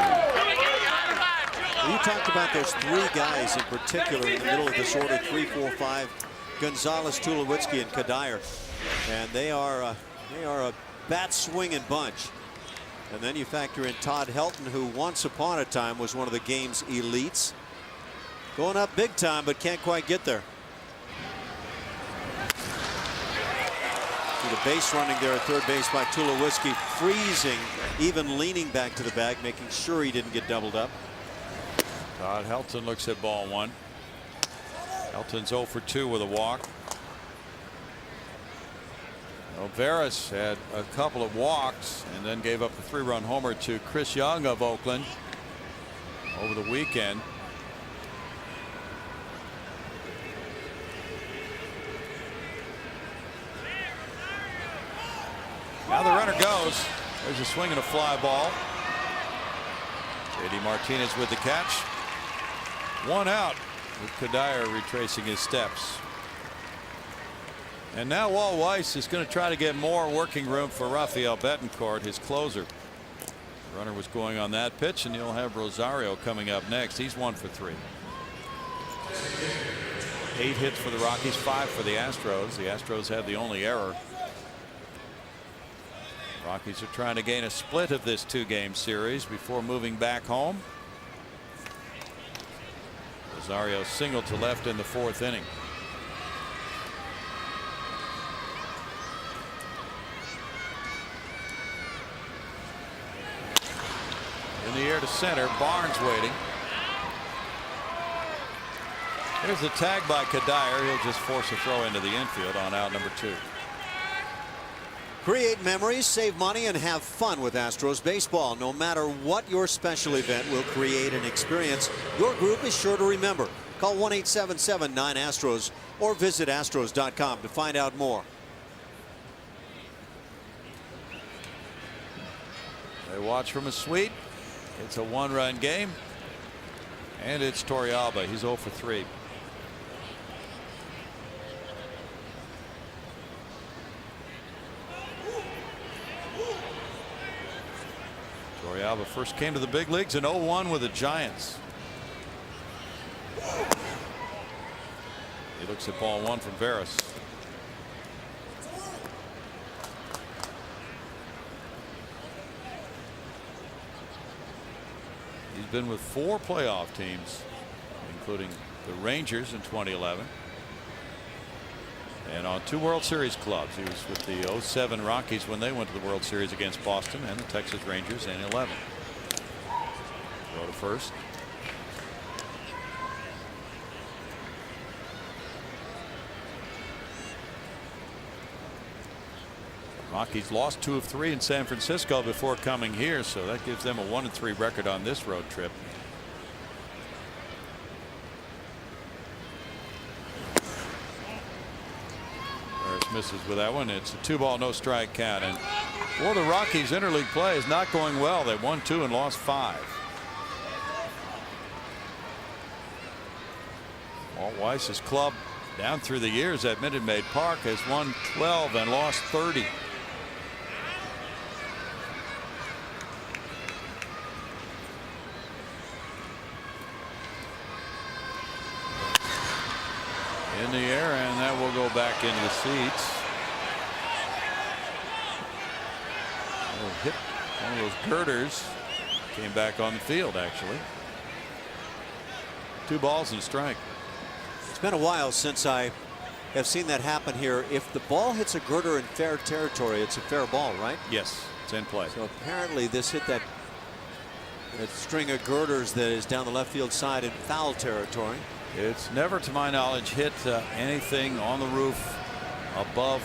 You talked about those 3 guys in particular in the middle of this order, 3, 4, 5, Gonzalez, Tulowitzki, and Cuddyer, and they are a bat swinging bunch. And then you factor in Todd Helton, who once upon a time was one of the game's elites, going up big time but can't quite get there. The base running there at third base by Tulowitzki, freezing, even leaning back to the bag, making sure he didn't get doubled up. Todd Helton looks at ball 1. Helton's 0 for 2 with a walk. Veras had a couple of walks and then gave up a 3-run homer to Chris Young of Oakland over the weekend. Now the runner goes. There's a swing and a fly ball. JD Martinez with the catch. 1 out with Cuddyer retracing his steps. And now Walt Weiss is going to try to get more working room for Rafael Betancourt, his closer. The runner was going on that pitch, and you'll have Rosario coming up next. He's 1 for 3. 8 hits for the Rockies, 5 for the Astros. The Astros have the only error. Rockies are trying to gain a split of this 2-game series before moving back home. Rosario singled to left in the 4th inning. In the air to center, Barnes waiting. Here's the tag by Cuddyer. He'll just force a throw into the infield on out number 2. Create memories, save money, and have fun with Astros baseball. No matter what your special event, will create an experience your group is sure to remember. Call 1-877-9-ASTROS or visit Astros.com to find out more. They watch from a suite. It's a 1-run game, and it's Torrealba. He's 0 for 3. Torrealba first came to the big leagues in 0-1 with the Giants. He looks at ball 1 from Veras. He's been with 4 playoff teams, including the Rangers in 2011. And on 2 World Series clubs. He was with the 07 Rockies when they went to the World Series against Boston, and the Texas Rangers in 11. Go to first. Rockies lost 2 of 3 in San Francisco before coming here, so that gives them a 1-3 record on this road trip. Misses with that one. It's a 2-ball, no strike count, and for the Rockies, interleague play is not going well. They won 2 and lost 5. Walt Weiss's club down through the years at Minute Maid Park has won 12 and lost 30. In the air, and that will go back into the seats. Hit one of those girders. Came back on the field, actually. 2 balls and a strike. It's been a while since I have seen that happen here. If the ball hits a girder in fair territory, it's a fair ball, right? Yes, it's in play. So apparently this hit that string of girders that is down the left field side in foul territory. It's never, to my knowledge, hit anything on the roof above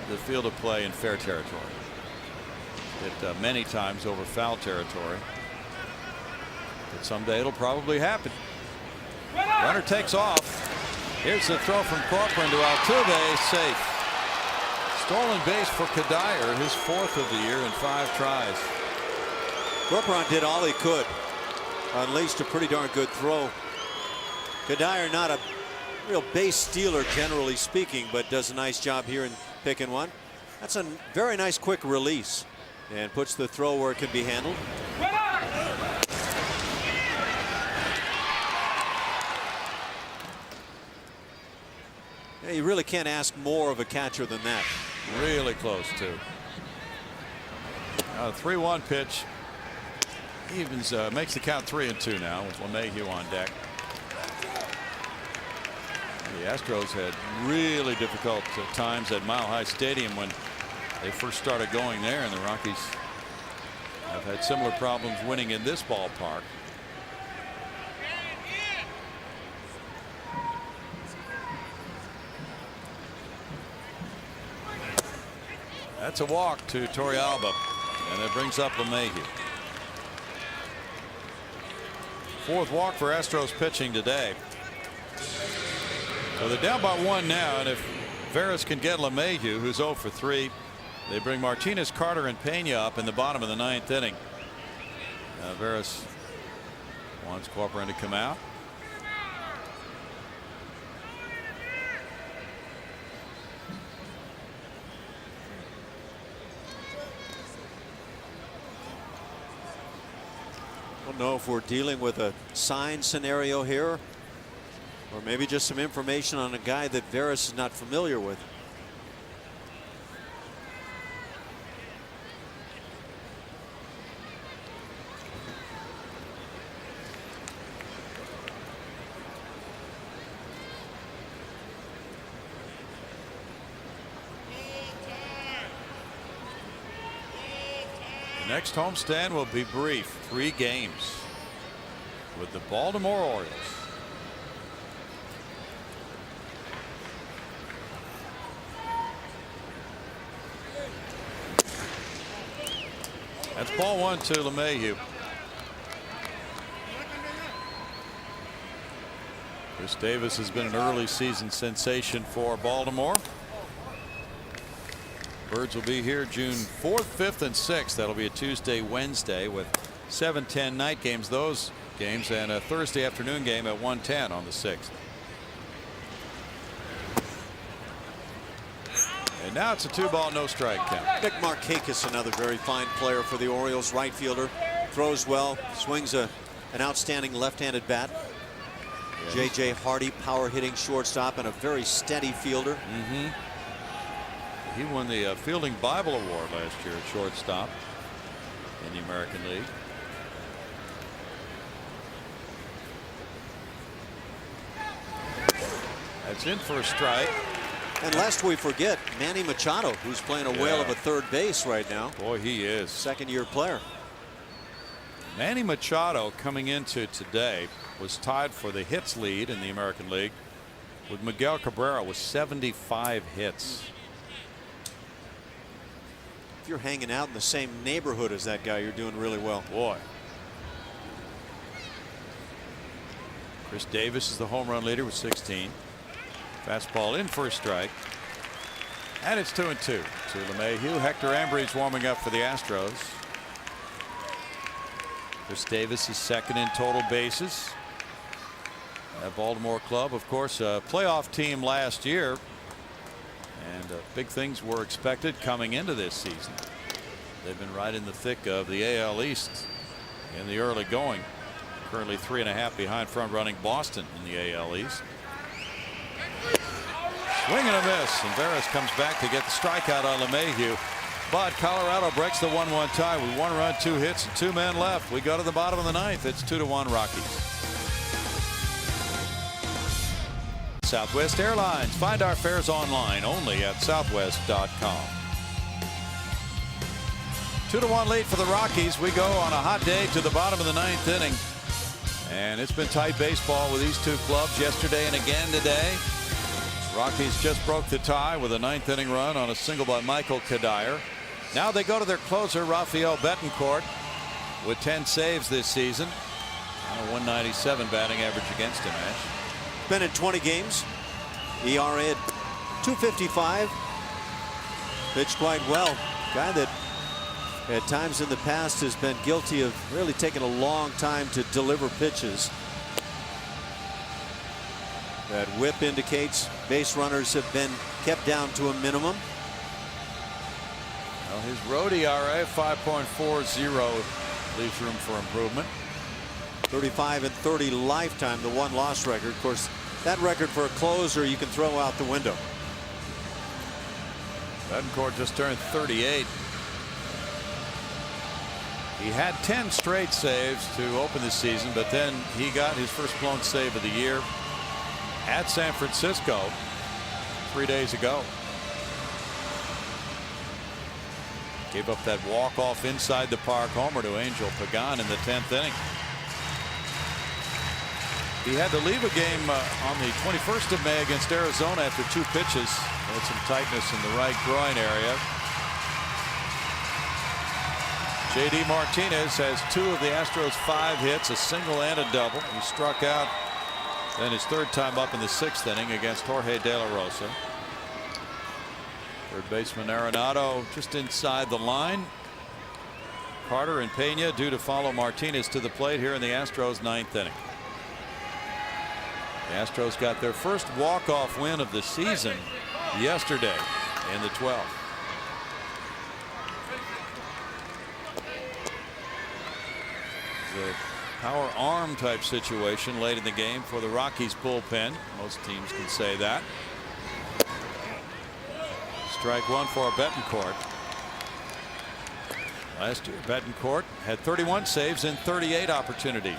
the field of play in fair territory. Hit many times over foul territory. But someday it'll probably happen. Runner takes off. Here's the throw from Corcoran to Altuve, safe. Stolen base for Cuddyer, his 4th of the year in 5 tries. Corcoran did all he could. Unleashed a pretty darn good throw. Cuddyer not a real base stealer generally speaking, but does a nice job here in picking one. That's a very nice quick release and puts the throw where it can be handled. Yeah, you really can't ask more of a catcher than that. Really close too. A 3-1 pitch. Evans makes the count 3-2 now with LeMahieu on deck. The Astros had really difficult times at Mile High Stadium when they first started going there, and the Rockies have had similar problems winning in this ballpark. That's a walk to Torrealba, and it brings up LeMahieu. 4th walk for Astros pitching today. So they're down by 1 now, and if Veras can get LeMahieu, who's 0 for 3, they bring Martinez, Carter, and Pena up in the bottom of the 9th inning. Veras wants Corcoran to come out. I don't know if we're dealing with a sign scenario here, or maybe just some information on a guy that Veras is not familiar with. Next homestand will be brief. 3 games with the Baltimore Orioles. That's ball 1 to LeMahieu. Chris Davis has been an early season sensation for Baltimore. Birds will be here June 4th, 5th, and 6th. That'll be a Tuesday, Wednesday with 7:10 night games, those games, and a Thursday afternoon game at 1:10 on the 6th. And now it's a 2-ball, no strike count. Nick Markakis, another very fine player for the Orioles, right fielder, throws well, swings an outstanding left-handed bat. Yes. J.J. Hardy, power hitting shortstop and a very steady fielder. He won the Fielding Bible Award last year at shortstop in the American League. That's in for a strike. And lest we forget, Manny Machado, who's playing a whale of a third base right now. Boy, he is. Second-year player. Manny Machado, coming into today, was tied for the hits lead in the American League with Miguel Cabrera with 75 hits. If you're hanging out in the same neighborhood as that guy, you're doing really well. Boy. Chris Davis is the home run leader with 16. Fastball in for a strike. And it's 2-2 to LeMahieu. Hector Ambrose warming up for the Astros. Chris Davis is second in total bases. That Baltimore club, of course, a playoff team last year. And big things were expected coming into this season. They've been right in the thick of the AL East in the early going. Currently 3.5 behind front-running Boston in the AL East. Swing and a miss, and Veras comes back to get the strikeout on LeMahieu. But Colorado breaks the 1-1 tie with 1 run, 2 hits, and 2 men left. We go to the bottom of the 9th. It's 2-1 Rockies. Southwest Airlines. Find our fares online only at southwest.com. 2-1 lead for the Rockies. We go on a hot day to the bottom of the 9th inning. And it's been tight baseball with these two clubs yesterday and again today. Rockies just broke the tie with a 9th inning run on a single by Michael Cuddyer. Now they go to their closer, Rafael Betancourt, with 10 saves this season. A 197 batting average against him, Ash. Been in 20 games. ERA at 2.55. Pitched quite well. Guy that at times in the past has been guilty of really taking a long time to deliver pitches. That whip indicates base runners have been kept down to a minimum. Well, his road ERA 5.40 leaves room for improvement. 35-30 lifetime, the 1-loss record. Of course, that record for a closer you can throw out the window. Betancourt just turned 38. He had 10 straight saves to open the season, but then he got his first blown save of the year at San Francisco 3 days ago. Gave up that walk-off inside the park homer to Angel Pagan in the 10th inning. He had to leave a game on the 21st of May against Arizona after 2 pitches. Had some tightness in the right groin area. J.D. Martinez has 2 of the Astros' 5 hits, a single and a double. He struck out then his 3rd time up in the 6th inning against Jorge De La Rosa. Third baseman Arenado just inside the line. Carter and Pena due to follow Martinez to the plate here in the Astros' 9th inning. The Astros got their first walk-off win of the season yesterday in the 12th. The power arm type situation late in the game for the Rockies bullpen. Most teams can say that. Strike 1 for Betancourt. Last year Betancourt had 31 saves in 38 opportunities.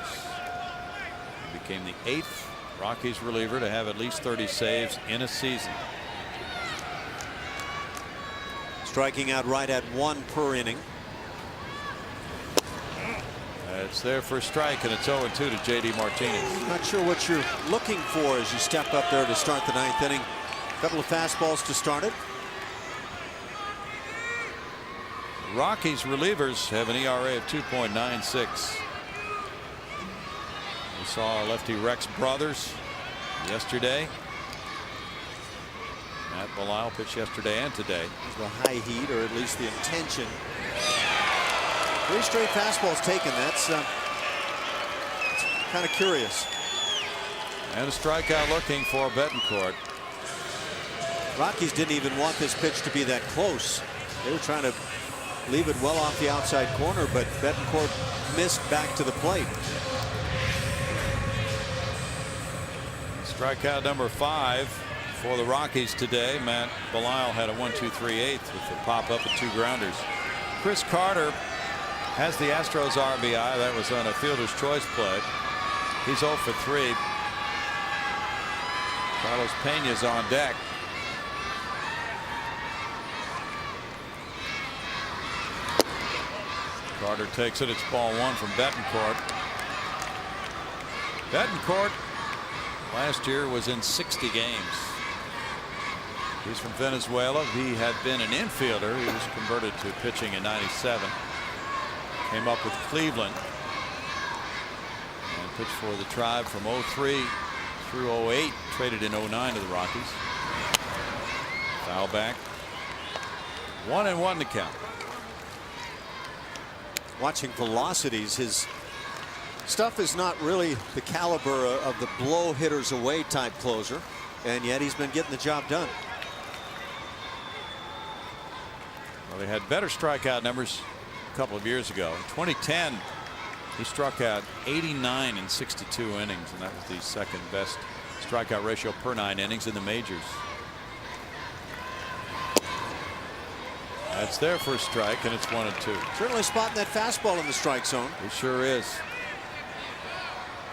He became the 8th Rockies reliever to have at least 30 saves in a season. Striking out right at 1 per inning. It's there for a strike, and it's 0-2 to J.D. Martinez. Not sure what you're looking for as you step up there to start the 9th inning. A couple of fastballs to start it. Rockies relievers have an ERA of 2.96. We saw lefty Rex Brothers yesterday. Matt Belisle pitched yesterday and today. The high heat, or at least the intention. 3 straight fastballs taken. That's kind of curious. And a strikeout looking for Betancourt. Rockies didn't even want this pitch to be that close. They were trying to leave it well off the outside corner, but Betancourt missed back to the plate. Strikeout number 5 for the Rockies today. Matt Belisle had a 1-2-3/8 with the pop-up of 2 grounders. Chris Carter has the Astros RBI. That was on a fielder's choice play. He's 0 for 3. Carlos Pena's on deck. Carter takes it. It's ball 1 from Betancourt. Betancourt last year was in 60 games. He's from Venezuela. He had been an infielder. He was converted to pitching in '97. Came up with Cleveland and pitched for the Tribe from 03 through 08. Traded in 09 to the Rockies. Foul back. 1-1 to count. Watching velocities, his stuff is not really the caliber of the blow hitters away type closer, and yet he's been getting the job done. Well, they had better strikeout numbers a couple of years ago. In 2010, he struck out 89 in 62 innings, and that was the 2nd best strikeout ratio per 9 innings in the majors. That's there for a strike, and it's 1-2. Certainly spotting that fastball in the strike zone. He sure is.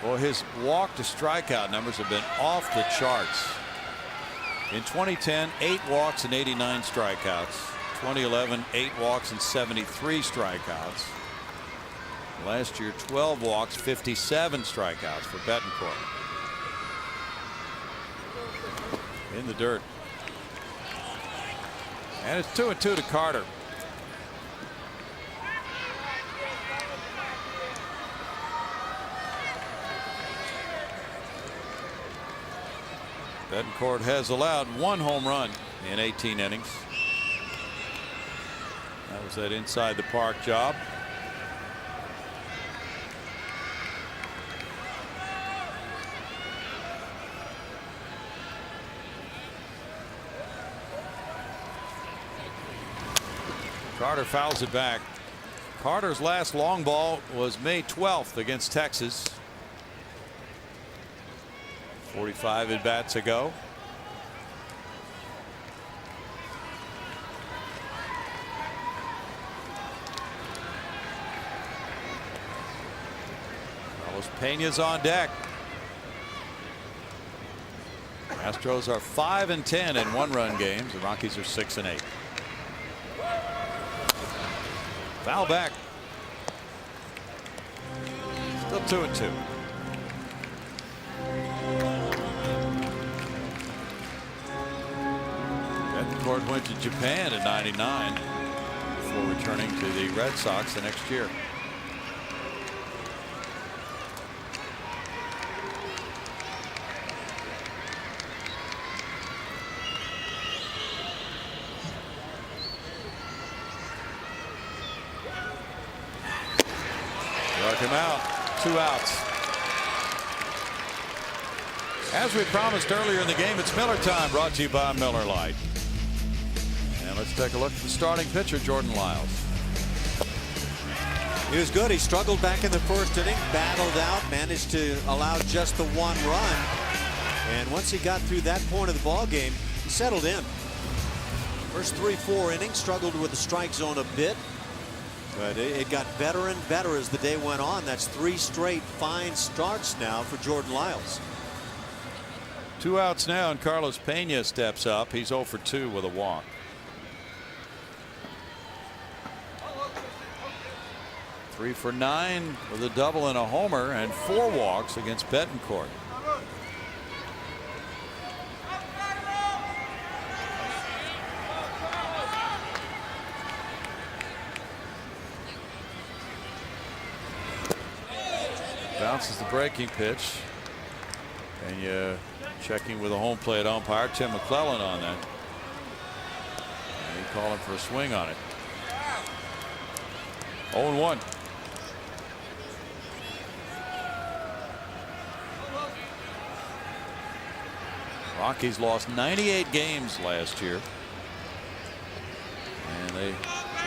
Well, his walk to strikeout numbers have been off the charts. In 2010, 8 walks and 89 strikeouts. 2011, 8 walks and 73 strikeouts. Last year, 12 walks, 57 strikeouts for Betancourt. In the dirt. And it's 2-2 to Carter. Betancourt has allowed 1 home run in 18 innings. That was that inside the park job. Carter fouls it back. Carter's last long ball was May 12th against Texas. 45 at bats ago. Carlos Pena's on deck. Astros are 5-10 in 1-run games. The Rockies are 6-8. Foul back. Still 2-2. Betancourt went to Japan in '99 before returning to the Red Sox the next year. Struck him out. 2 outs. As we promised earlier in the game, it's Miller time, brought to you by Miller Lite. And let's take a look at the starting pitcher, Jordan Lyles. He was good. He struggled back in the first inning, battled out, managed to allow just the 1 run. And once he got through that point of the ball game, he settled in. First 3-4 innings, struggled with the strike zone a bit. But it got better and better as the day went on. That's 3 straight fine starts now for Jordan Lyles. 2 outs now, and Carlos Pena steps up. He's 0 for 2 with a walk. 3 for 9 with a double and a homer, and 4 walks against Betancourt. Bounces the breaking pitch, and you checking with a home plate umpire, Tim McClellan, on that. And he called him for a swing on it. 0-1. Rockies lost 98 games last year, and they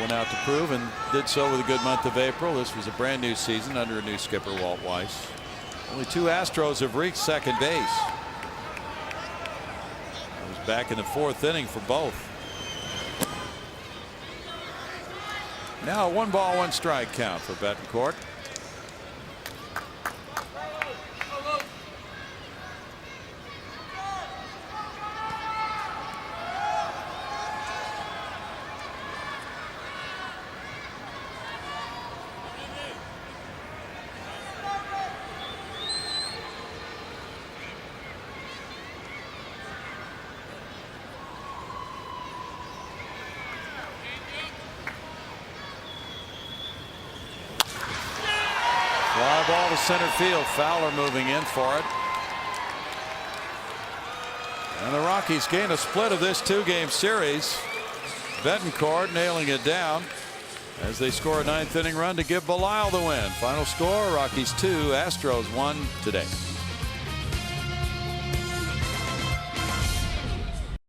went out to prove, and did so with a good month of April. This was a brand new season under a new skipper, Walt Weiss. Only 2 Astros have reached second base. It was back in the 4th inning for both. Now a 1 ball 1 strike count for Betancourt. Fly ball to center field. Fowler moving in for it. And the Rockies gain a split of this 2-game series. Betancourt nailing it down as they score a 9th inning run to give Belisle the win. Final score, Rockies 2, Astros 1 today.